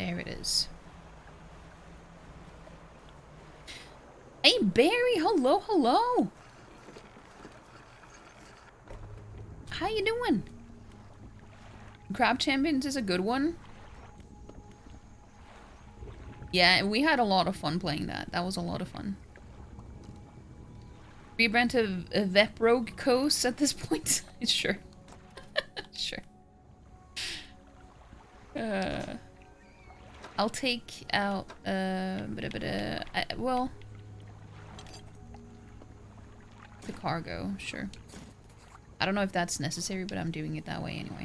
There it is. Hey, Barry! Hello, hello! How you doing? Crab Champions is a good one. Yeah, we had a lot of fun playing that. That was a lot of fun. Rebrand to Vep Rogue Coast at this point? Sure. Sure. I'll take out, well... the cargo, sure. I don't know if that's necessary, but I'm doing it that way anyway.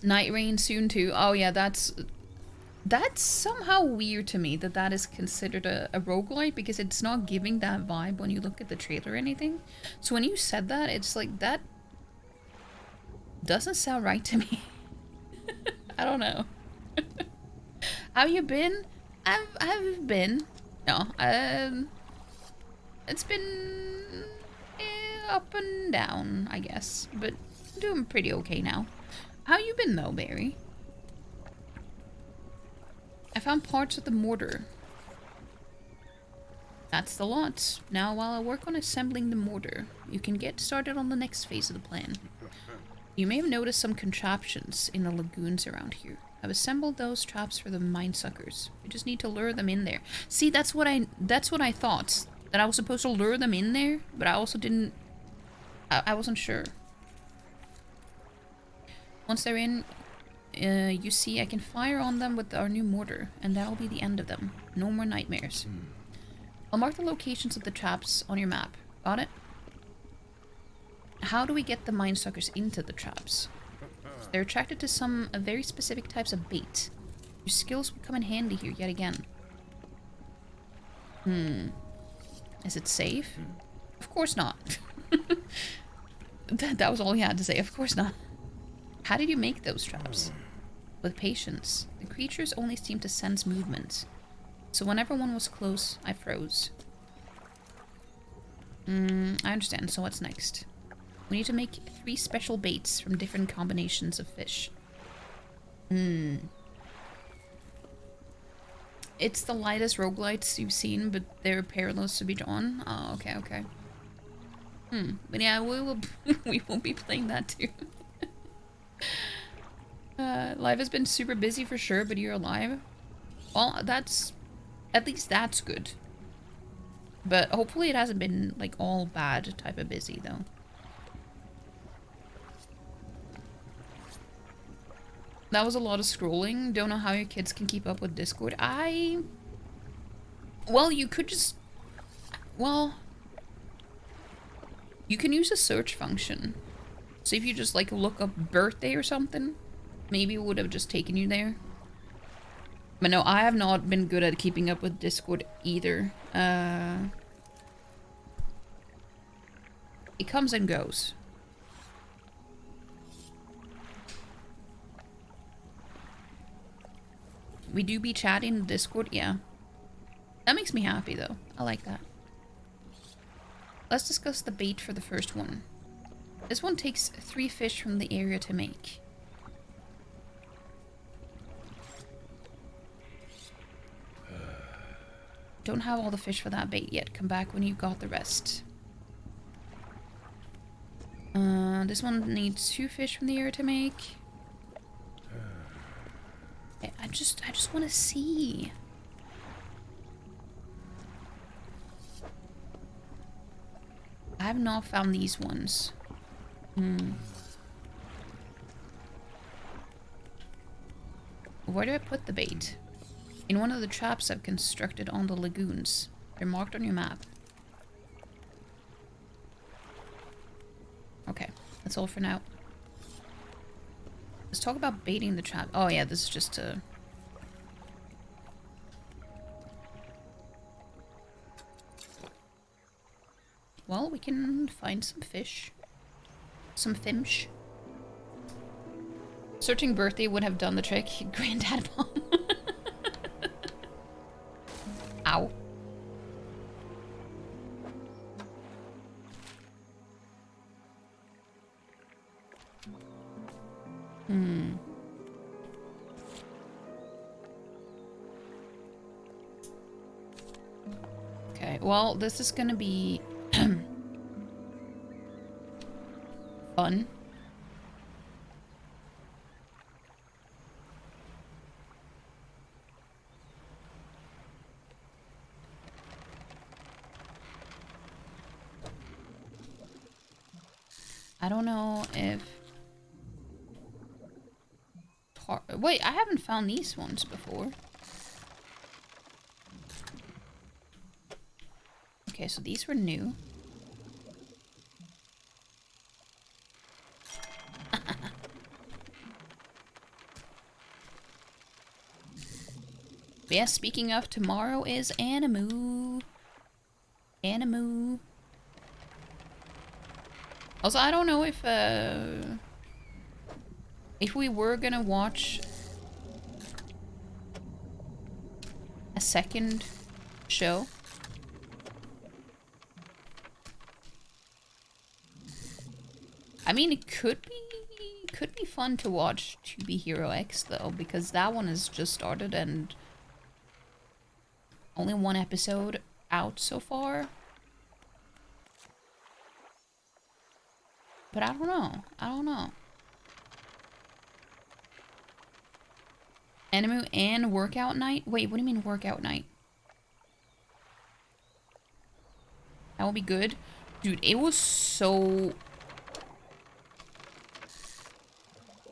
Night Rain soon too. Oh yeah, that's somehow weird to me that that is considered a roguelike, because it's not giving that vibe when you look at the trailer or anything. So when you said that, it's like, that doesn't sound right to me. I don't know. How you been? I've been. No, it's been up and down, I guess, but I'm doing pretty okay now. How you been though, Barry? I found parts of the mortar. That's the lot. Now while I work on assembling the mortar, you can get started on the next phase of the plan. You may have noticed some contraptions in the lagoons around here. I've assembled those traps for the mine suckers. You just need to lure them in there. See, that's what I thought. That I was supposed to lure them in there, but I also didn't... I wasn't sure. Once they're in, you see I can fire on them with our new mortar, and that'll be the end of them. No more nightmares. I'll mark the locations of the traps on your map. Got it? How do we get the mine suckers into the traps? They're attracted to some very specific types of bait. Your skills will come in handy here yet again. Is it safe? Of course not. That was all he had to say. Of course not. How did you make those traps? With patience. The creatures only seemed to sense movement. So whenever one was close, I froze. I understand. So what's next? We need to make 3 special baits from different combinations of fish. It's the lightest roguelites you've seen, but they're perilous to be drawn. Oh, okay, okay. But yeah, we will be playing that too. Life has been super busy for sure, but you're alive. Well, that's... at least that's good. But hopefully it hasn't been, like, all bad type of busy, though. That was a lot of scrolling. Don't know how your kids can keep up with Discord. Well, you could just... well... you can use a search function. So if you just, like, look up birthday or something, maybe it would have just taken you there. But no, I have not been good at keeping up with Discord either. It comes and goes. We do be chatting in Discord, yeah. That makes me happy, though. I like that. Let's discuss the bait for the first one. This one takes 3 fish from the area to make. Don't have all the fish for that bait yet. Come back when you've got the rest. This one needs 2 fish from the area to make. I just want to see. I have not found these ones. Where do I put the bait? In one of the traps I've constructed on the lagoons. They're marked on your map. Okay, that's all for now. Let's talk about baiting the trap. Oh yeah, this is just a... well, we can find some fish. Some fish. Searching birthday would have done the trick. Granddad bomb. Ow. well, this is gonna be fun. I don't know if... Wait, I haven't found these ones before. Okay, so these were new. But yeah, speaking of, tomorrow is Animu. Animu. Also, I don't know if we were gonna watch a second show. I mean, it could be fun to watch To Be Hero X though, because that one has just started and only one episode out so far. But I don't know. I don't know. Animu and workout night? Wait, what do you mean workout night? That would be good. Dude, it was so...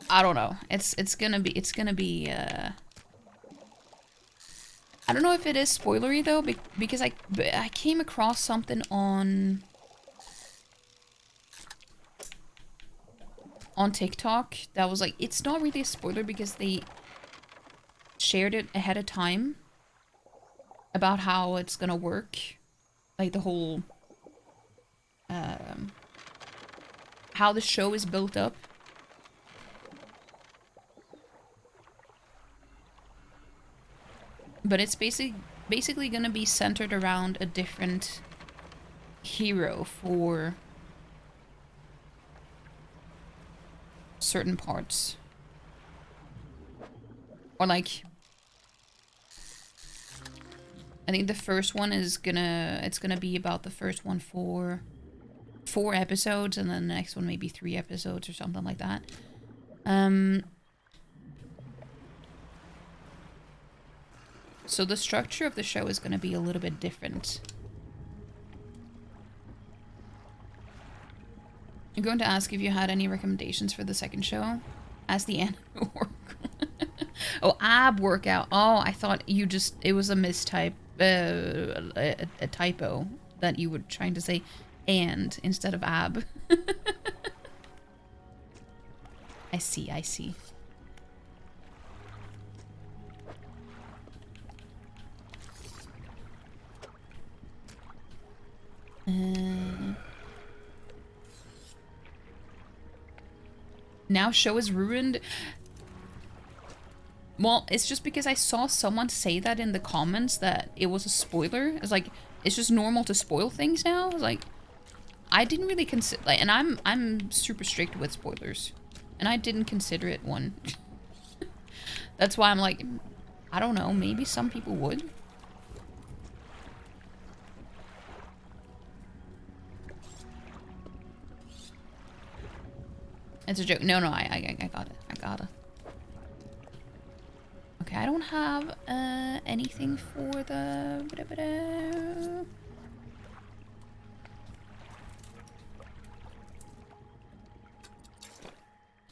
I don't know. It's gonna be I don't know if it is spoilery though, because I came across something on TikTok that was like, it's not really a spoiler because they shared it ahead of time about how it's gonna work, like the whole how the show is built up. But it's basically gonna be centered around a different hero for certain parts. Or like, I think the first one is it's gonna be about the first one for 4 episodes, and then the next one maybe 3 episodes or something like that. So the structure of the show is going to be a little bit different. I'm going to ask if you had any recommendations for the second show as the anime work. Oh, ab workout. Oh, I thought you just... It was a mistype. A typo that you were trying to say and instead of ab. I see, I see. Now show is ruined. Well, it's just because I saw someone say that in the comments that it was a spoiler. It's like, it's just normal to spoil things now. It's like, I didn't really consider, like, and I'm super strict with spoilers, and I didn't consider it one. That's why I'm like, I don't know, maybe some people would. It's a joke. No, I got it. I got it. Okay, I don't have anything for the...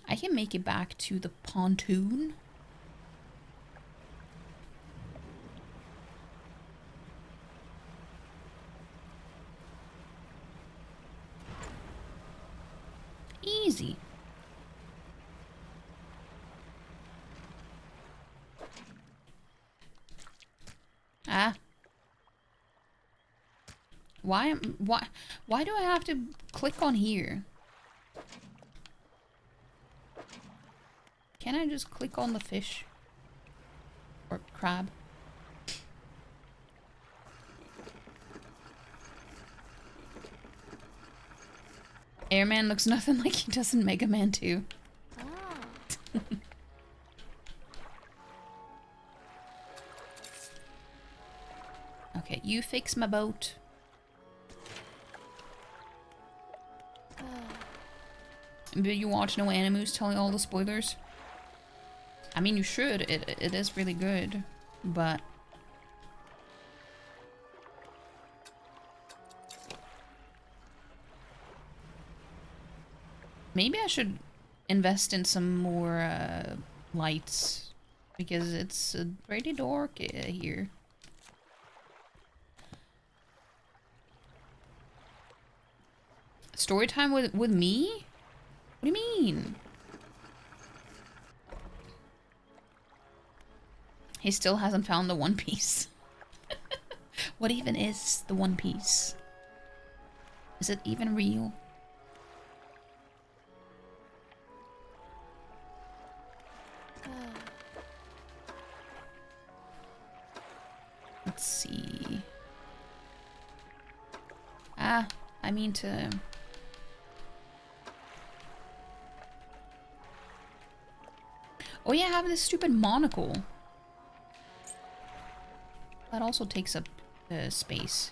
I can make it back to the pontoon. Easy. Ah. Why do I have to click on here? Can I just click on the fish? Or crab? Airman looks nothing like he does in Mega Man 2. Ah. Okay, you fix my boat. But you watch no animus telling all the spoilers? I mean, you should. It is really good, but maybe I should invest in some more lights because it's pretty dark here. Story time with me? What do you mean? He still hasn't found the One Piece. What even is the One Piece? Is it even real? Let's see. Ah, I mean to... Oh yeah, I have this stupid monocle. That also takes up space.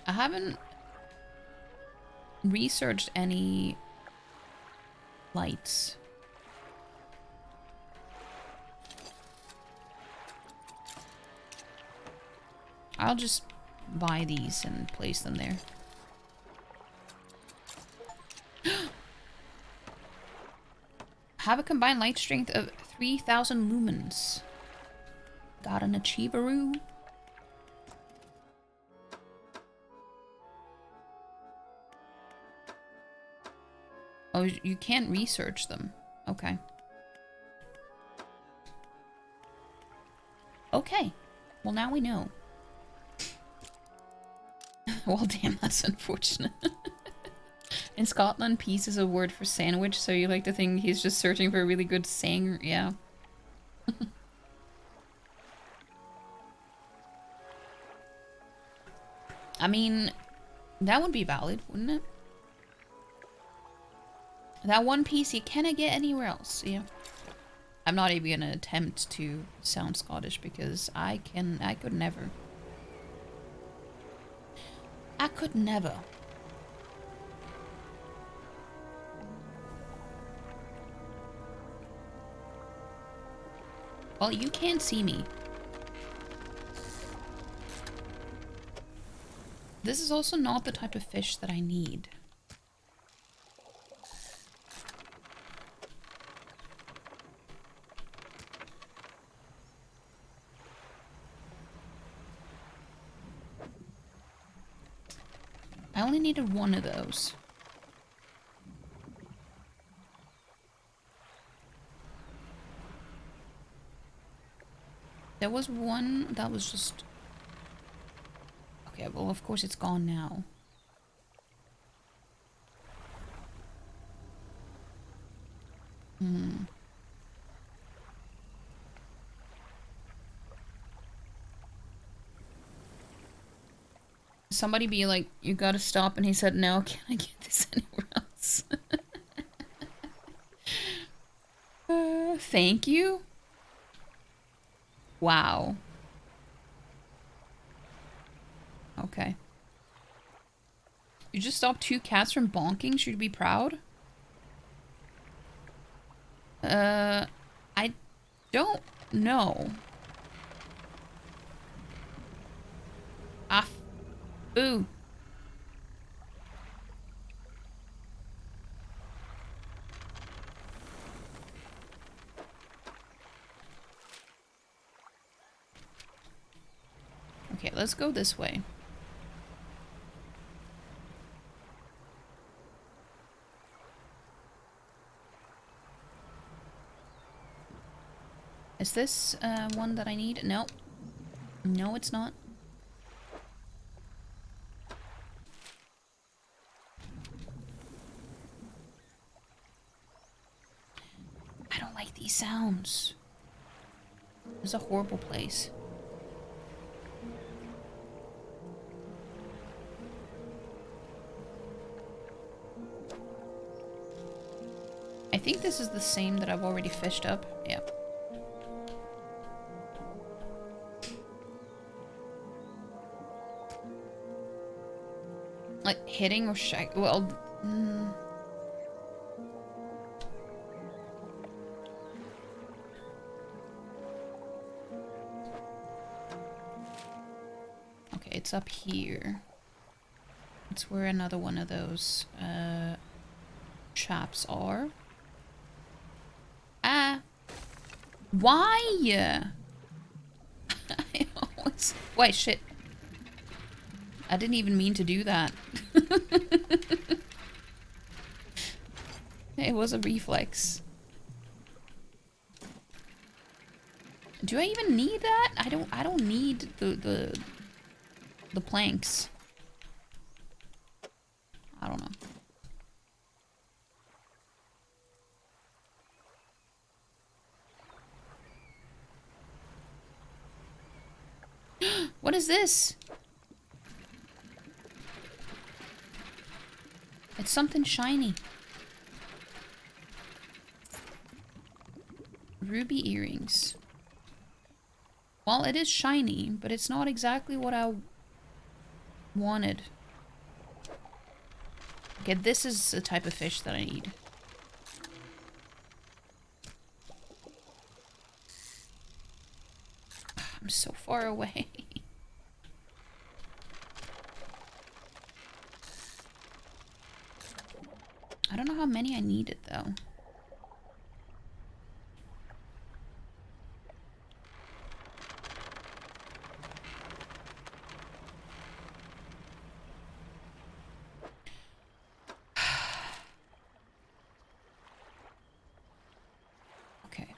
I haven't researched any lights. I'll just buy these and place them there. Have a combined light strength of 3,000 lumens. Got an achieveroo. Oh, you can't research them. Okay. Okay. Well, now we know. Well, damn, that's unfortunate. In Scotland, peas is a word for sandwich, so you like to think he's just searching for a really good saying. Yeah. I mean, that would be valid, wouldn't it? That one piece you cannot get anywhere else, yeah. I'm not even gonna attempt to sound Scottish because I could never. I could never. Well, you can't see me. This is also not the type of fish that I need. I only needed one of those. There was one that was just... Okay, well, of course it's gone now. Somebody be like, you gotta stop, and he said, no, can I get this anywhere else? Thank you? Wow. Okay. You just stopped 2 cats from bonking? Should you be proud? I don't know. Ooh. Okay, let's go this way. Is this one that I need? No. No, it's not. I don't like these sounds. This is a horrible place. think this is the same that I've already fished up. Yeah. Like hitting or well. Okay, it's up here. It's where another one of those chaps are. Ah. Why? I always... Wait, shit. I didn't even mean to do that. It was a reflex. Do I even need that? I don't need the planks. I don't know. What is this? It's something shiny. Ruby earrings. Well, it is shiny, but it's not exactly what I wanted. Okay, this is the type of fish that I need. I'm so far away. I don't know how many I needed though. Okay.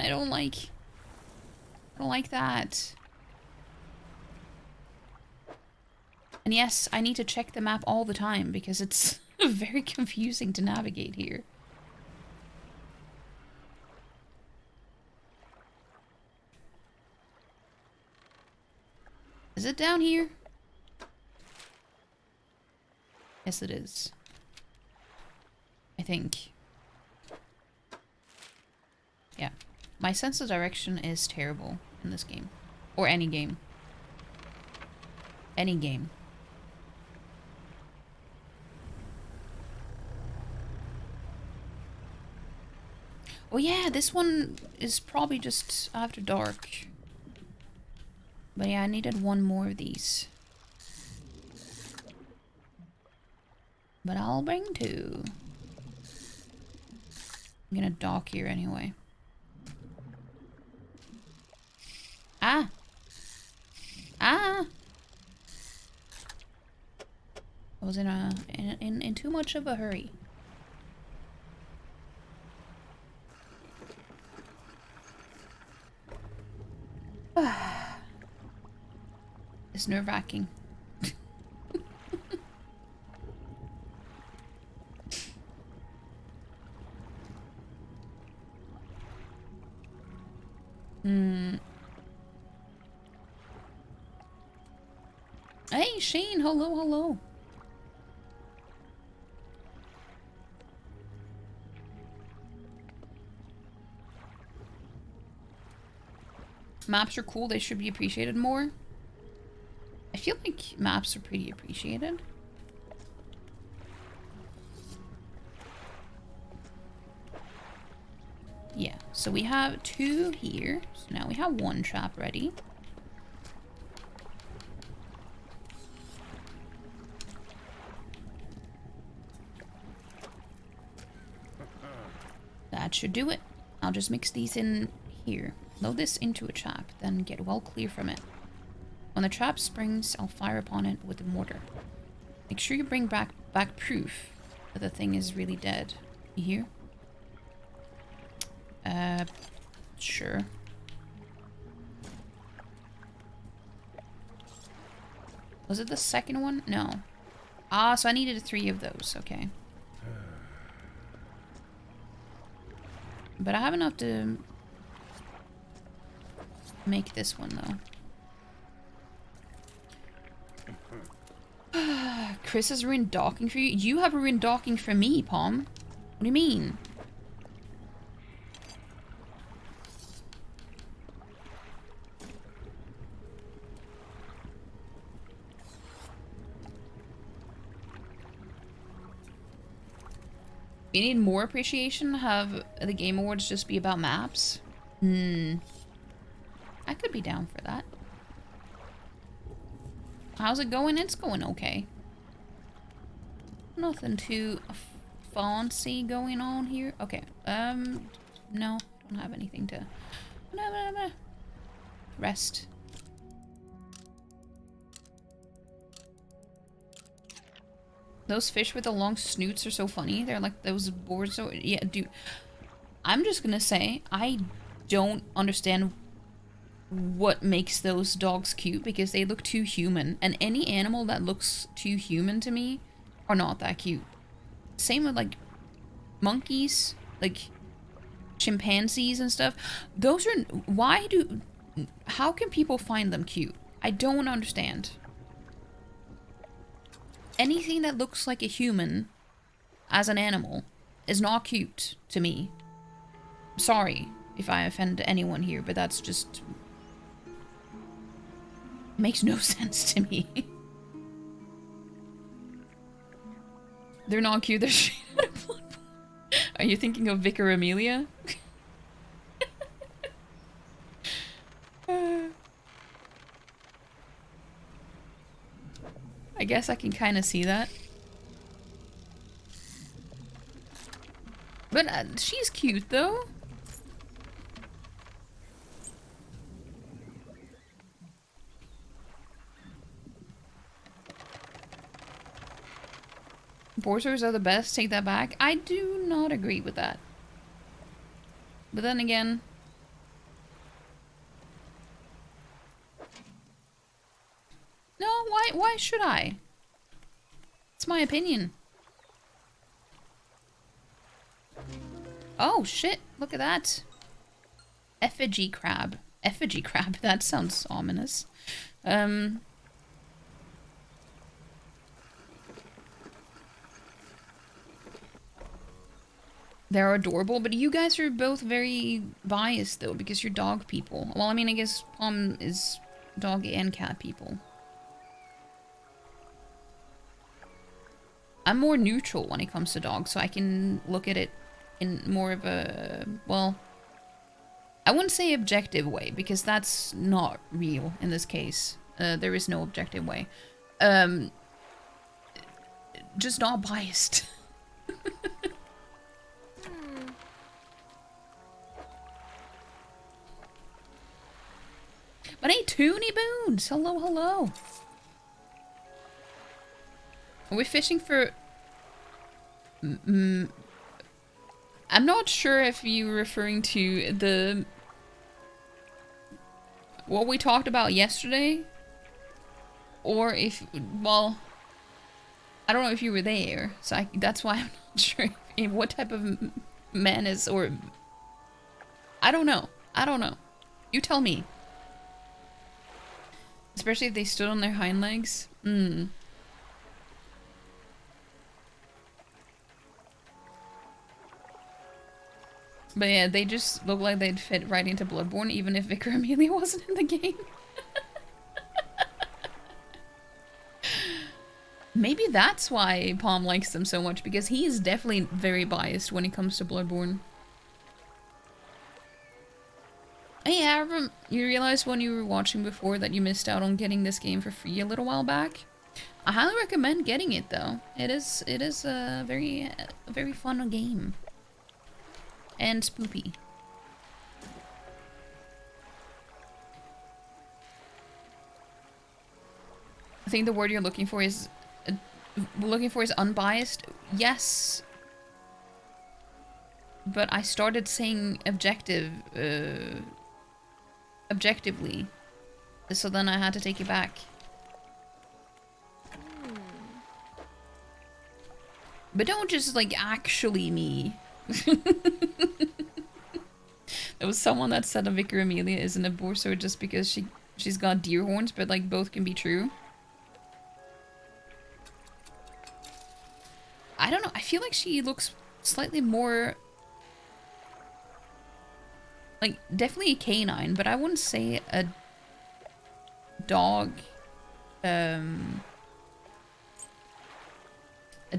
I don't like that. And yes, I need to check the map all the time because it's very confusing to navigate here. Is it down here? Yes, it is. I think. Yeah. My sense of direction is terrible in this game. Or any game. Any game. Oh yeah, this one is probably just after dark. But yeah, I needed one more of these. But I'll bring two. I'm gonna dock here anyway. Ah! Ah! I was in too much of a hurry. It's nerve-wracking. Hey, Shane, hello, hello. Maps are cool, they should be appreciated more. I feel like maps are pretty appreciated. Yeah, so we have two here. So now we have one trap ready. That should do it. I'll just mix these in here. Load this into a trap, then get well clear from it. When the trap springs, I'll fire upon it with the mortar. Make sure you bring back proof that the thing is really dead. You hear? Sure. Was it the second one? No. Ah, so I needed 3 of those. Okay. But I have enough to make this one, though. Chris has ruined docking for you? You have ruined docking for me, Palm. What do you mean? You need more appreciation? Have the Game Awards just be about maps? I could be down for that. How's it going? It's going okay. Nothing too fancy going on here. Okay, no, don't have anything to... Rest. Those fish with the long snoots are so funny. They're like those boards. So yeah, dude. I'm just gonna say I don't understand what makes those dogs cute because they look too human. And any animal that looks too human to me are not that cute. Same with like monkeys, like chimpanzees and stuff. Those are how can people find them cute? I don't understand. Anything that looks like a human as an animal is not cute to me. Sorry if I offend anyone here, but that's just... makes no sense to me. They're not cute, they're straight out of Bloodborne. Are you thinking of Vicar Amelia? I guess I can kind of see that. But she's cute, though. Borzers are the best, take that back. I do not agree with that. But then again... No, why should I? It's my opinion. Oh, shit. Look at that. Effigy crab. Effigy crab. That sounds ominous. They're adorable, but you guys are both very biased, though, because you're dog people. Well, I mean, I guess Plum is dog and cat people. I'm more neutral when it comes to dogs, so I can look at it in more of a, well, I wouldn't say objective way, because that's not real in this case. There is no objective way. Just not biased. But hey, Toonie Boons! Hello, hello! Are we fishing for... I'm not sure if you were referring to the... what we talked about yesterday? Or if... well... I don't know if you were there, so that's why I'm not sure if, what type of man is, or... I don't know. I don't know. You tell me. Especially if they stood on their hind legs. But yeah, they just look like they'd fit right into Bloodborne, even if Vicar Amelia wasn't in the game. Maybe that's why Palm likes them so much, because he is definitely very biased when it comes to Bloodborne. Hey Aaron, you realized when you were watching before that you missed out on getting this game for free a little while back? I highly recommend getting it though. It is a very fun game. And spoopy. I think the word you're looking for is unbiased. Yes. But I started saying objectively. So then I had to take it back. But don't just like actually me. There was someone that said a Vicar Amelia isn't a borsor just because she's got deer horns, but like both can be true. I don't know. I feel like she looks slightly more like definitely a canine, but I wouldn't say a dog. A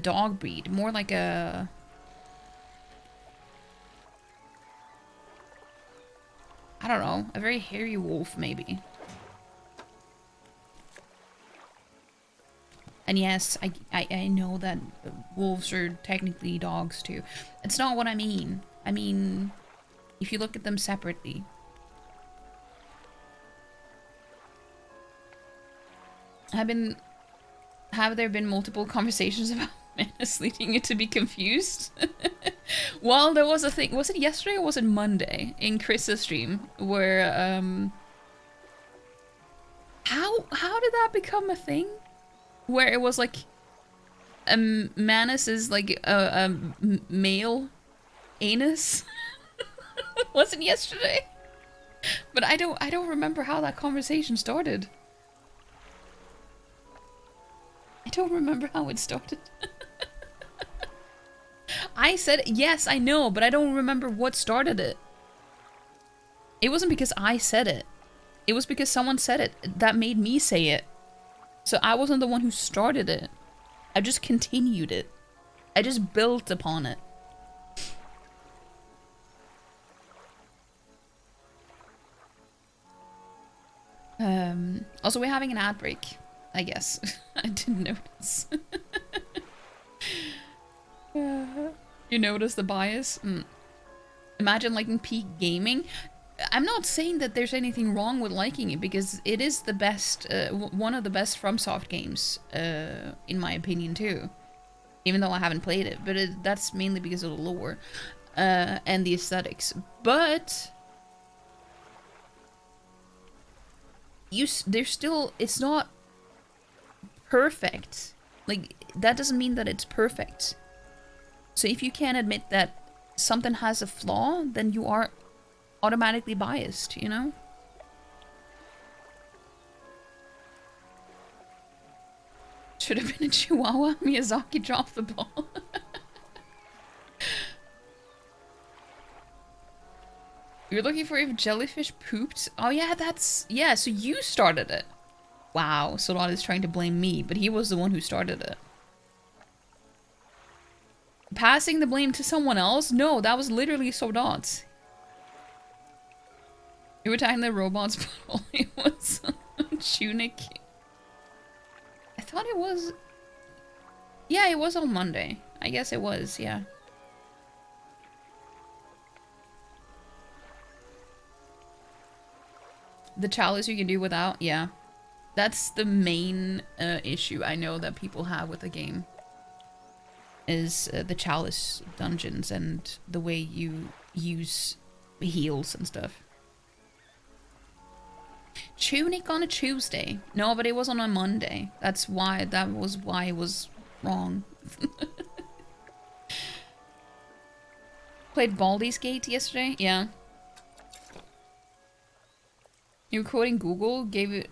dog breed, more like a. I don't know, a very hairy wolf, maybe. And yes, I know that wolves are technically dogs too. It's not what I mean. I mean, if you look at them separately. Have there been multiple conversations about Menace leading you to be confused? Well, there was a thing. Was it yesterday or was it Monday in Chris's stream where how did that become a thing? Where it was like Manus is like a male anus. Wasn't yesterday? But I don't remember how that conversation started. I don't remember how it started. I said, yes, I know, but I don't remember what started it. It wasn't because I said it. It was because someone said it that made me say it. So I wasn't the one who started it. I just continued it. I just built upon it. Also, we're having an ad break, I guess. I didn't notice. You notice the bias? Imagine liking peak gaming. I'm not saying that there's anything wrong with liking it, because it is the best, one of the best FromSoft games, in my opinion too. Even though I haven't played it, but that's mainly because of the lore, and the aesthetics. But there's still, it's not perfect. Like, that doesn't mean that it's perfect. So if you can't admit that something has a flaw, then you are automatically biased, you know? Should have been a Chihuahua. Miyazaki dropped the ball. You're looking for if jellyfish pooped? Oh yeah, yeah, so you started it. Wow, Solad is trying to blame me, but he was the one who started it. Passing the blame to someone else? No, that was literally Solad. You were attacking the robots, but all it was tunic. I thought it was... Yeah, it was on Monday. I guess it was, yeah. The chalice you can do without, yeah. That's the main issue I know that people have with the game. Is the chalice dungeons and the way you use heals and stuff. Tunic on a Tuesday. No, but it was on a Monday. That was why it was wrong. Played Baldur's Gate yesterday? Yeah. You were quoting Google, gave it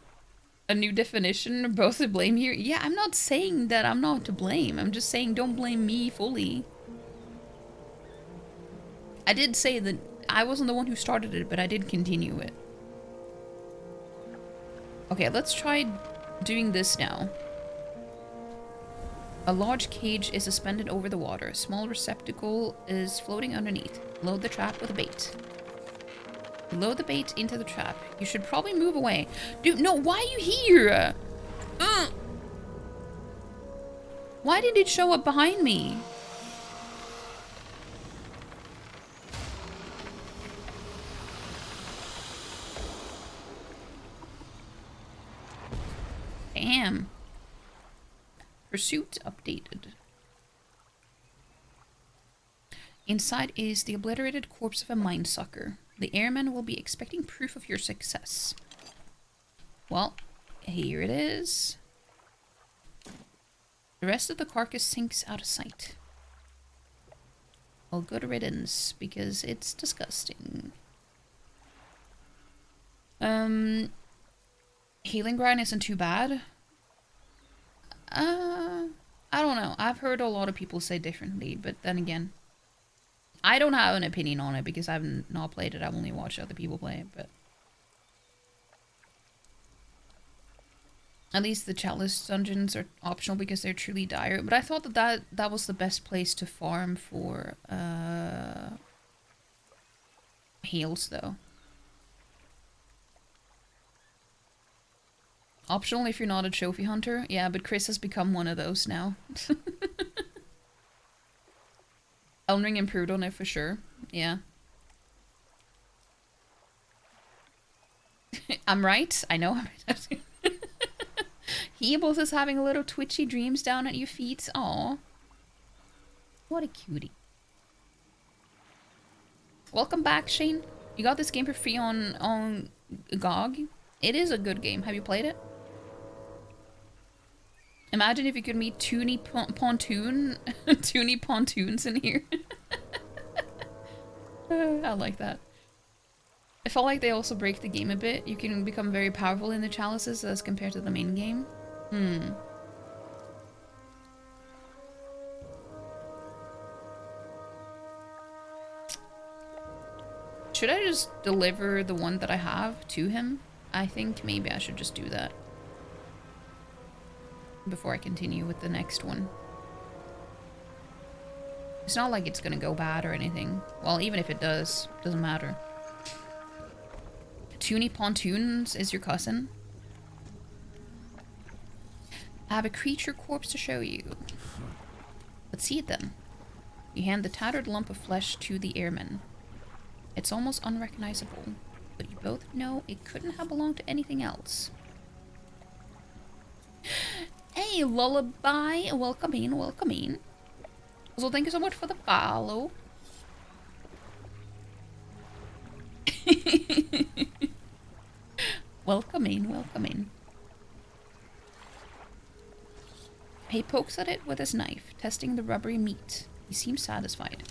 a new definition, both to blame here. Yeah, I'm not saying that I'm not to blame. I'm just saying don't blame me fully. I did say that I wasn't the one who started it, but I did continue it. Okay, let's try doing this now. A large cage is suspended over the water. A small receptacle is floating underneath. Load the trap with a bait. Load the bait into the trap. You should probably move away. Dude, no, why are you here? Why did it show up behind me? Damn. Pursuit updated. Inside is the obliterated corpse of a minesucker. The airmen will be expecting proof of your success. Well, here it is. The rest of the carcass sinks out of sight. Well, good riddance, because it's disgusting. Healing grind isn't too bad. I don't know. I've heard a lot of people say differently, but then again, I don't have an opinion on it because I've not played it. I've only watched other people play it, but at least the chalice dungeons are optional because they're truly dire. But I thought that was the best place to farm for heals, though. Optional if you're not a trophy hunter. Yeah, but Chris has become one of those now. Elden Ring improved on it for sure. Yeah. I'm right. I know. Heebles is having a little twitchy dreams down at your feet. Aw. What a cutie. Welcome back, Shane. You got this game for free on GOG. It is a good game. Have you played it? Imagine if you could meet Toony Pontoons in here. I like that. I felt like they also break the game a bit. You can become very powerful in the chalices as compared to the main game. Should I just deliver the one that I have to him? I think maybe I should just do that before I continue with the next one. It's not like it's gonna go bad or anything. Well, even if it does, doesn't matter. Toony Pontoons is your cousin. I have a creature corpse to show you. Let's see it then. You hand the tattered lump of flesh to the airman. It's almost unrecognizable, but you both know it couldn't have belonged to anything else. Hey, Lullaby! Welcome in, welcome in. So thank you so much for the follow. Welcome in, welcome in. He pokes at it with his knife, testing the rubbery meat. He seems satisfied.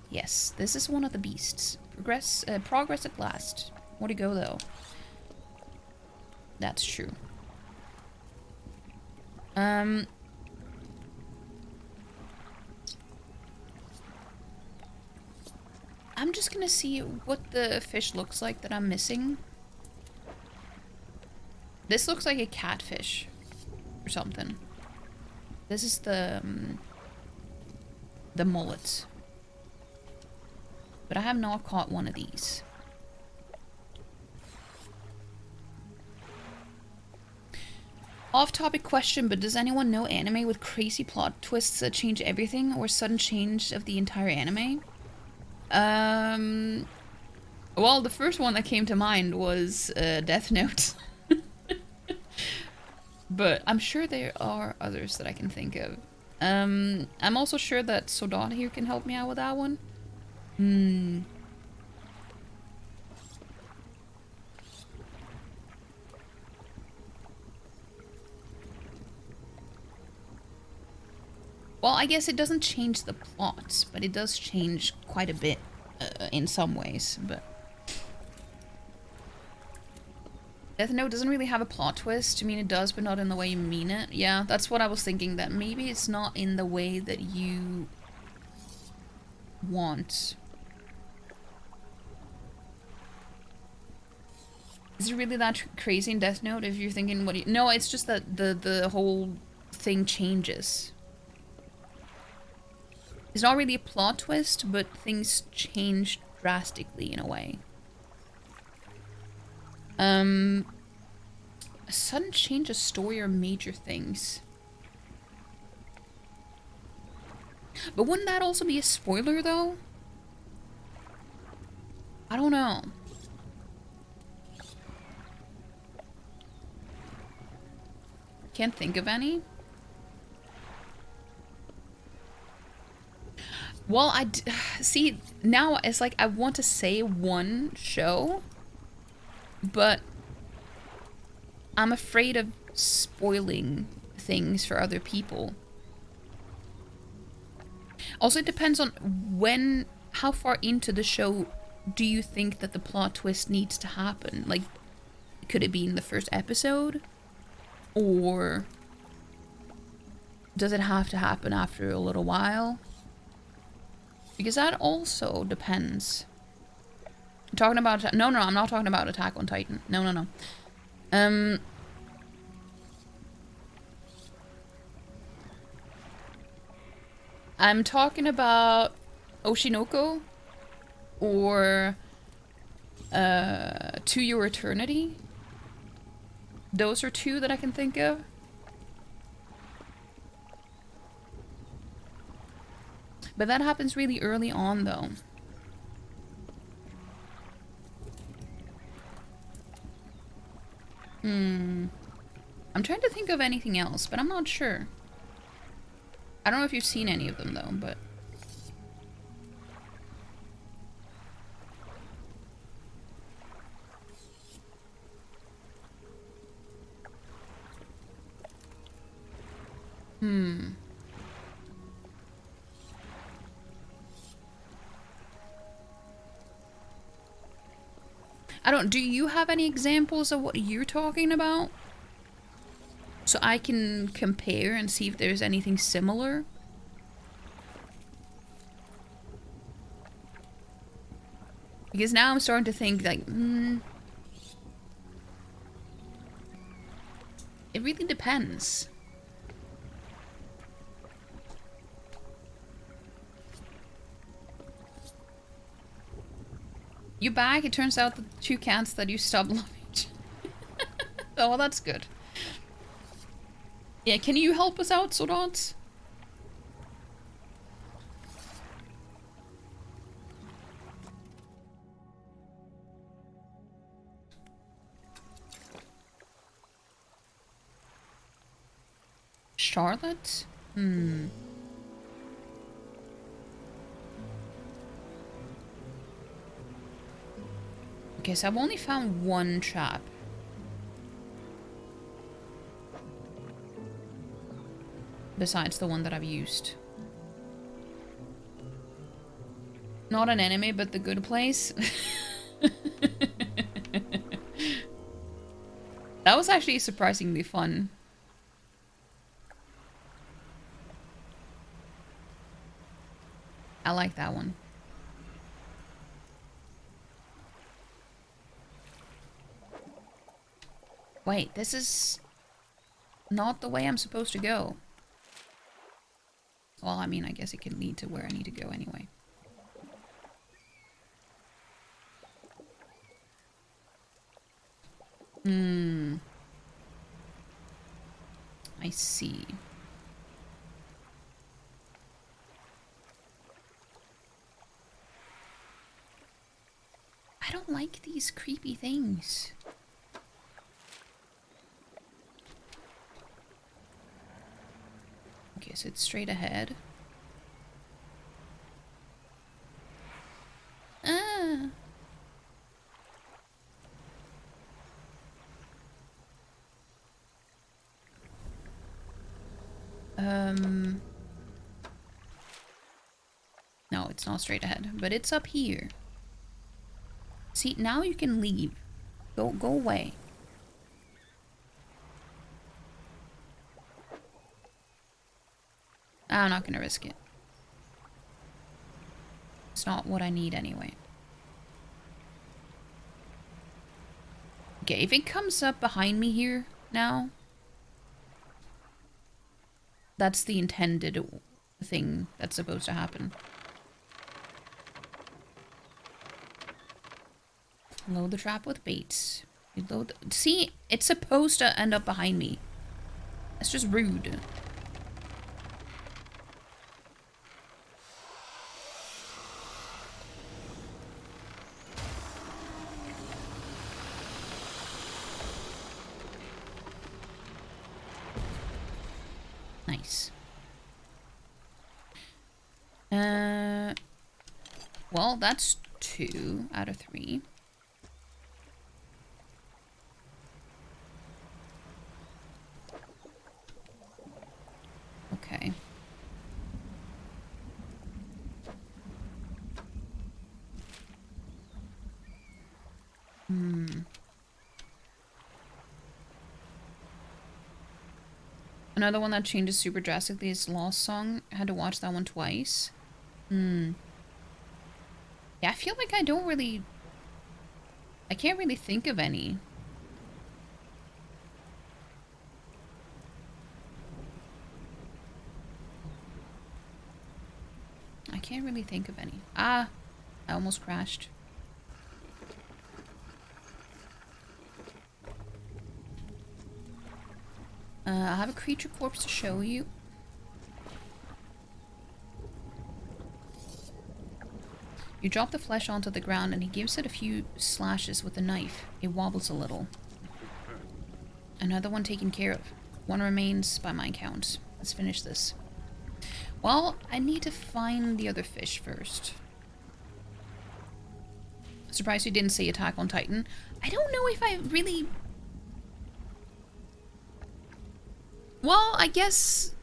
Yes, this is one of the beasts. Progress at last. More to go, though. That's true. I'm just gonna see what the fish looks like that I'm missing. This looks like a catfish or something. This is the mullet. But I have not caught one of these. Off-topic question, but does anyone know anime with crazy plot twists that change everything or sudden change of the entire anime? Well, the first one that came to mind was Death Note. But I'm sure there are others that I can think of. I'm also sure that Sodan here can help me out with that one. Well, I guess it doesn't change the plot, but it does change quite a bit in some ways, but... Death Note doesn't really have a plot twist. I mean, it does, but not in the way you mean it. Yeah, that's what I was thinking, that maybe it's not in the way that you want. Is it really that crazy in Death Note if you're thinking what you... No, it's just that the whole thing changes. It's not really a plot twist, but things change drastically in a way. A sudden change of story or major things. But wouldn't that also be a spoiler, though? I don't know. Can't think of any. Well, see, now it's like I want to say one show, but I'm afraid of spoiling things for other people. Also, it depends on how far into the show do you think that the plot twist needs to happen? Like, could it be in the first episode? Or does it have to happen after a little while? Because that also depends. I'm talking about... No, I'm not talking about Attack on Titan. No. I'm talking about Oshinoko or To Your Eternity. Those are two that I can think of. But that happens really early on, though. I'm trying to think of anything else, but I'm not sure. I don't know if you've seen any of them, though, but... do you have any examples of what you're talking about? So I can compare and see if there's anything similar? Because now I'm starting to think, like, it really depends. You're back. It turns out the two cats that you stopped loving. Oh, well, that's good. Yeah, can you help us out, Sodots? Charlotte? Okay, so I've only found one trap. Besides the one that I've used. Not an enemy, but the good place. That was actually surprisingly fun. I like that one. Wait, this is not the way I'm supposed to go. Well, I mean, I guess it can lead to where I need to go anyway. I see. I don't like these creepy things. Okay, so it's straight ahead. Ah. No, it's not straight ahead, but it's up here. See, now you can leave. Go away. I'm not gonna risk it. It's not what I need anyway. Okay, if it comes up behind me here now, that's the intended thing that's supposed to happen. Load the trap with baits. You load see, it's supposed to end up behind me. It's just rude. Nice. Well, that's 2 out of 3. Okay. Another one that changes super drastically is Lost Song. I had to watch that one twice. Yeah, I feel like I can't really think of any. I can't really think of any. Ah, I almost crashed. I have a creature corpse to show you. You drop the flesh onto the ground and he gives it a few slashes with a knife. It wobbles a little. Another one taken care of. One remains by my count. Let's finish this. Well, I need to find the other fish first. Surprised you didn't say Attack on Titan. I don't know if I really... Well, I guess...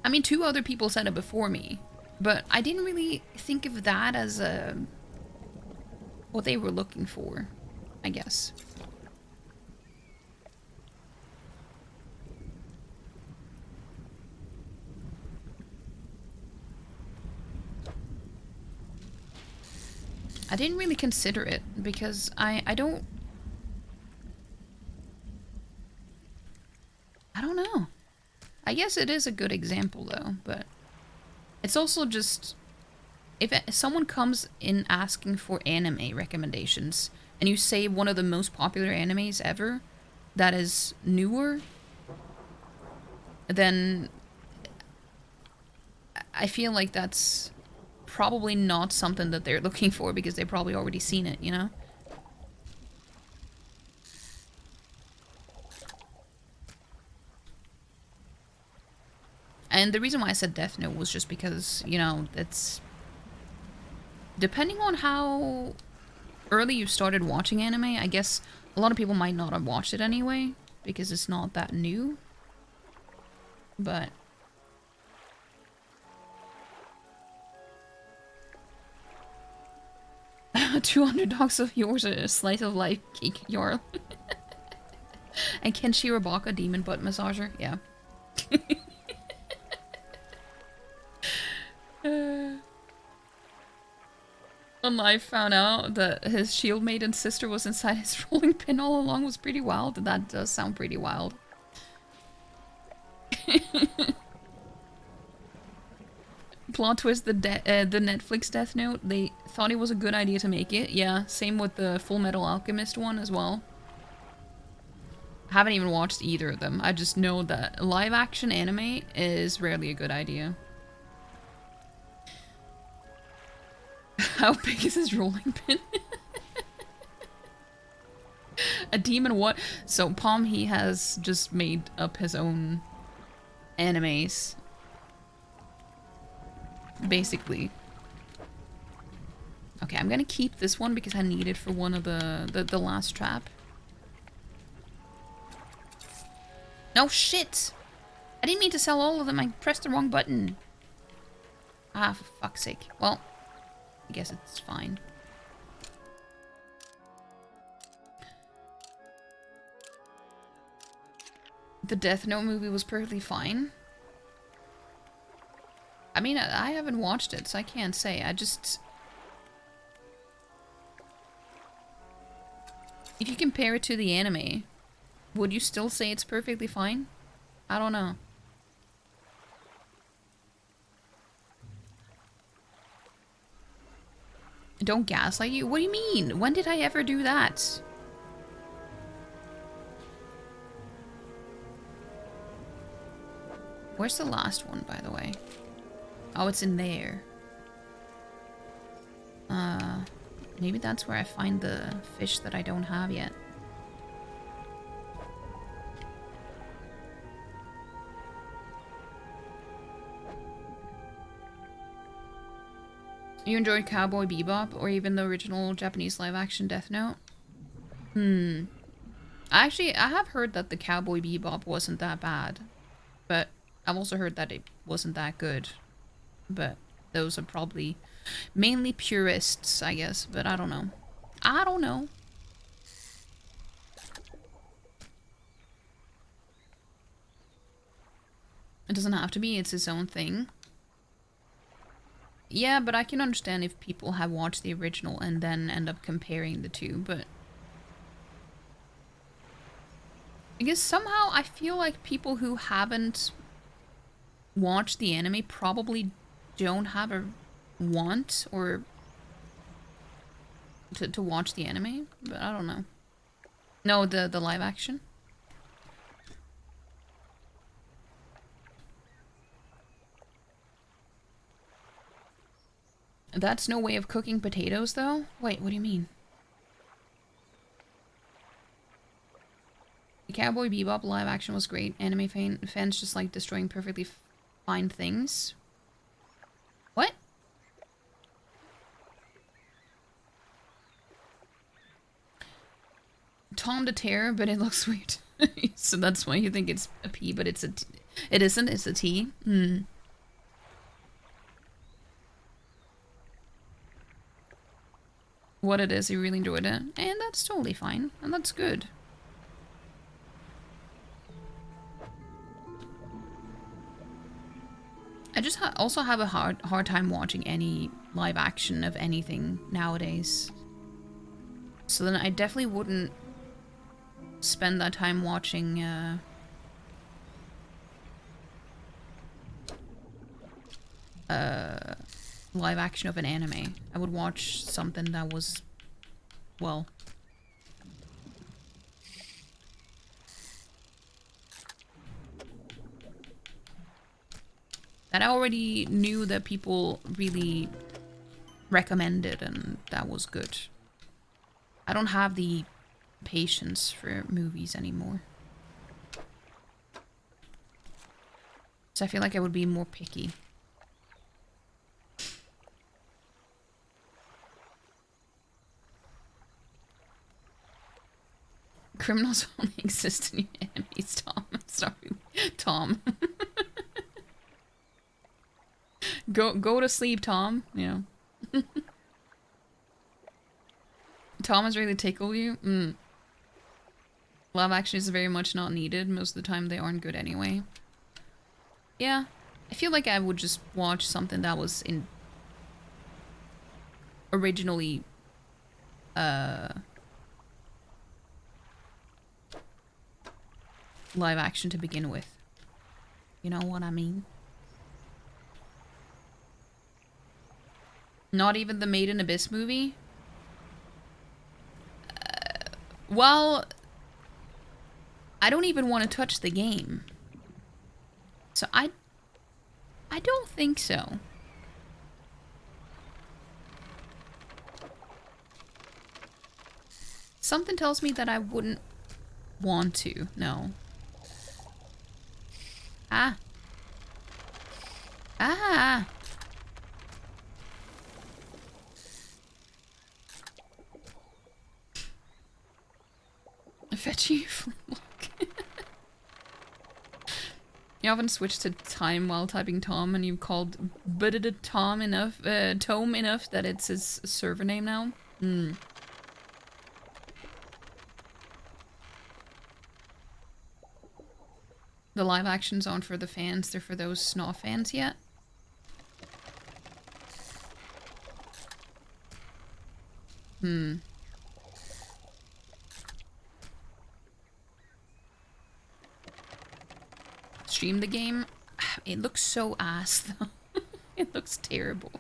I mean, 2 other people said it before me, but I didn't really think of that as what they were looking for, I guess. I didn't really consider it because I don't know. I guess it is a good example though, but it's also just if someone comes in asking for anime recommendations and you say one of the most popular animes ever that is newer, then I feel like that's probably not something that they're looking for because they've probably already seen it, you know? And the reason why I said Death Note was just because, you know, it's... Depending on how early you started watching anime, I guess a lot of people might not have watched it anyway, because it's not that new. But... $200 of yours, a slice of life cake, Jarl. And Kenshiro Baka, demon butt massager, yeah. When I found out that his shield maiden sister was inside his rolling pin all along was pretty wild. That does sound pretty wild. Plot twist, the Netflix Death Note, they thought it was a good idea to make it. Yeah, same with the Full Metal Alchemist one as well. I haven't even watched either of them. I just know that live action anime is rarely a good idea. How big is his rolling pin? A demon what? So Palm, he has just made up his own animes. Basically. Okay, I'm gonna keep this one because I need it for one of the last trap. No shit! I didn't mean to sell all of them, I pressed the wrong button. Ah, for fuck's sake. Well, I guess it's fine. The Death Note movie was perfectly fine. I mean, I haven't watched it, so I can't say. I just... If you compare it to the anime, would you still say it's perfectly fine? I don't know. Don't gaslight you? What do you mean? When did I ever do that? Where's the last one, by the way? Oh, it's in there. Maybe that's where I find the fish that I don't have yet. You enjoyed Cowboy Bebop or even the original Japanese live-action Death Note? Actually, I have heard that the Cowboy Bebop wasn't that bad. But I've also heard that it wasn't that good. But those are probably mainly purists, I guess, but I don't know. I don't know. It doesn't have to be, it's its own thing. Yeah, but I can understand if people have watched the original and then end up comparing the two, but... I guess somehow I feel like people who haven't watched the anime probably don't have a want or to watch the anime, but I don't know. No, the live action. That's no way of cooking potatoes, though? Wait, what do you mean? The Cowboy Bebop live action was great. Anime fans just like destroying perfectly fine things. What? Tom the Terror, but it looks weird. So that's why you think it's a P, but it's a T. It isn't, it's a T. Hmm. What it is, you really enjoyed it. And that's totally fine. And that's good. I just also have a hard time watching any live action of anything nowadays. So then I definitely wouldn't spend that time watching live action of an anime. I would watch something that was, well, that I already knew that people really recommended and that was good. I don't have the patience for movies anymore. So I feel like I would be more picky. Criminals only exist in your enemies, Tom. Sorry, Tom. Go to sleep, Tom. Yeah. Tom has really tickled you? Live action is very much not needed. Most of the time they aren't good anyway. Yeah. I feel like I would just watch something that was originally live action to begin with. You know what I mean? Not even the Made in Abyss movie? Well, I don't even want to touch the game. So I don't think so. Something tells me that I wouldn't want to. No. Ah. Ah. Fetch you flintlock. You often switch to time while typing Tom, and you've called Tom enough, Tome enough that it's his server name now. Hmm. The live actions aren't for the fans; they're for those not fans yet. Hmm. Stream the game. It looks so ass though. It looks terrible.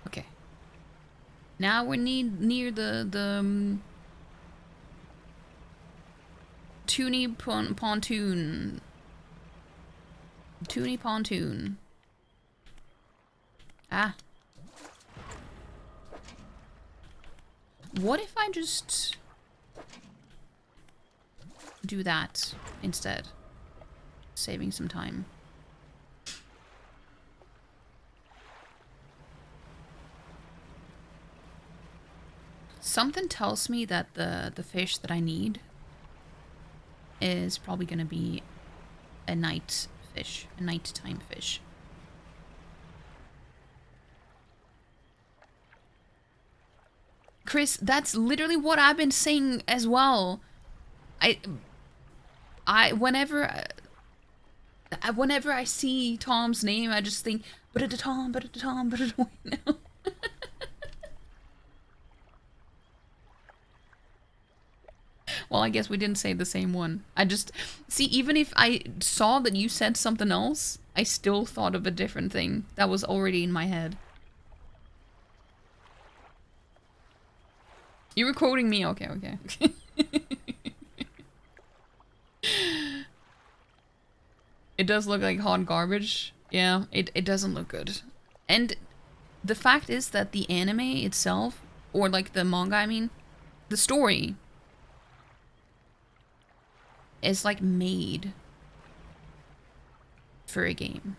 Okay. Now we're near the Toonie pontoon. Toonie pontoon. Ah. What if I just do that instead? Saving some time. Something tells me that the fish that I need is probably gonna be a night fish, a nighttime fish. Chris, that's literally what I've been saying as well. Whenever I see Tom's name, I just think, but it Tom, no. Well, I guess we didn't say the same one. I just see, even if I saw that you said something else, I still thought of a different thing that was already in my head. You were quoting me? Okay, okay. It does look like hot garbage. Yeah, it doesn't look good. And the fact is that the anime itself, or like the manga, I mean, the story is like made for a game.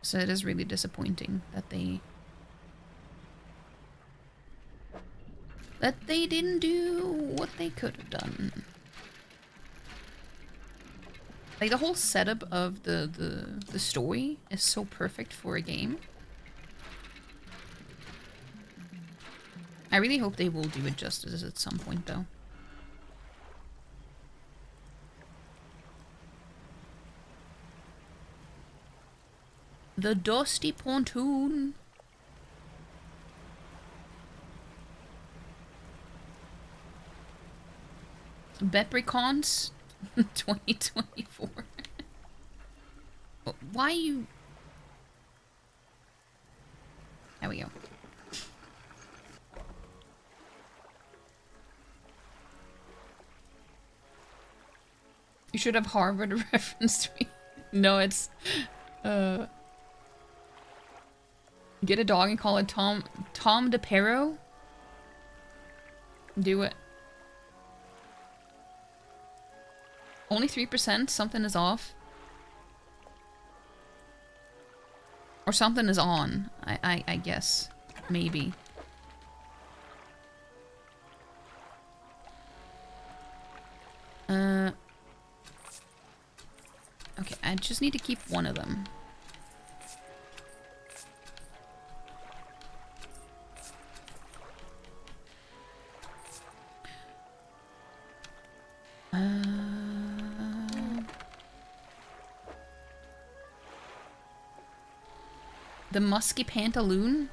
So it is really disappointing that they didn't do what they could have done. Like the whole setup of the story is so perfect for a game. I really hope they will do it justice at some point though. The dusty pontoon. Bepricons 2024. Why you... There we go. You should have Harvard referenced me. No, it's... Get a dog and call it Tom DePero? Do it. Only 3%? Something is off. Or something is on, I guess. Maybe. Okay, I just need to keep one of them. The musky pantaloon?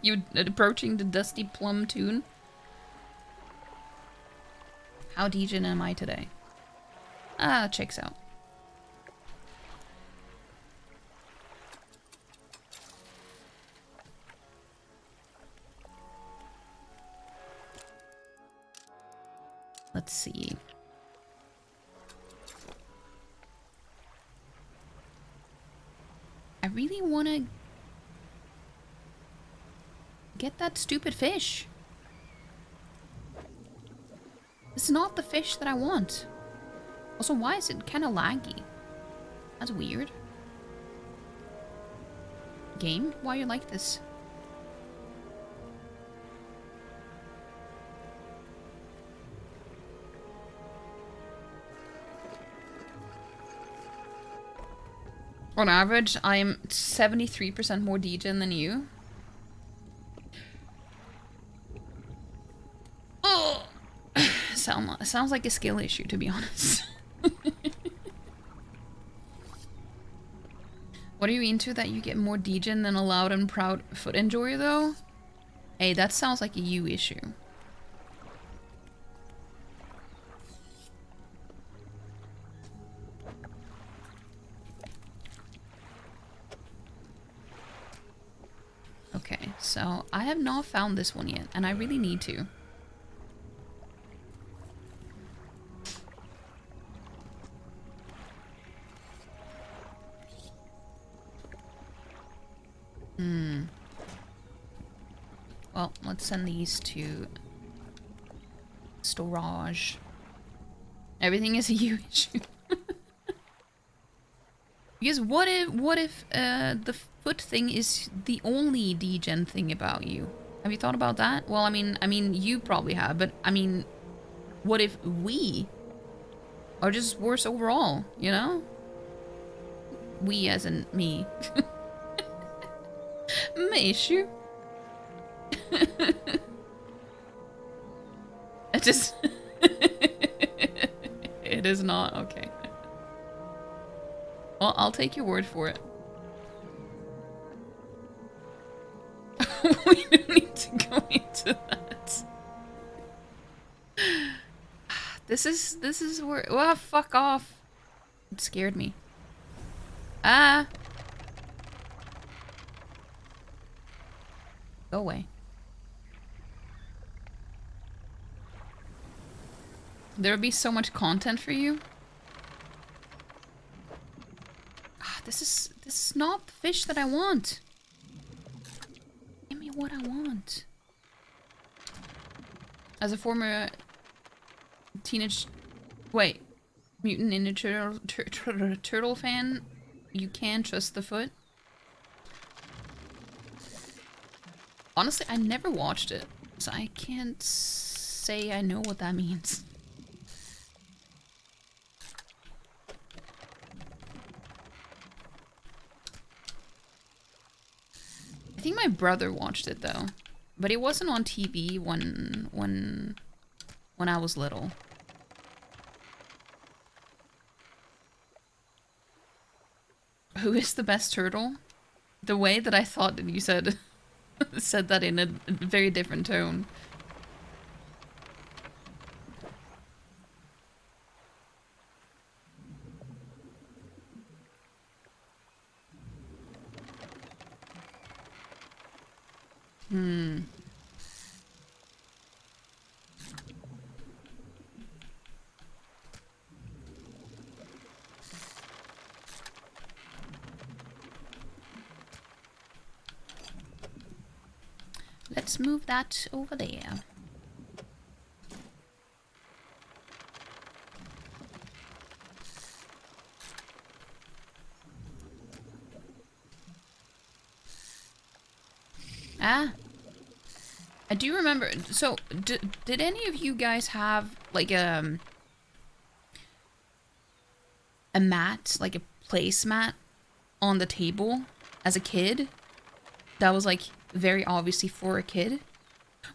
You approaching the dusty plum tune? How degen am I today? Ah, checks out. Let's see. I really want to get that stupid fish. It's not the fish that I want. Also, why is it kind of laggy? That's weird. Game? Why are you like this? On average, I'm 73% more degen than you. Oh! Sounds like a skill issue, to be honest. What are you into that you get more degen than a loud and proud foot enjoyer, though? Hey, that sounds like a you issue. Okay, so I have not found this one yet, and I really need to. Well, let's send these to storage. Everything is a you issue. Because what if the foot thing is the only degen thing about you? Have you thought about that? Well, I mean you probably have, but I mean, what if we are just worse overall, you know? We as in me. Me issue. It just it is not okay. Well, I'll take your word for it. We don't need to go into that. This is where. Well, fuck off. It scared me. Ah. Go away. There would be so much content for you. Ah, this is not the fish that I want. Give me what I want. As a former Mutant Ninja Turtle fan, you can trust the foot. Honestly, I never watched it, so I can't say I know what that means. I think my brother watched it though, but it wasn't on TV when I was little. Who is the best turtle? The way that I thought that you said said that in a very different tone. Let's move that over there. Ah. I do remember. So, did any of you guys have like a mat, like a placemat on the table as a kid? That was like very obviously for a kid.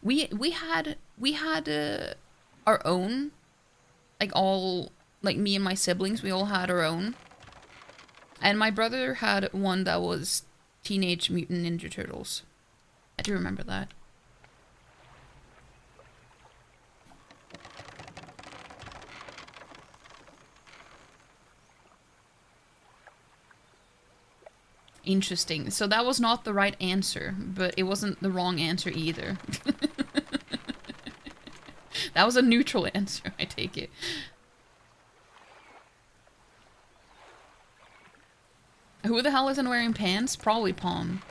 We had our own, like all, like me and my siblings, we all had our own. And my brother had one that was Teenage Mutant Ninja Turtles. I do remember that. Interesting. So that was not the right answer, but it wasn't the wrong answer either. That was a neutral answer, I take it. Who the hell isn't wearing pants? Probably Palm.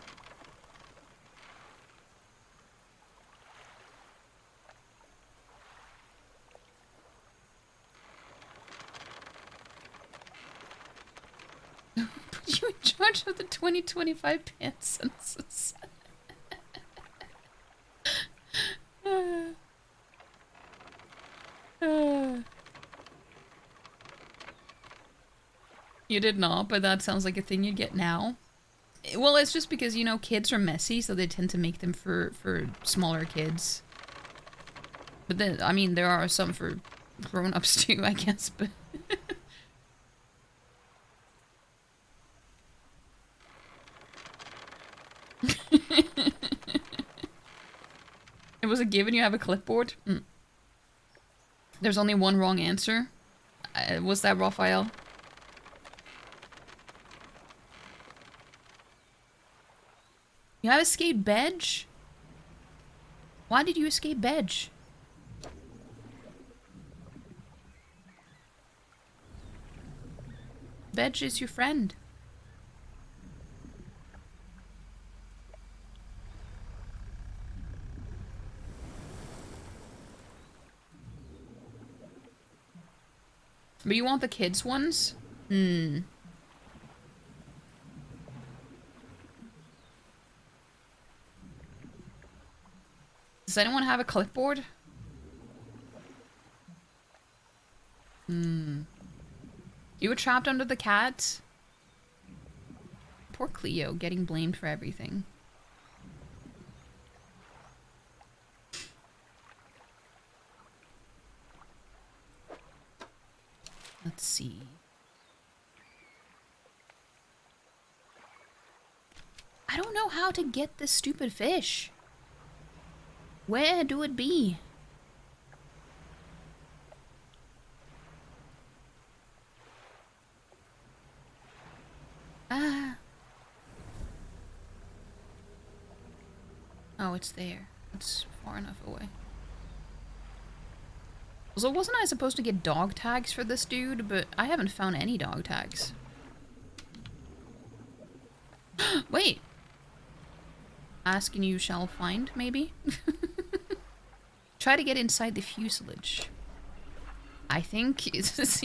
Put you in charge of the 2025 pants census. You did not, but that sounds like a thing you'd get now. Well, it's just because, you know, kids are messy, so they tend to make them for smaller kids. But then, I mean, there are some for grown-ups too, I guess, but... It was a given you have a clipboard? Mm. There's only one wrong answer. Was that Raphael? You have escaped Bedge? Why did you escape Bedge? Bedge is your friend. But you want the kids' ones? Hmm. Does anyone have a clipboard? You were trapped under the cat? Poor Cleo, getting blamed for everything. Let's see. I don't know how to get this stupid fish. Where do it be? Ah. Oh, it's there. It's far enough away. So wasn't I supposed to get dog tags for this dude? But I haven't found any dog tags. Wait. Ask and you shall find, maybe? Try to get inside the fuselage. I think it's...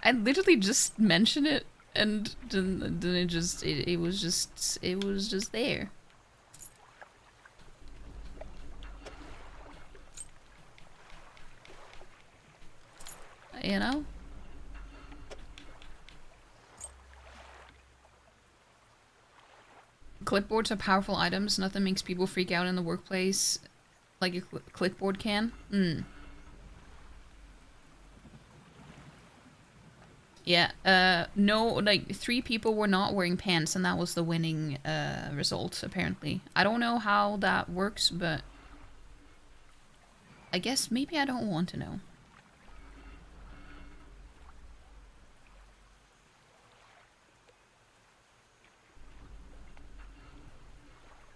I literally just mentioned it and then it was just there. You know? Clipboards are powerful items. Nothing makes people freak out in the workplace like a clipboard can. Yeah, no, like 3 people were not wearing pants and that was the winning result, apparently. I don't know how that works, but I guess maybe I don't want to know.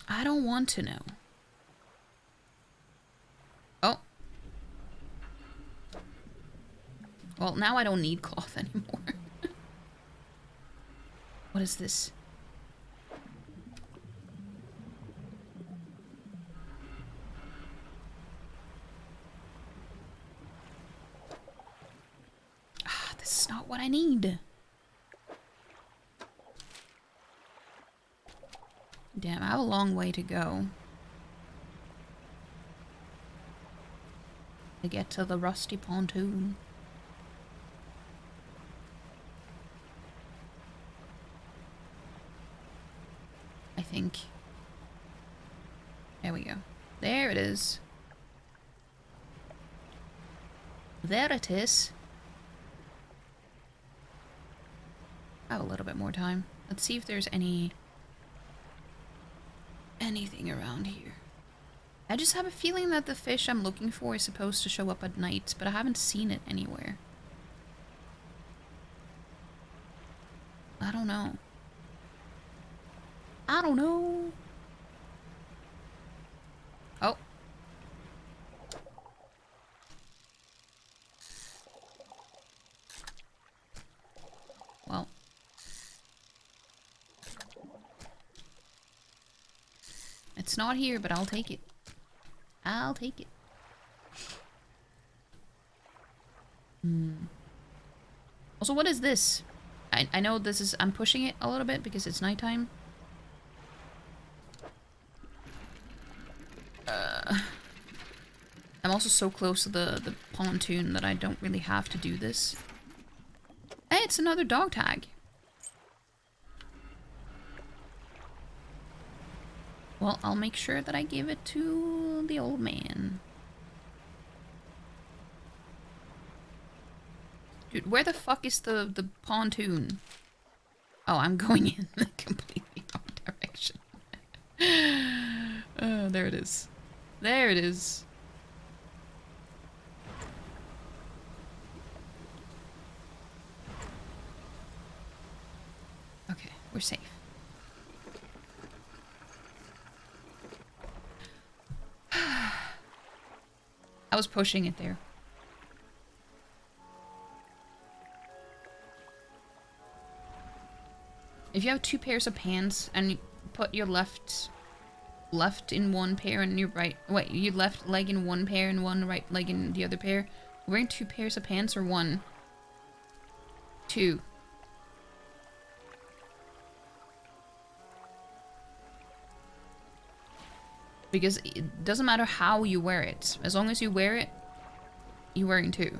I don't want to know. Oh. Well, now I don't need cloth anymore. What is this? Ah, this is not what I need. Damn, I have a long way to go to get to the rusty pontoon. I think. There we go. There it is. There it is. I have a little bit more time. Let's see if there's anything around here. I just have a feeling that the fish I'm looking for is supposed to show up at night, but I haven't seen it anywhere. I don't know. I don't know. Oh. Well. It's not here, but I'll take it. I'll take it. Also, what is this? I know this is... I'm pushing it a little bit because it's nighttime. I'm also so close to the pontoon that I don't really have to do this. Hey, it's another dog tag. Well, I'll make sure that I give it to the old man. Dude, where the fuck is the pontoon? Oh, I'm going in the completely wrong direction. Oh, there it is. There it is. Okay, we're safe. I was pushing it there. If you have 2 pairs of pants and you put your left in one pair and your right... Wait, your left leg in one pair and one right leg in the other pair. Wearing 2 pairs of pants or 1? 2. Because it doesn't matter how you wear it. As long as you wear it, you're wearing 2.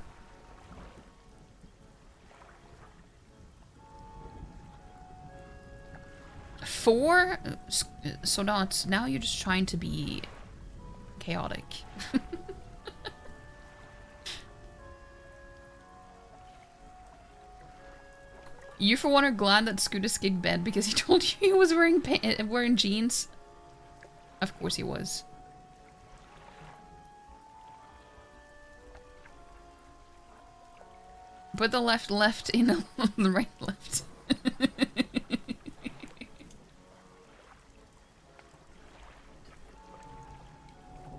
Four? So not now you're just trying to be chaotic. You for one are glad that Scooter skipped bed because he told you he was wearing jeans. Of course he was. Put the left in the right left.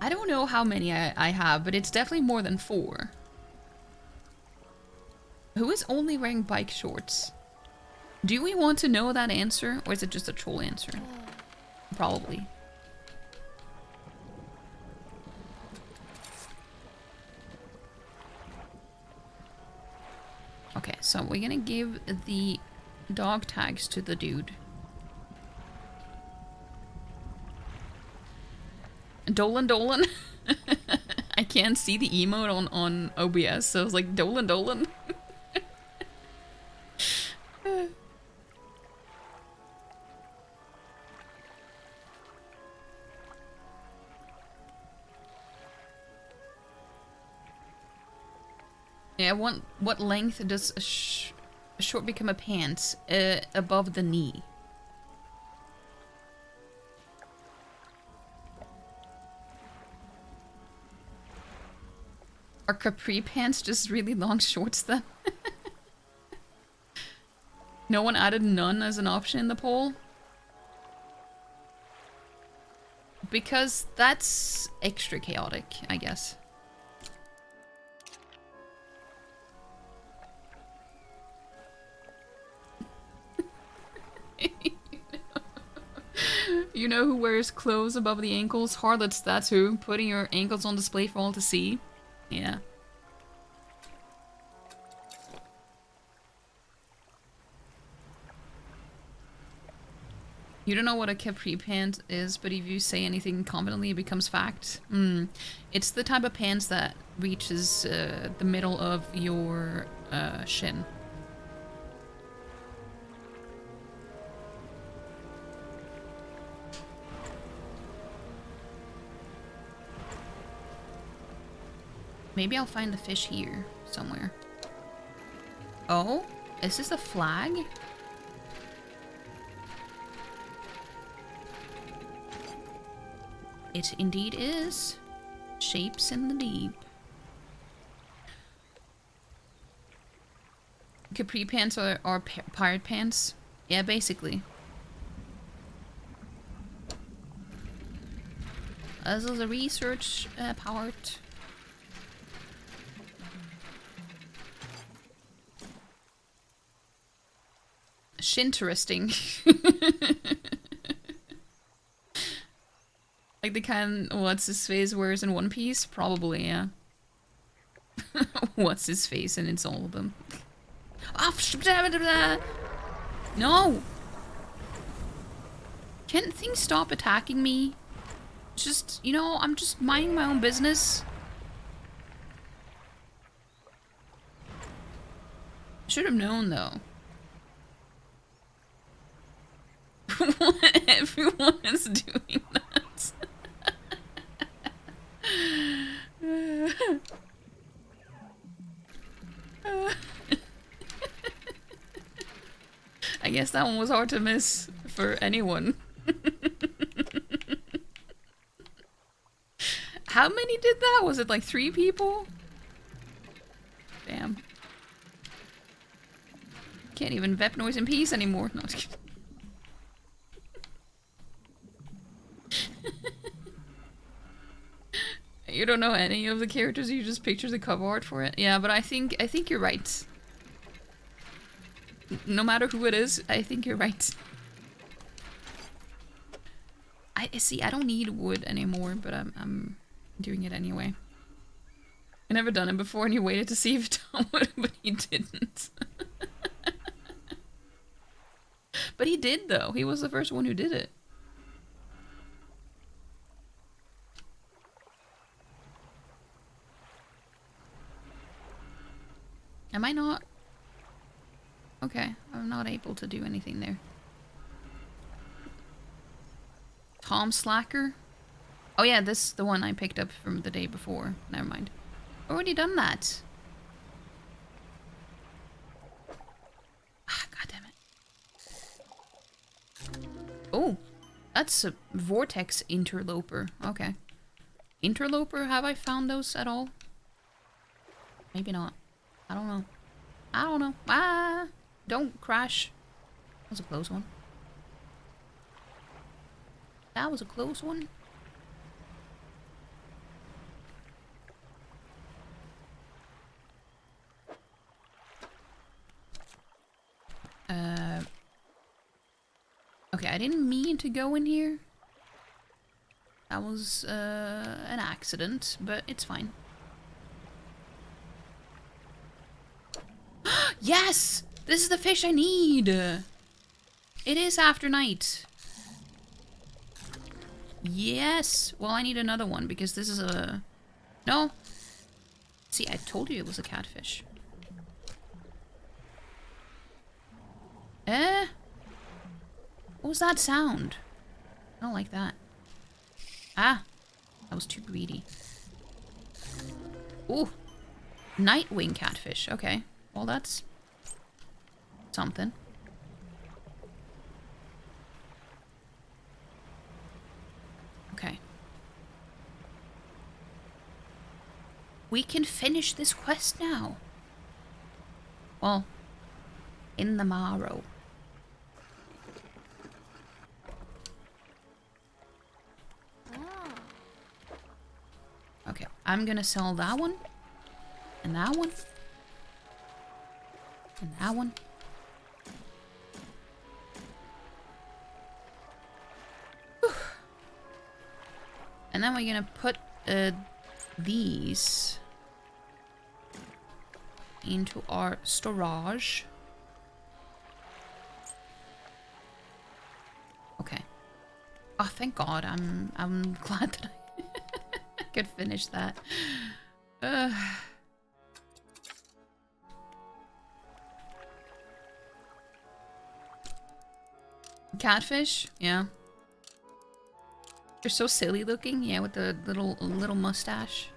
I don't know how many I have, but it's definitely more than 4. Who is only wearing bike shorts? Do we want to know that answer, or is it just a troll answer? Probably. Okay, so we're gonna give the dog tags to the dude. Dolan Dolan. I can't see the emote on OBS, so I was like, Dolan Dolan. Yeah, what length does a short become a pants? Above the knee. Are capri pants just really long shorts then? No one added none as an option in the poll? Because that's extra chaotic, I guess. You know who wears clothes above the ankles? Harlots, that's who. Putting your ankles on display for all to see. Yeah. You don't know what a capri pant is, but if you say anything confidently, it becomes fact. It's the type of pants that reaches the middle of your shin. Maybe I'll find the fish here somewhere. Oh, is this a flag? It indeed is. Shapes in the deep. Capri pants are pirate pants? Yeah, basically. This is a research part. Shinteresting. Like the kind what's his face wears in One Piece? Probably, yeah. What's his face and it's all of them. No! Can't things stop attacking me? Just, you know, I'm just minding my own business. Should have known though. Everyone is doing that. I guess that one was hard to miss for anyone. How many did that? Was it like 3 people? Damn. Can't even vep noise in peace anymore. No, just kidding. You don't know any of the characters, you just picture the cover art for it? Yeah, but I think you're right. No matter who it is, I think you're right. I see, I don't need wood anymore, but I'm doing it anyway. I never done it before and you waited to see if Tom would, but he didn't. But he did though, he was the first one who did it. Am I not? Okay, I'm not able to do anything there. Tom Slacker? Oh yeah, this is the one I picked up from the day before. Never mind. Already done that. Ah, god damn it. Oh, that's a vortex interloper. Okay. Interloper, have I found those at all? Maybe not. I don't know. I don't know. Ah! Don't crash. That was a close one. That was a close one. Okay, I didn't mean to go in here. That was an accident, but it's fine. Yes! This is the fish I need! It is after night. Yes! Well, I need another one because this is a... No! See, I told you it was a catfish. What was that sound? I don't like that. Ah! That was too greedy. Ooh! Nightwing catfish. Okay. Well, that's... something. Okay. We can finish this quest now. Well, in the morrow. Okay, I'm gonna sell that one. And that one. And that one. Whew. And then we're gonna put these into our storage. Okay. Oh, thank God. I'm glad that I could finish that. Catfish? Yeah. They're so silly looking, yeah, with the little mustache.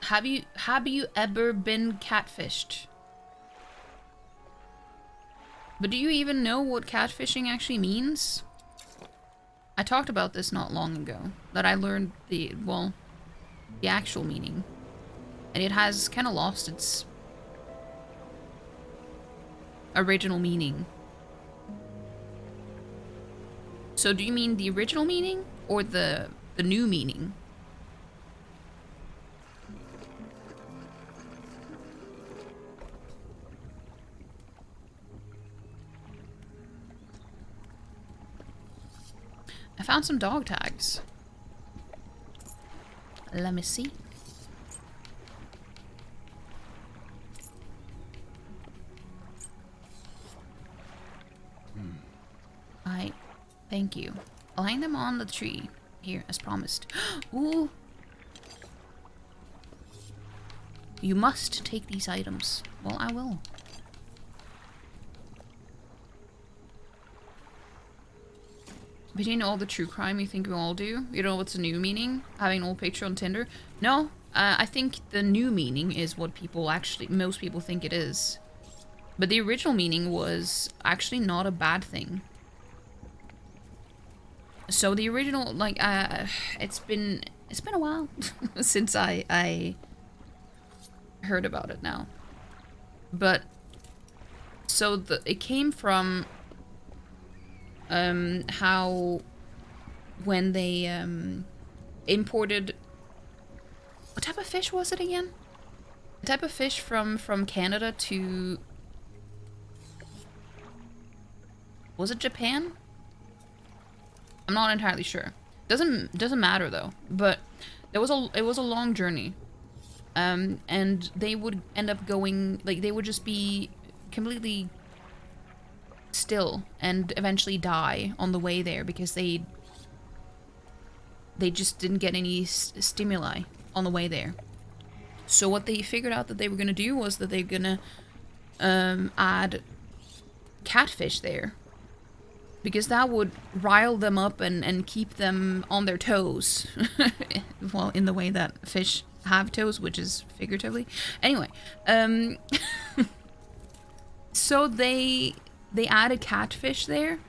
Have you ever been catfished? But do you even know what catfishing actually means? I talked about this not long ago, that I learned the actual meaning. And it has kind of lost its original meaning. So do you mean the original meaning or the new meaning? I found some dog tags. Let me see. Thank you. I'll hang them on the tree here, as promised. Ooh! You must take these items. Well, I will. Between all the true crime you think we all do, you know what's the new meaning? Having an old picture on Tinder? No, I think the new meaning is what most people think it is. But the original meaning was actually not a bad thing. So the original, like, it's been a while since I heard about it now. But, so it came from, how when they, imported, what type of fish was it again? The type of fish from Canada to, was it Japan? I'm not entirely sure. Doesn't matter though. But it was a long journey, and they would end up going, like, they would just be completely still and eventually die on the way there because they they just didn't get any stimuli on the way there. So what they figured out that they were going to do was that they're going to add catfish there. Because that would rile them up and keep them on their toes. Well, in the way that fish have toes, which is figuratively. Anyway, so they added catfish there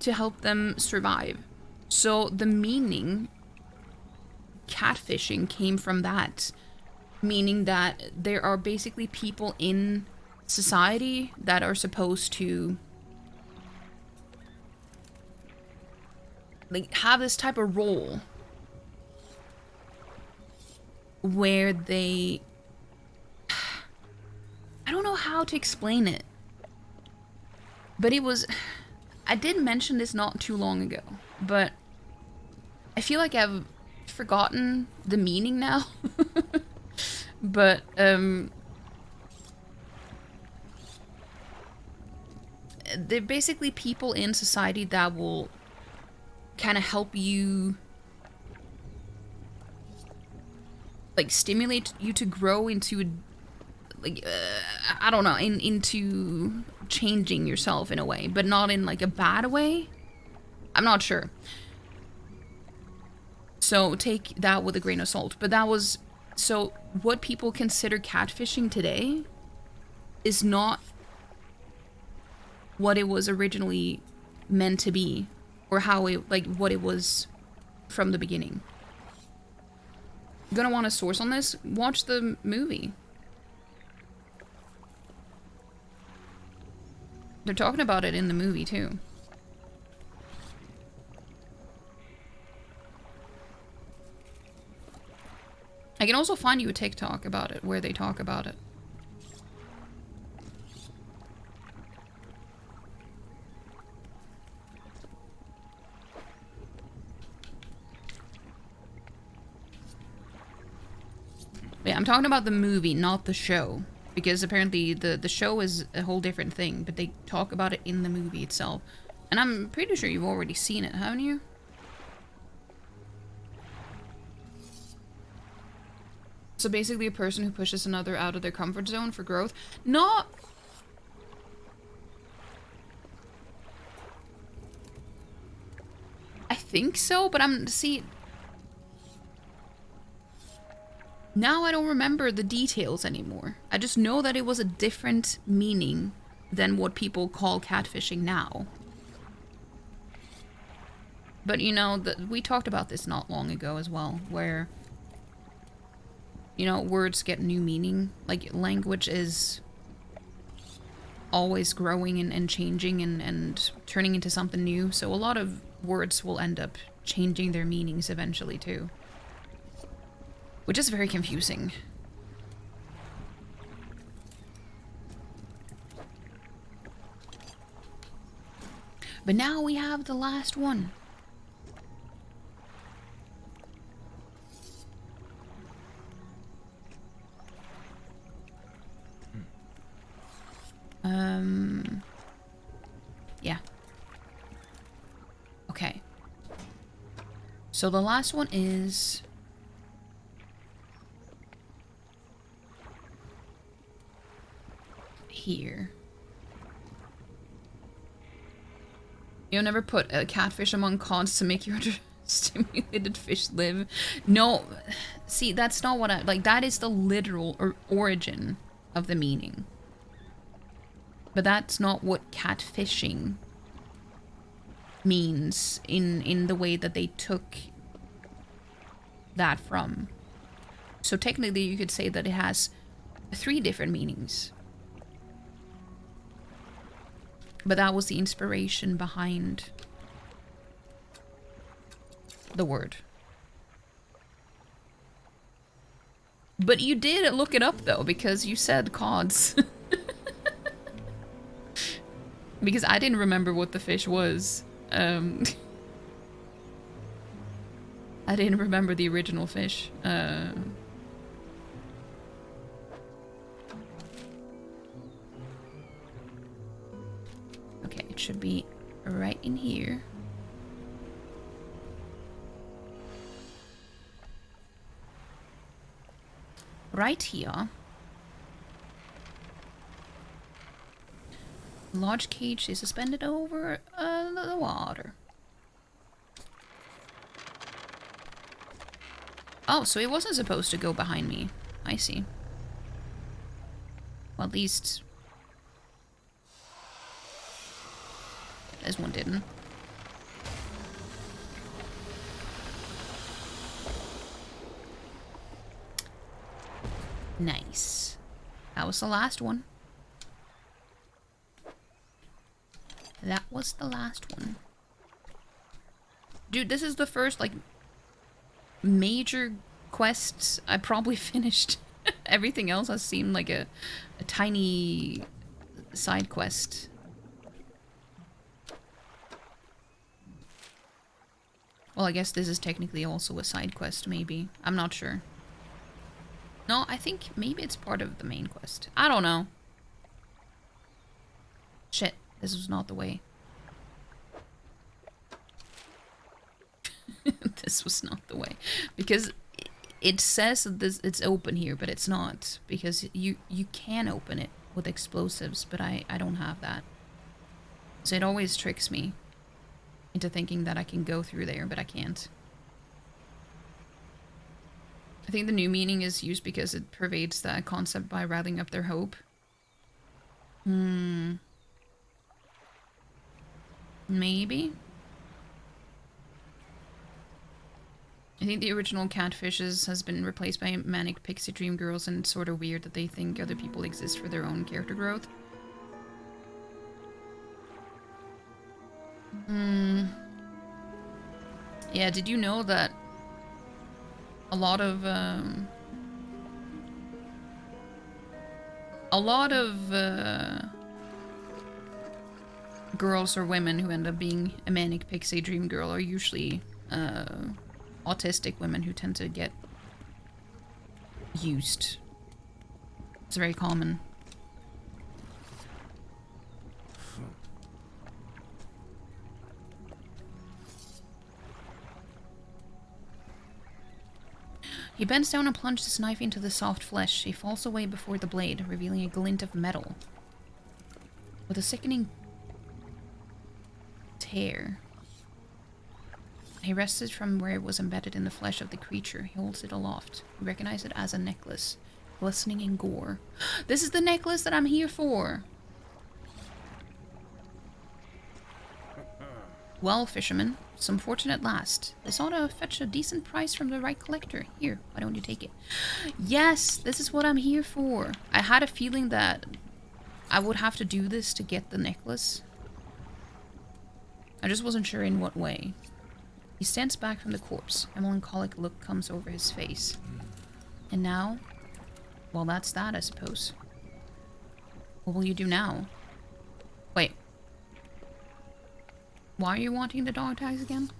to help them survive. So the meaning catfishing came from that, meaning that there are basically people in society that are supposed to like have this type of role where they, I don't know how to explain it, but it was, I did mention this not too long ago, but I feel like I've forgotten the meaning now. But they're basically people in society that will kind of help you, like, stimulate you to grow into, like, I don't know, into changing yourself in a way, but not in, like, a bad way. I'm not sure. So take that with a grain of salt. But that was, so what people consider catfishing today is not what it was originally meant to be, or how it, like, what it was from the beginning. You're gonna want a source on this? Watch the movie. They're talking about it in the movie too. I can also find you a TikTok about it, where they talk about it. Yeah, I'm talking about the movie, not the show. Because apparently the show is a whole different thing, but they talk about it in the movie itself. And I'm pretty sure you've already seen it, haven't you? So basically a person who pushes another out of their comfort zone for growth. Not... I think so, but see... Now I don't remember the details anymore. I just know that it was a different meaning than what people call catfishing now. But you know, we talked about this not long ago as well, where, you know, words get new meaning. Like, language is always growing and changing and turning into something new. So a lot of words will end up changing their meanings eventually too. Which is very confusing. But now we have the last one. Yeah. Okay. So the last one is... here. You'll never put a catfish among cods to make your stimulated fish live. No, see, that's not what I... Like, that is the literal origin of the meaning. But that's not what catfishing means in the way that they took that from. So technically you could say that it has 3 different meanings. But that was the inspiration behind the word. But you did look it up though, because you said cods. Because I didn't remember what the fish was. I didn't remember the original fish. Okay, it should be right in here. right here. Large cage is suspended over the water. Oh, so it wasn't supposed to go behind me. I see. Well, at least this one didn't. Nice. That was the last one. That was the last one. Dude, this is the first, like, major quests I probably finished. Everything else has seemed like a tiny side quest. Well, I guess this is technically also a side quest, maybe. I'm not sure. No, I think maybe it's part of the main quest. I don't know. Shit, this was not the way. This was not the way. Because it says that it's open here, but it's not. Because you can open it with explosives, but I don't have that. So it always tricks me into thinking that I can go through there, but I can't. I think the new meaning is used because it pervades that concept by rallying up their hope. Maybe? I think the original Catfishes has been replaced by Manic Pixie Dream Girls, and it's sort of weird that they think other people exist for their own character growth. Yeah, did you know that a lot of girls or women who end up being a Manic Pixie Dream Girl are usually autistic women who tend to get used. It's very common. He bends down and plunges his knife into the soft flesh. He falls away before the blade, revealing a glint of metal. With a sickening tear, he wrests it from where it was embedded in the flesh of the creature. He holds it aloft. You recognize it as a necklace, glistening in gore. This is the necklace that I'm here for! Well, fisherman, some fortune at last. This ought to fetch a decent price from the right collector. Here, why don't you take it? Yes, this is what I'm here for. I had a feeling that I would have to do this to get the necklace. I just wasn't sure in what way. He stands back from the corpse. A melancholic look comes over his face. And now? Well, that's that, I suppose. What will you do now? Wait. Why are you wanting the dog tags again?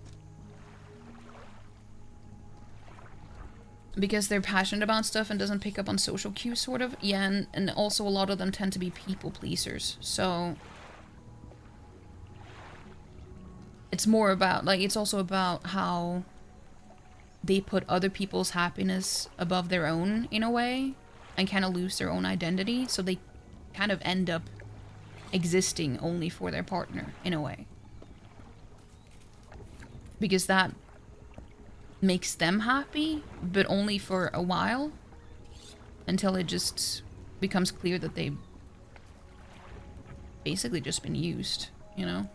Because they're passionate about stuff and doesn't pick up on social cues, sort of? Yeah, and also a lot of them tend to be people pleasers, so... It's more about, like, it's also about how they put other people's happiness above their own, in a way, and kind of lose their own identity, so they kind of end up existing only for their partner, in a way. Because that makes them happy, but only for a while, until it just becomes clear that they've basically just been used, you know?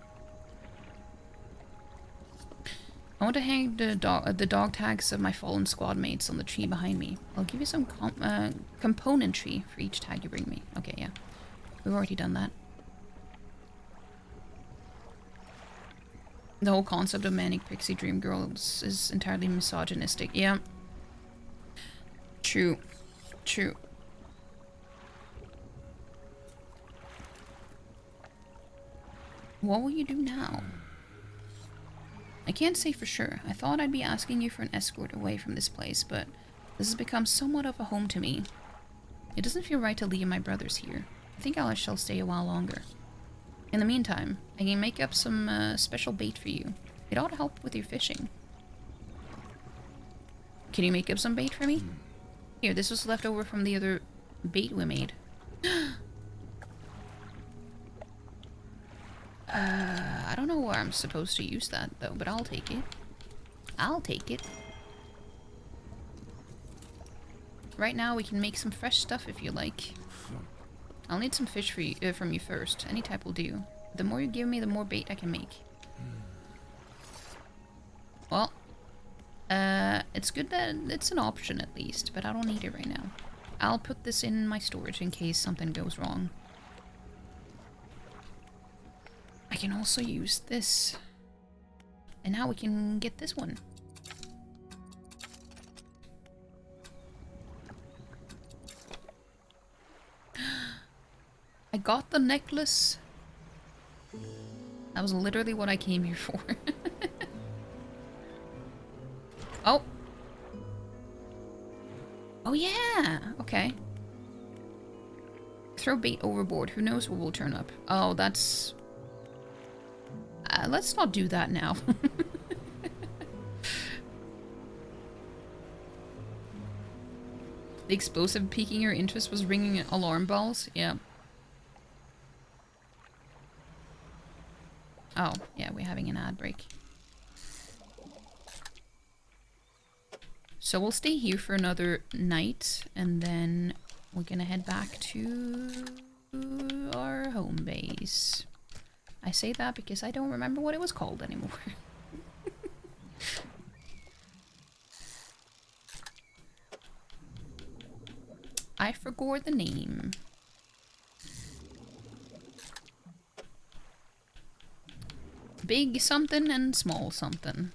I want to hang the dog tags of my fallen squad mates on the tree behind me. I'll give you some componentry for each tag you bring me. Okay, yeah. We've already done that. The whole concept of Manic Pixie Dream Girls is entirely misogynistic. Yeah. True. True. What will you do now? I can't say for sure. I thought I'd be asking you for an escort away from this place, but this has become somewhat of a home to me. It doesn't feel right to leave my brothers here. I think I shall stay a while longer. In the meantime, I can make up some special bait for you. It ought to help with your fishing. Can you make up some bait for me? Here, this was left over from the other bait we made. I don't know where I'm supposed to use that though, but I'll take it. I'll take it. Right now we can make some fresh stuff if you like. I'll need some fish for you, from you first. Any type will do. The more you give me, the more bait I can make. Well, it's good that it's an option at least, but I don't need it right now. I'll put this in my storage in case something goes wrong. I can also use this. And now we can get this one. I got the necklace. That was literally what I came here for. Oh. Oh yeah, okay. Throw bait overboard. Who knows what will turn up? Oh, that's... let's not do that now. The explosive piquing your interest was ringing alarm bells? Yeah. Oh, yeah, we're having an ad break. So we'll stay here for another night, and then we're gonna head back to our home base. I say that because I don't remember what it was called anymore. I forgot the name. Big something and small something.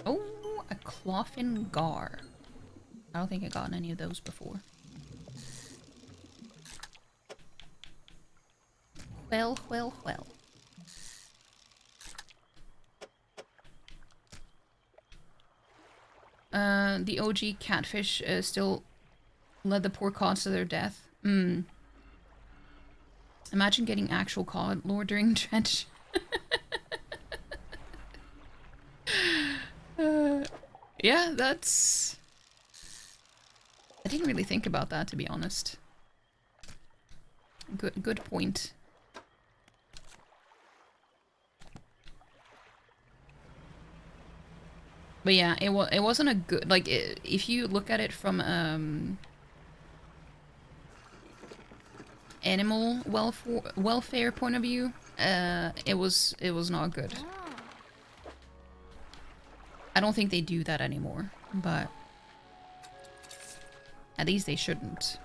Oh, a clothing gar. I don't think I got any of those before. Well, well, well. The OG catfish still led the poor cods to their death. Imagine getting actual cod lore during dredge. Yeah, that's... I didn't really think about that, to be honest. Good point. But yeah, it wasn't a good, like, if you look at it from animal welfare point of view, it was not good. I don't think they do that anymore, but at least they shouldn't.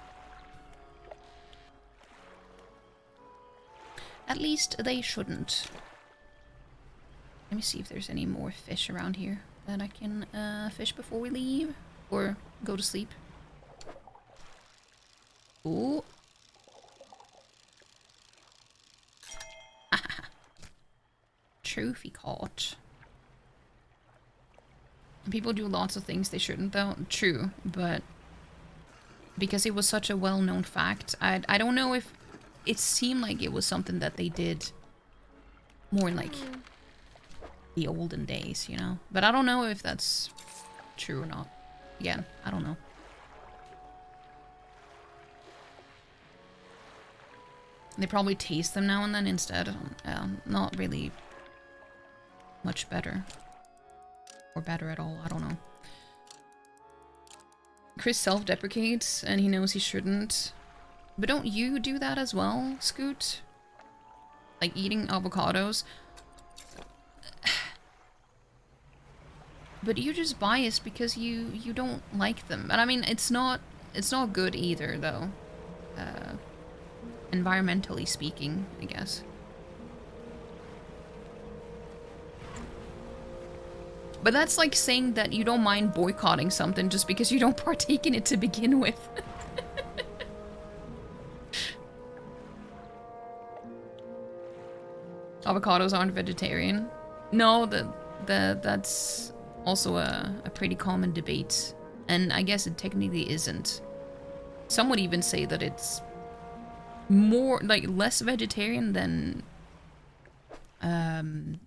At least they shouldn't. Let me see if there's any more fish around here that I can fish before we leave or go to sleep. Ooh. Trophy caught. People do lots of things they shouldn't though. True, but because it was such a well-known fact, I don't know if it seemed like it was something that they did more in like the olden days, you know? But I don't know if that's true or not. Again, I don't know. They probably taste them now and then instead. Not really much better. Or better at all, I don't know. Chris self-deprecates and he knows he shouldn't. But don't you do that as well, Scoot? Like eating avocados? But you're just biased because you don't like them. And I mean, it's not good either, though. Environmentally speaking, I guess. But that's like saying that you don't mind boycotting something just because you don't partake in it to begin with. Avocados aren't vegetarian. No, that's also a pretty common debate. And I guess it technically isn't. Some would even say that it's more, like, less vegetarian than than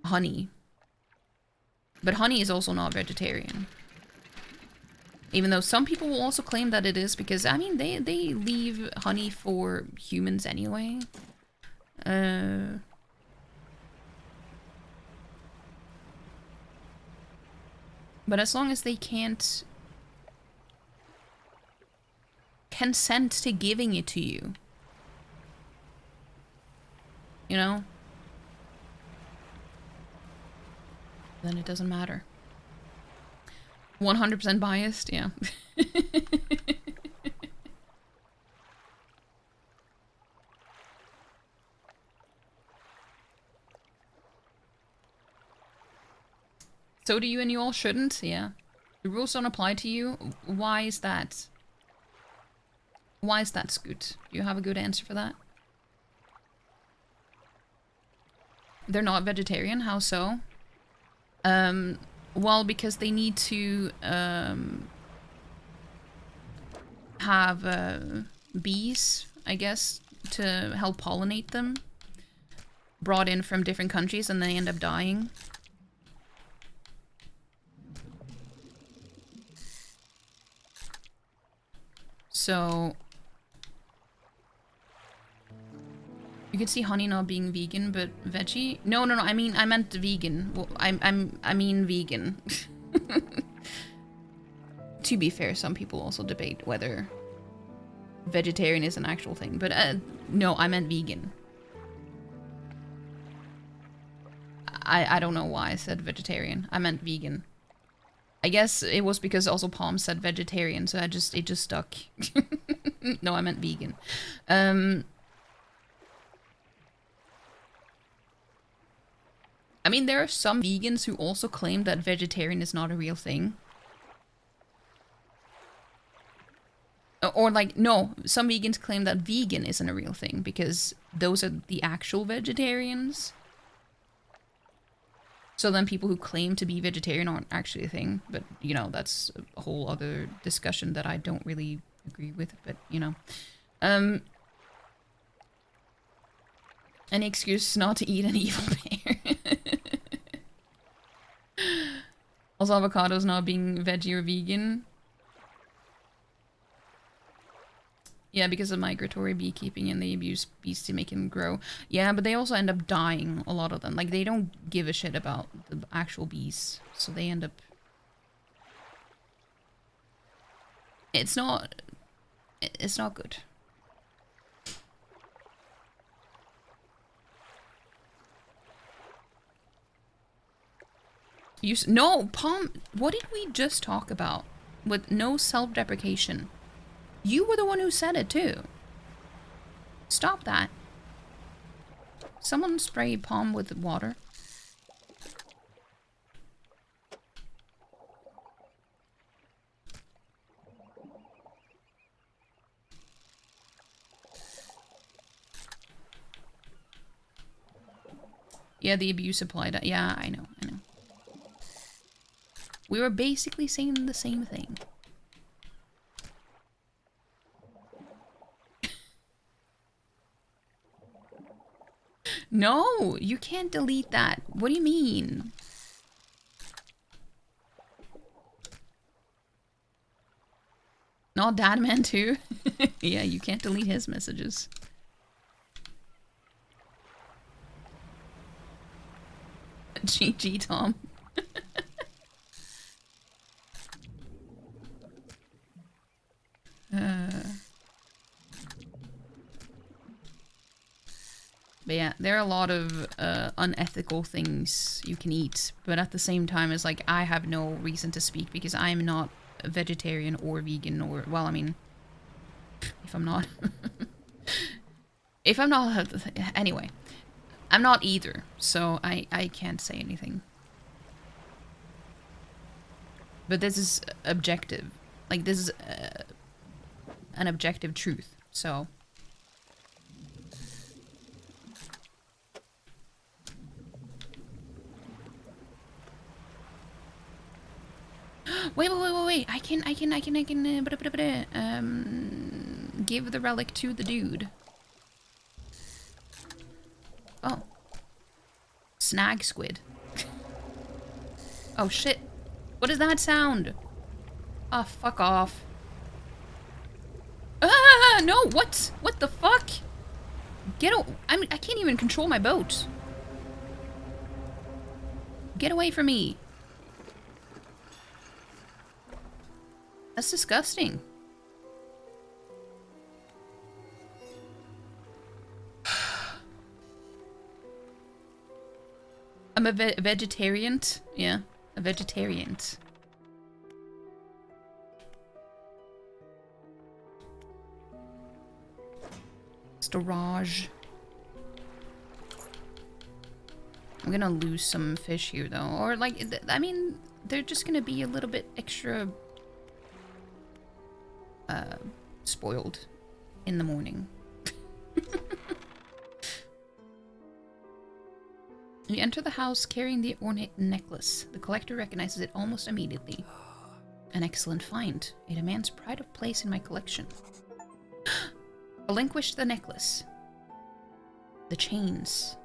honey. But honey is also not vegetarian. Even though some people will also claim that it is, because, I mean, they leave honey for humans anyway. But as long as they can't consent to giving it to you, you know, then it doesn't matter. 100% biased, yeah. So do you, and you all shouldn't? Yeah. The rules don't apply to you? Why is that? Why is that, Scoot? Do you have a good answer for that? They're not vegetarian? How so? Well, because they need to have bees, I guess, to help pollinate them. Brought in from different countries, and they end up dying. So you could see honey not being vegan, but veggie? No, I meant vegan. Well, I mean vegan. To be fair, some people also debate whether vegetarian is an actual thing, but no, I meant vegan. I don't know why I said vegetarian. I meant vegan. I guess it was because also Palm said vegetarian, so it just stuck. No, I meant vegan. I mean, there are some vegans who also claim that vegetarian is not a real thing. Or like, no, some vegans claim that vegan isn't a real thing because those are the actual vegetarians. So then people who claim to be vegetarian aren't actually a thing. But, you know, that's a whole other discussion that I don't really agree with. But, you know. Any excuse not to eat an evil pear. Also, avocados not being veggie or vegan. Yeah, because of migratory beekeeping and they abuse bees to make them grow. Yeah, but they also end up dying, a lot of them. Like, they don't give a shit about the actual bees. So they end up... It's not good. No, Palm, what did we just talk about? With no self-deprecation. You were the one who said it, too. Stop that. Someone spray Palm with water. Yeah, the abuse applied. Yeah, I know. We were basically saying the same thing. No, you can't delete that. What do you mean? Not Dadman too? Yeah, you can't delete his messages. GG, Tom. But yeah, there are a lot of unethical things you can eat, but at the same time, it's like I have no reason to speak because I'm not a vegetarian or vegan or, well, I mean, if I'm not... if I'm not... Anyway, I'm not either, so I can't say anything. But this is objective. Like, this is an objective truth, so... Wait, I can give the relic to the dude. Oh. Snag squid. Oh shit. What is that sound? Ah, fuck off. Ah, no, what? What the fuck? I mean, I can't even control my boat. Get away from me. That's disgusting. I'm a vegetarian. Yeah, a vegetarian. Storage. I'm gonna lose some fish here though, or like, I mean, they're just gonna be a little bit extra spoiled in the morning. You enter the house carrying the ornate necklace. The collector recognizes it almost immediately. An excellent find. It demands pride of place in my collection. Relinquish the necklace. The chains.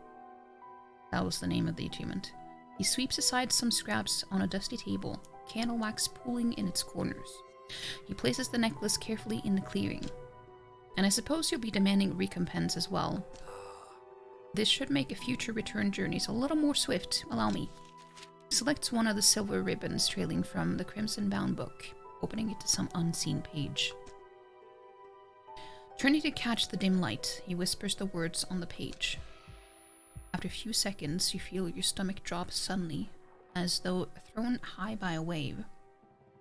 That was the name of the achievement. He sweeps aside some scraps on a dusty table, candle wax pooling in its corners. He places the necklace carefully in the clearing. And I suppose you'll be demanding recompense as well. This should make future return journeys a little more swift. Allow me. He selects one of the silver ribbons trailing from the crimson-bound book, opening it to some unseen page. Turning to catch the dim light, he whispers the words on the page. After a few seconds, you feel your stomach drop suddenly, as though thrown high by a wave.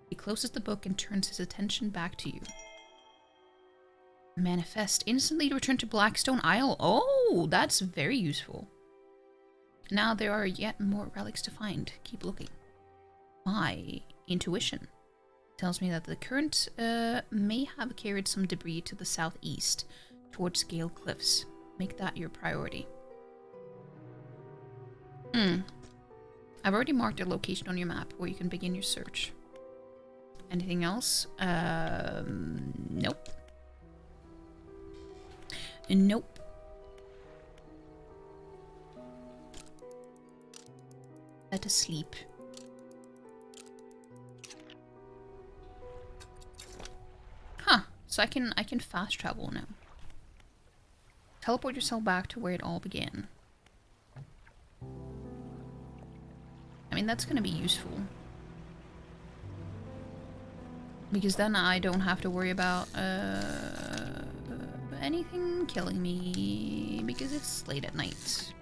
He closes the book and turns his attention back to you. Manifest. Instantly return to Blackstone Isle. Oh, that's very useful. Now there are yet more relics to find. Keep looking. My intuition tells me that the current may have carried some debris to the southeast, towards Gale Cliffs. Make that your priority. I've already marked a location on your map where you can begin your search. Anything else? Nope. Nope. Let us sleep. Huh. So I can fast travel now. Teleport yourself back to where it all began. I mean, that's gonna be useful. Because then I don't have to worry about anything killing me because it's late at night.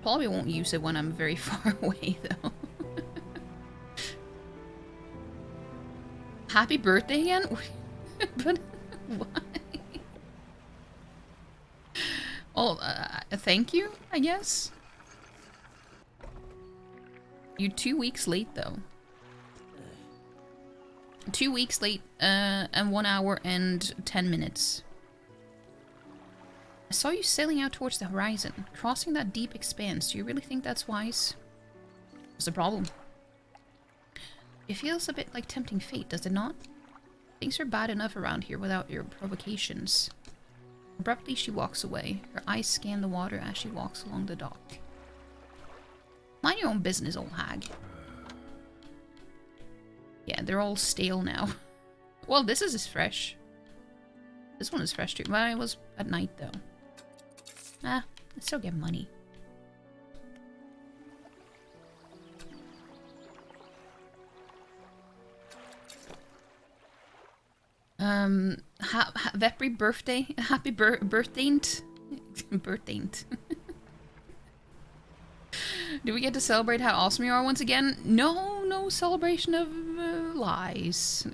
Probably won't use it when I'm very far away though. Happy birthday again? But why? Oh, thank you, I guess. You're 2 weeks late though. 2 weeks late, and 1 hour and 10 minutes. I saw you sailing out towards the horizon, crossing that deep expanse. Do you really think that's wise? What's the problem? It feels a bit like tempting fate, does it not? Things are bad enough around here without your provocations. Abruptly, she walks away. Her eyes scan the water as she walks along the dock. Mind your own business, old hag. Yeah, they're all stale now. Well, this is fresh. This one is fresh too. Well, it was at night though. Ah, I still get money. Happy birthday. Happy birthday. Birthday. Do we get to celebrate how awesome you are once again? No celebration of lies.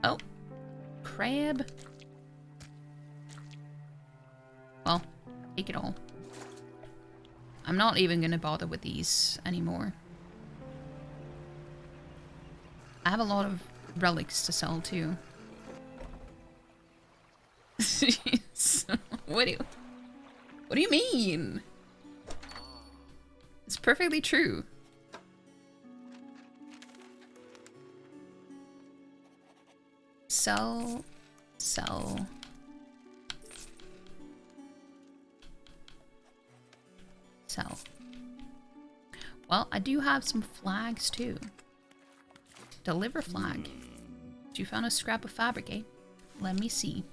Oh. Crab. Well, take it all. I'm not even gonna bother with these anymore. I have a lot of relics to sell too. What do you mean? It's perfectly true. Sell. Sell. Sell. Well, I do have some flags too. Deliver flag. You found a scrap of fabric, eh? Let me see.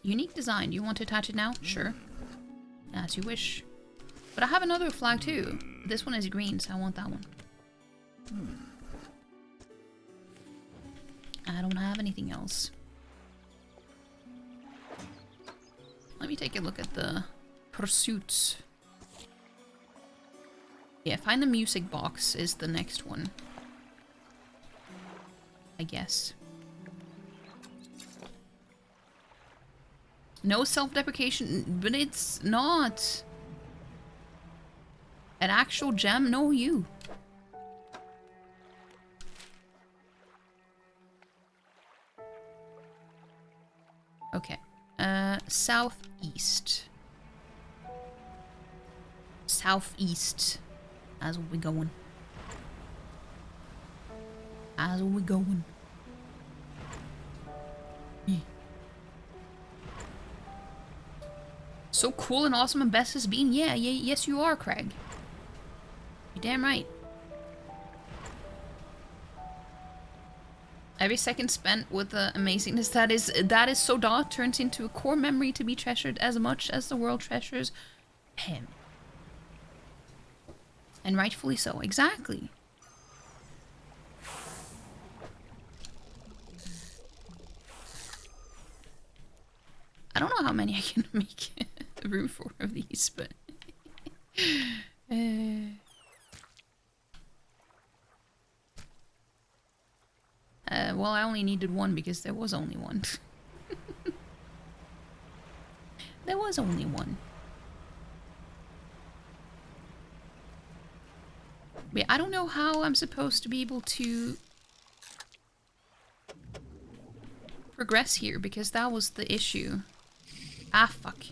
Unique design. Do you want to attach it now? Sure. As you wish. But I have another flag too. This one is green, so I want that one. I don't have anything else. Let me take a look at the pursuits. Yeah, find the music box is the next one. I guess. No self-deprecation, but it's not. An actual gem? No, you. Okay. Southeast. Southeast. As we going. As we going. Yeah. So cool and awesome and best has been. Yeah, yes you are, Craig. You're damn right. Every second spent with the amazingness that is so dark turns into a core memory to be treasured as much as the world treasures him. And rightfully so, exactly. I don't know how many I can make room for of these, but well, I only needed one because there was only one. There was only one. But I don't know how I'm supposed to be able to progress here because that was the issue. Ah, fuck.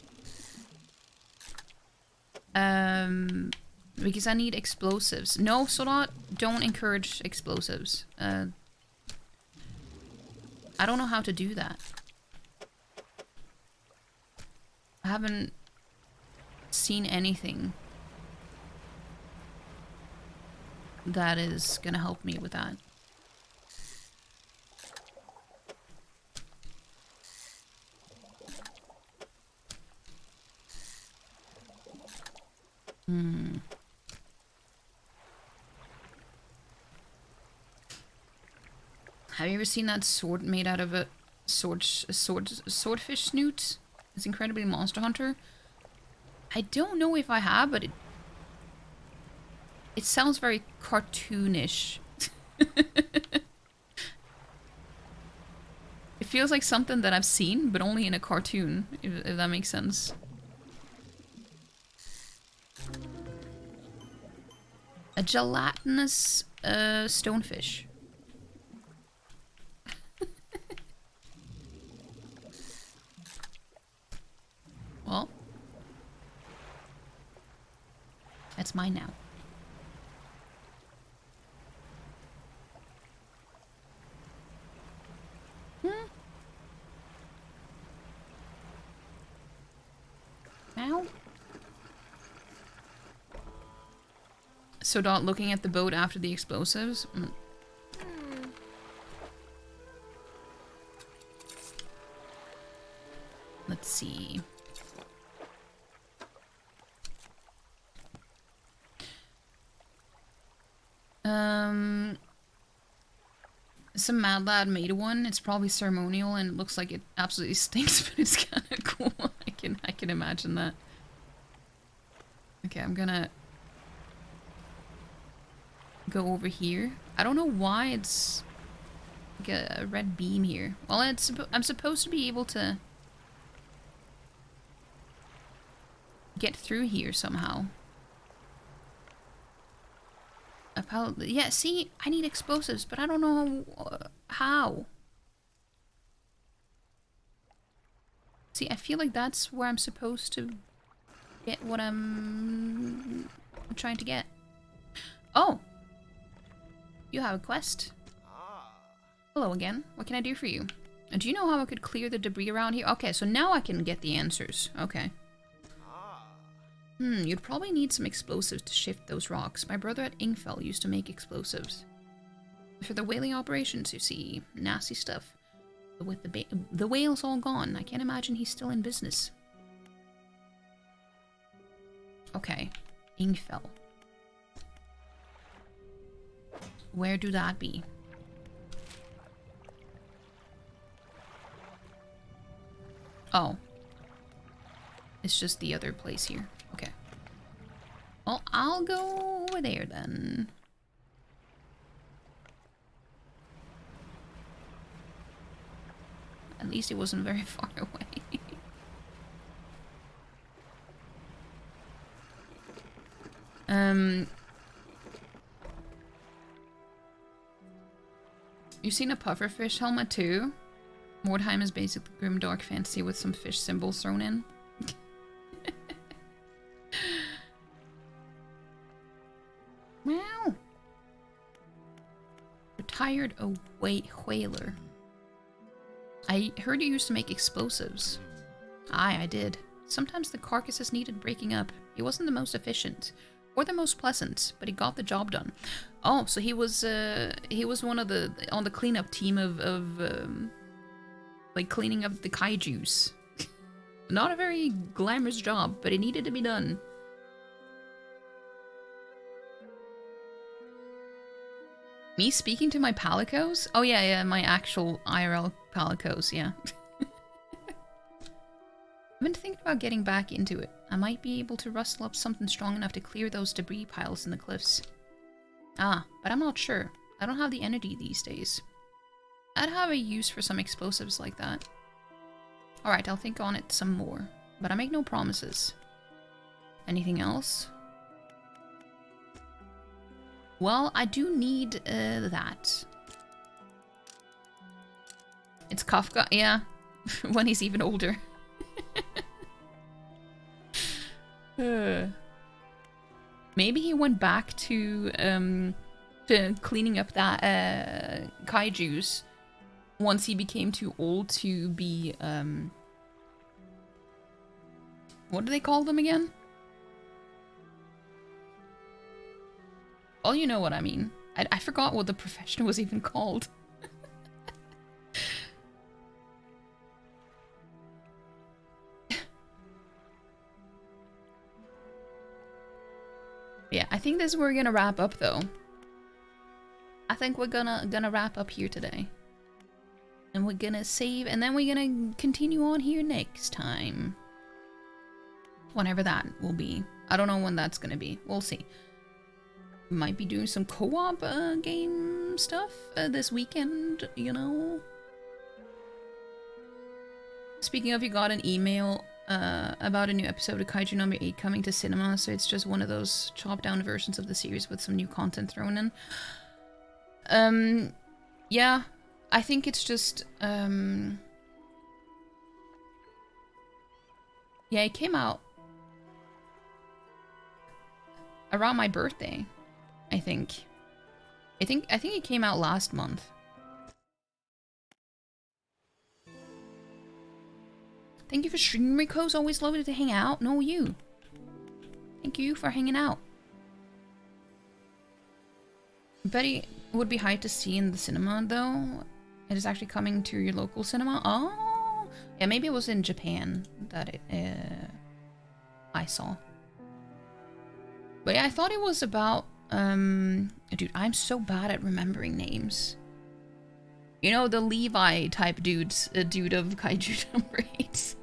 Because I need explosives. No, Sodat, don't encourage explosives. I don't know how to do that. I haven't seen anything that is gonna help me with that. Have you ever seen that sword made out of a swordfish snoot? It's incredibly Monster Hunter. I don't know if I have, but it sounds very cartoonish. It feels like something that I've seen, but only in a cartoon, if that makes sense. A gelatinous stonefish. Well, that's mine now. Ow. So not looking at the boat after the explosives. Let's see. Some mad lad made one. It's probably ceremonial and it looks like it absolutely stinks, but it's kind of cool. I can imagine that. Okay, I'm gonna go over here. I don't know why it's like a red beam here. Well, I'm supposed to be able to get through here somehow. Yeah, see, I need explosives, but I don't know how. See, I feel like that's where I'm supposed to get what I'm trying to get. Oh! You have a quest. Hello again. What can I do for you? Do you know how I could clear the debris around here? Okay, so now I can get the answers. Okay. You'd probably need some explosives to shift those rocks. My brother at Ingfell used to make explosives. For the whaling operations, you see. Nasty stuff. But with the whales all gone, I can't imagine he's still in business. Okay. Ingfell. Where do that be? Oh. It's just the other place here. Okay. Well, I'll go over there then. At least it wasn't very far away. You've seen a pufferfish helmet too? Mordheim is basically grim dark fantasy with some fish symbols thrown in. Wow. Retired whaler. I heard you used to make explosives. Aye, I did. Sometimes the carcasses needed breaking up. He wasn't the most efficient or the most pleasant, but he got the job done. Oh, so he was one of the on the cleanup team of like cleaning up the kaijus. Not a very glamorous job, but it needed to be done. Me speaking to my palicos? Oh yeah, my actual IRL palicos, yeah. I've been thinking about getting back into it. I might be able to rustle up something strong enough to clear those debris piles in the cliffs. Ah, but I'm not sure. I don't have the energy these days. I'd have a use for some explosives like that. Alright, I'll think on it some more. But I make no promises. Anything else? Well, I do need that. It's Kafka, yeah. When he's even older. Maybe he went back to cleaning up that kaijus once he became too old to be what do they call them again? Well, you know what I mean. I forgot what the profession was even called. Yeah, I think this is where we're gonna wrap up though. I think we're gonna wrap up here today. And we're gonna save, and then we're gonna continue on here next time. Whenever that will be. I don't know when that's gonna be. We'll see. Might be doing some co-op game stuff this weekend, you know? Speaking of, you got an email about a new episode of Kaiju number 8 coming to cinema, so it's just one of those chopped down versions of the series with some new content thrown in. Yeah, I think it's just, yeah, it came out around my birthday, I think. I think it came out last month. Thank you for streaming, Rico's. Always lovely to hang out. No, you. Thank you for hanging out. Betty would be hyped to see in the cinema, though. It is actually coming to your local cinema. Oh, yeah, maybe it was in Japan that it I saw. But yeah, I thought it was about dude, I'm so bad at remembering names. You know, the Levi type dudes, dude of Kaiju number 8.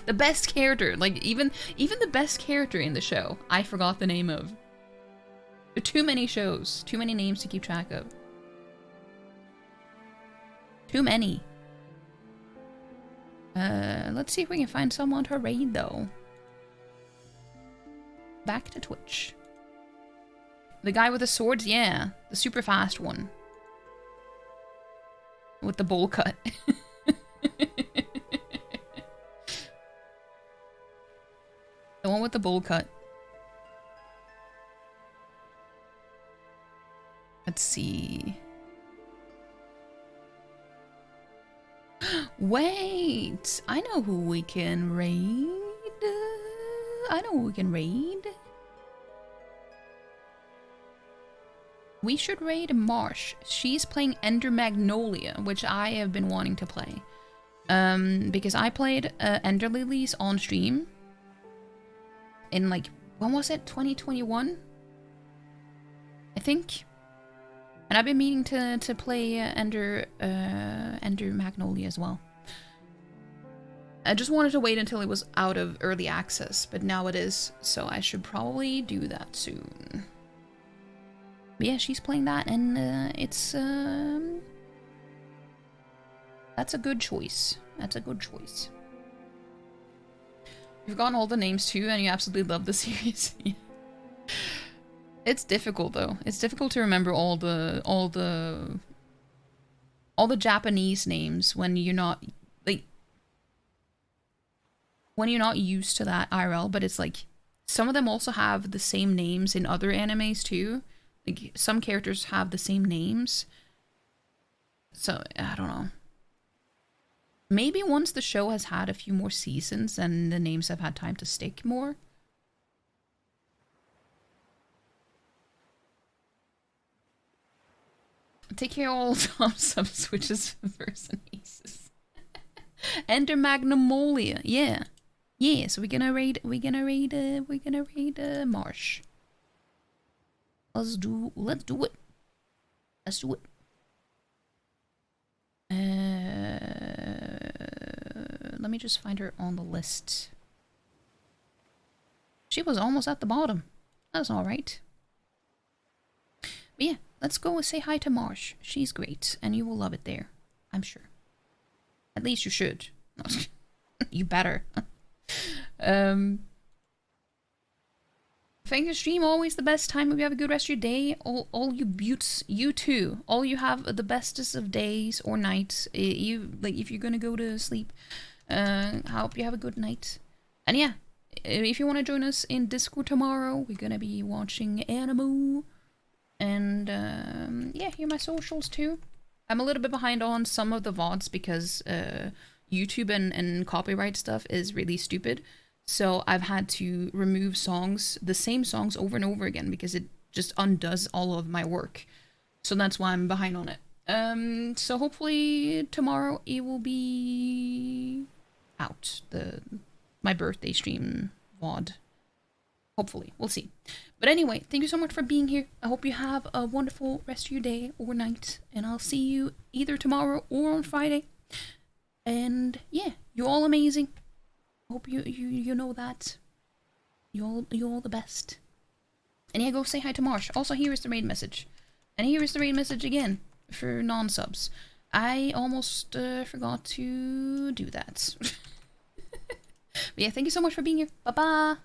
The best character, like even the best character in the show, I forgot the name of. There are too many shows, too many names to keep track of. Too many. Let's see if we can find someone to raid though. Back to Twitch. The guy with the swords, yeah, the super fast one. With the bowl cut. The one with the bowl cut. Let's see. Wait, I know who we can raid. I know who we can raid. We should raid Marsh. She's playing Ender Magnolia, which I have been wanting to play. Because I played Ender Lilies on stream in like, when was it? 2021? I think. And I've been meaning to play Ender Magnolia as well. I just wanted to wait until it was out of early access, but now it is, so I should probably do that soon. But yeah, she's playing that, and it's that's a good choice. That's a good choice. You've gotten all the names too, and you absolutely love the series. Yeah. It's difficult though. It's difficult to remember all the Japanese names when you're not like when you're not used to that IRL, but it's like some of them also have the same names in other animes too. Like some characters have the same names. So, I don't know. Maybe once the show has had a few more seasons and the names have had time to stick more. Take care of all Tom sub switches first and aces. Ender Magnolia, yeah. Yeah, so we're gonna raid Marsh. Let's do it. Let's do it. Let me just find her on the list. She was almost at the bottom. That's alright. But yeah, let's go and say hi to Marsh. She's great, and you will love it there. I'm sure. At least you should. You better. Thank you, stream. Always the best time. Hope you have a good rest of your day. All you buttes, you too. All you have the bestest of days or nights. You like if you're gonna go to sleep. I hope you have a good night. And yeah, if you want to join us in Discord tomorrow, we're gonna be watching anime. And yeah, here are my socials too. I'm a little bit behind on some of the VODs because YouTube and copyright stuff is really stupid. So I've had to remove songs, the same songs over and over again because it just undoes all of my work. So that's why I'm behind on it. So hopefully tomorrow it will be out, my birthday stream VOD. Hopefully, we'll see. But anyway, thank you so much for being here. I hope you have a wonderful rest of your day or night, and I'll see you either tomorrow or on Friday. And yeah, you're all amazing. Hope you know that. You're all the best. And yeah, go say hi to Marsh. Also, here is the raid message. And here is the raid message again for non-subs. I almost forgot to do that. But yeah, thank you so much for being here. Bye-bye.